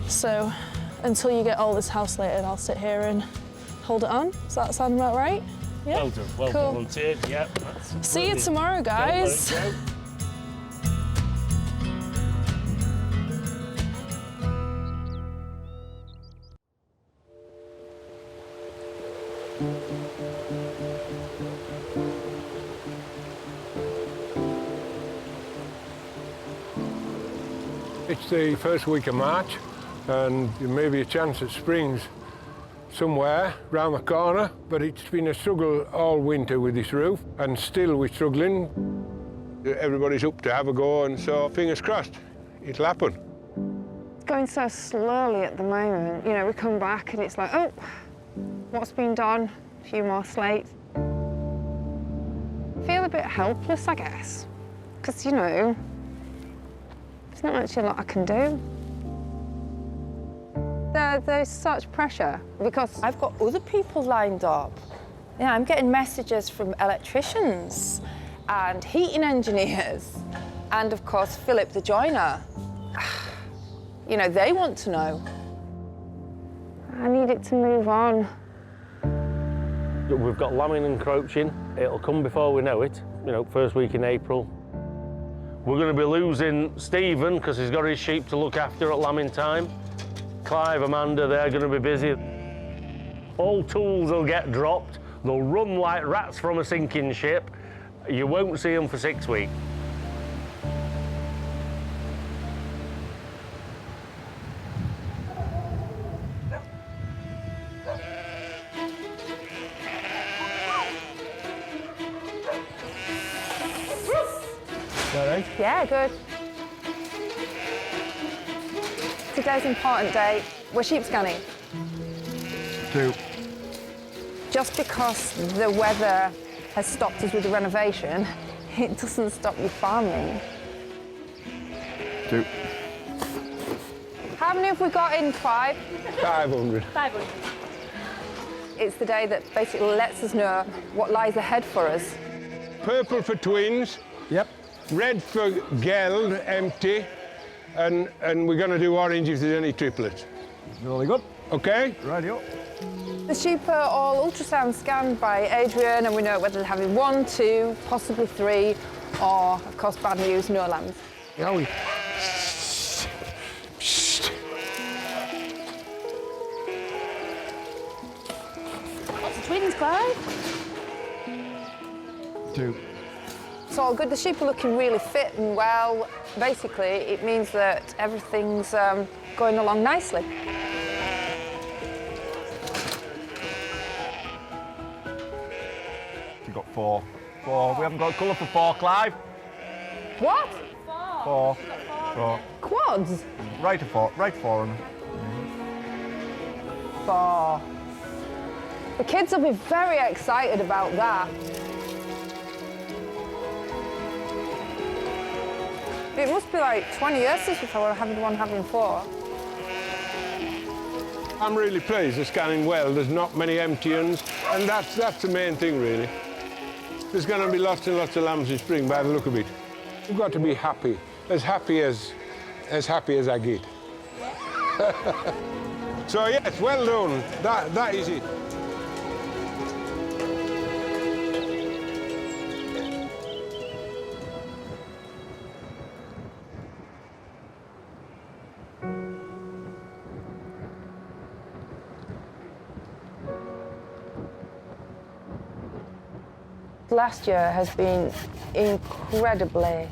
So until you get all this house slated, I'll sit here and hold it on. Does that sound about right? Yeah? Well done, well volunteered, yeah. See you tomorrow, guys. Go. It's the first week of March, and there may be a chance that spring's somewhere round the corner, but it's been a struggle all winter with this roof, and still we're struggling. Everybody's up to have a go, and so fingers crossed, it'll happen. It's going so slowly at the moment. You know, we come back and it's like, oh, what's been done? A few more slates. I feel a bit helpless, I guess, because, you know, there's not actually a lot I can do. There's such pressure because I've got other people lined up. Yeah, I'm getting messages from electricians and heating engineers and, of course, Philip the joiner. You know, they want to know. I need it to move on. We've got lambing encroaching. It'll come before we know it, you know, first week in April. We're going to be losing Stephen because he's got his sheep to look after at lambing time. Clive, Amanda, they're going to be busy. All tools will get dropped. They'll run like rats from a sinking ship. You won't see them for 6 weeks. All right? Yeah, good. Today's an important day. We're sheep scanning. 2. Just because the weather has stopped us with the renovation, it doesn't stop you farming. 2. How many have we got in, Clive? 500. 500. It's the day that basically lets us know what lies ahead for us. Purple for twins. Yep. Red for geld, empty. And we're going to do orange if there's any triplets. Really good. OK? Radio. The sheep are all ultrasound scanned by Adrian, and we know whether they're having 1, 2, possibly 3, or, of course, bad news, no lambs. twins, Clive? 2. It's all good. The sheep are looking really fit and well. Basically, it means that everything's going along nicely. We've got 4. 4. We haven't got a colour for 4, Clive. What? 4. 4. Quads? Right to 4. Right 4 on them. 4. The kids will be very excited about that. It must be like 20 years since I had one having 4. I'm really pleased it's going well. There's not many empty uns, and that's the main thing, really. There's going to be lots and lots of lambs in spring by the look of it. You've got to be happy as happy as I get. So yes, well done. That is it. Last year has been incredibly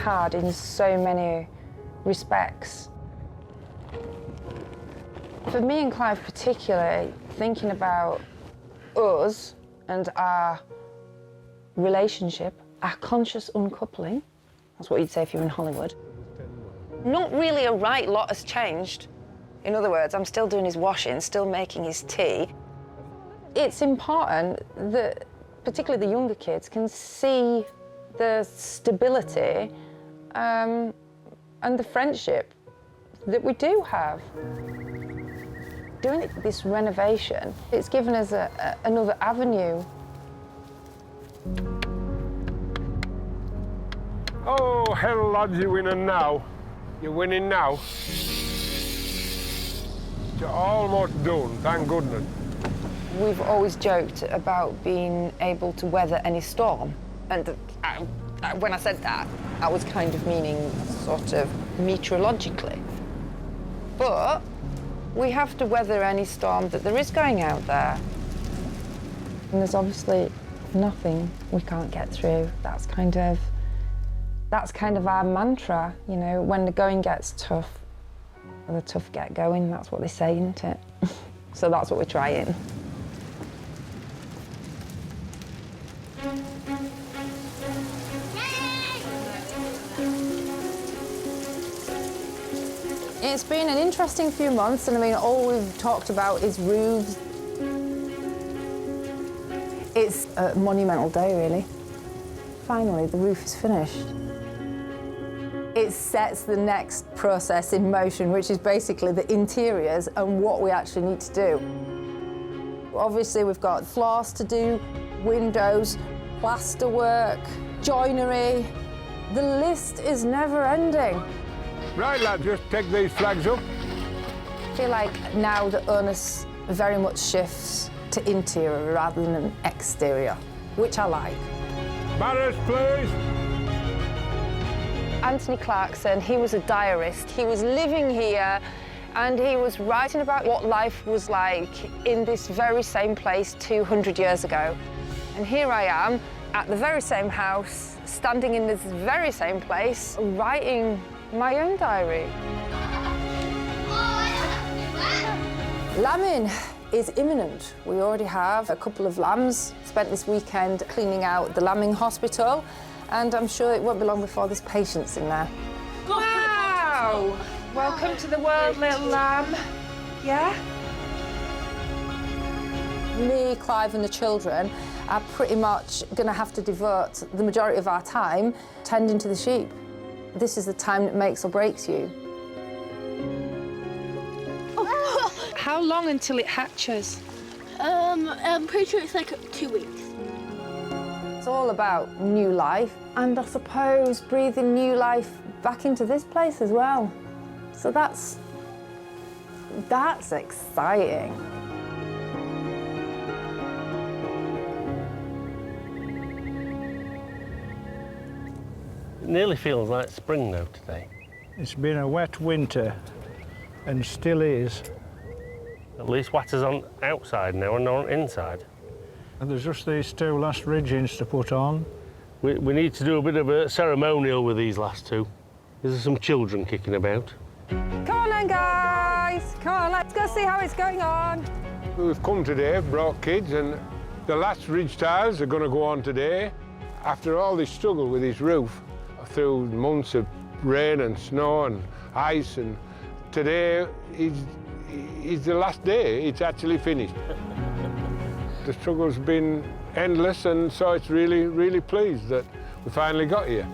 hard in so many respects. For me and Clive particularly, thinking about us and our relationship, our conscious uncoupling, that's what you'd say if you're in Hollywood. Not really a right lot has changed. In other words, I'm still doing his washing, still making his tea. It's important that particularly the younger kids can see the stability and the friendship that we do have. Doing this renovation, it's given us another avenue. Oh, hell, lads, you're winning now. You're winning now. You're almost done, thank goodness. We've always joked about being able to weather any storm. And when I said that, I was kind of meaning sort of meteorologically. But we have to weather any storm that there is going out there. And there's obviously nothing we can't get through. That's kind of our mantra, you know, when the going gets tough, the tough get going, that's what they say, isn't it? So that's what we're trying. It's been an interesting few months, and I mean, all we've talked about is roofs. It's a monumental day, really. Finally, the roof is finished. It sets the next process in motion, which is basically the interiors and what we actually need to do. Obviously, we've got floors to do, windows, plasterwork, joinery. The list is never ending. Right, lads, just take these flags up. I feel like now the onus very much shifts to interior rather than exterior, which I like. Barras, please. Anthony Clarkson, he was a diarist. He was living here and he was writing about what life was like in this very same place 200 years ago. And here I am at the very same house, standing in this very same place, writing my own diary. Lambing is imminent. We already have a couple of lambs. Spent this weekend cleaning out the lambing hospital, and I'm sure it won't be long before there's patients in there. Wow! Welcome to the world, little lamb. Yeah? Me, Clive and the children are pretty much going to have to devote the majority of our time tending to the sheep. This is the time that makes or breaks you. How long until it hatches? I'm pretty sure it's like 2 weeks. It's all about new life, and I suppose breathing new life back into this place as well. So that's exciting. It nearly feels like spring though today. It's been a wet winter and still is. At least waters on outside now and not inside. And there's just these two last ridgings to put on. We need to do a bit of a ceremonial with these last two. There's some children kicking about. Come on then, guys. Come on, let's go see how it's going on. We've come today, brought kids, and the last ridge tiles are going to go on today. After all this struggle with this roof, through months of rain and snow and ice, and today is the last day. It's actually finished. The struggle's been endless, and so it's really pleased that we finally got here.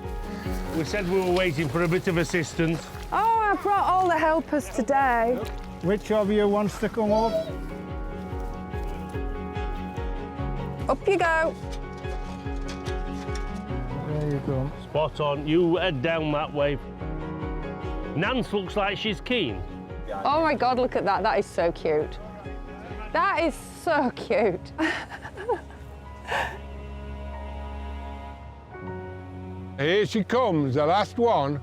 We said we were waiting for a bit of assistance. Oh, I brought all the helpers today. Which of you wants to come up? Up you go. There you go. Spot on. You head down that way. Nance looks like she's keen. Oh my God, look at that. That is so cute. That is so cute. Here she comes, the last one.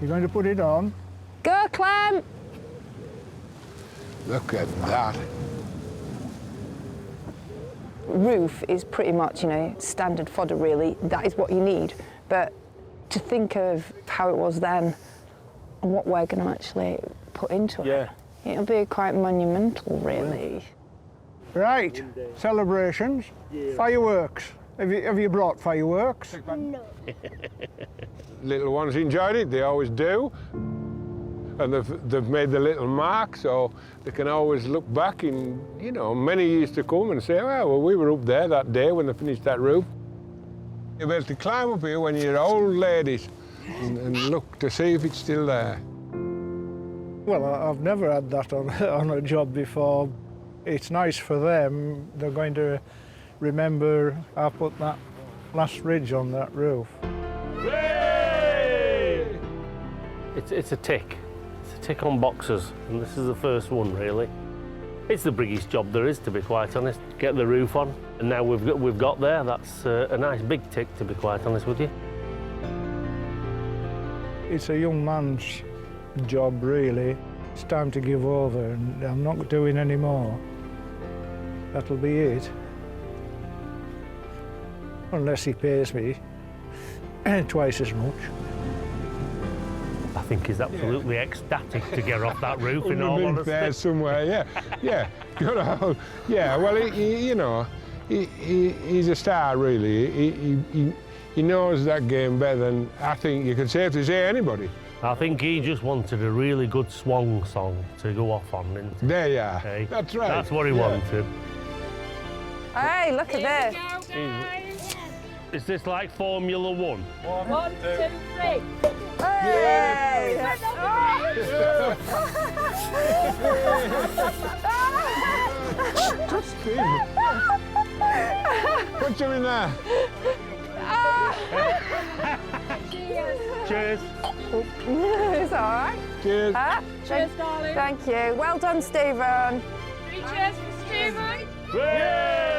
You're going to put it on? Go, Clem. Look at that. Roof is pretty much, you know, standard fodder, really. That is what you need. But to think of how it was then and what we're going to actually put into it, it'll be quite monumental, really. Right, celebrations, fireworks. Have you brought fireworks? No. Little ones enjoyed it, they always do. And they've made the little mark, so they can always look back in, you know, many years to come and say, well, we were up there that day when they finished that roof. You're able to climb up here when you're old ladies and look to see if it's still there. Well, I've never had that on a job before. It's nice for them. They're going to remember I put that last ridge on that roof. Hooray! It's a tick. It's a tick on boxes, and this is the first one, really. It's the biggest job there is, to be quite honest. Get the roof on, and now we've got there. That's a nice big tick, to be quite honest with you. It's a young man's job, really. It's time to give over, and I'm not doing any more. That'll be it. Unless he pays me twice as much. I think he's absolutely ecstatic to get off that roof, in all honesty. There somewhere, yeah. Good old, yeah, well, you know, he's a star, really. He knows that game better than I think you could safely say anybody. I think he just wanted a really good swan song to go off on, didn't he? There you are. Hey, that's right. That's what he wanted. Hey, look at this. Is this like Formula One? 1, 2, 3. Hey! Just put you in there. Cheers. It's all right. Cheers. Cheers, darling. Thank you. Well done, Stephen. 3 cheers for Stephen. Hooray!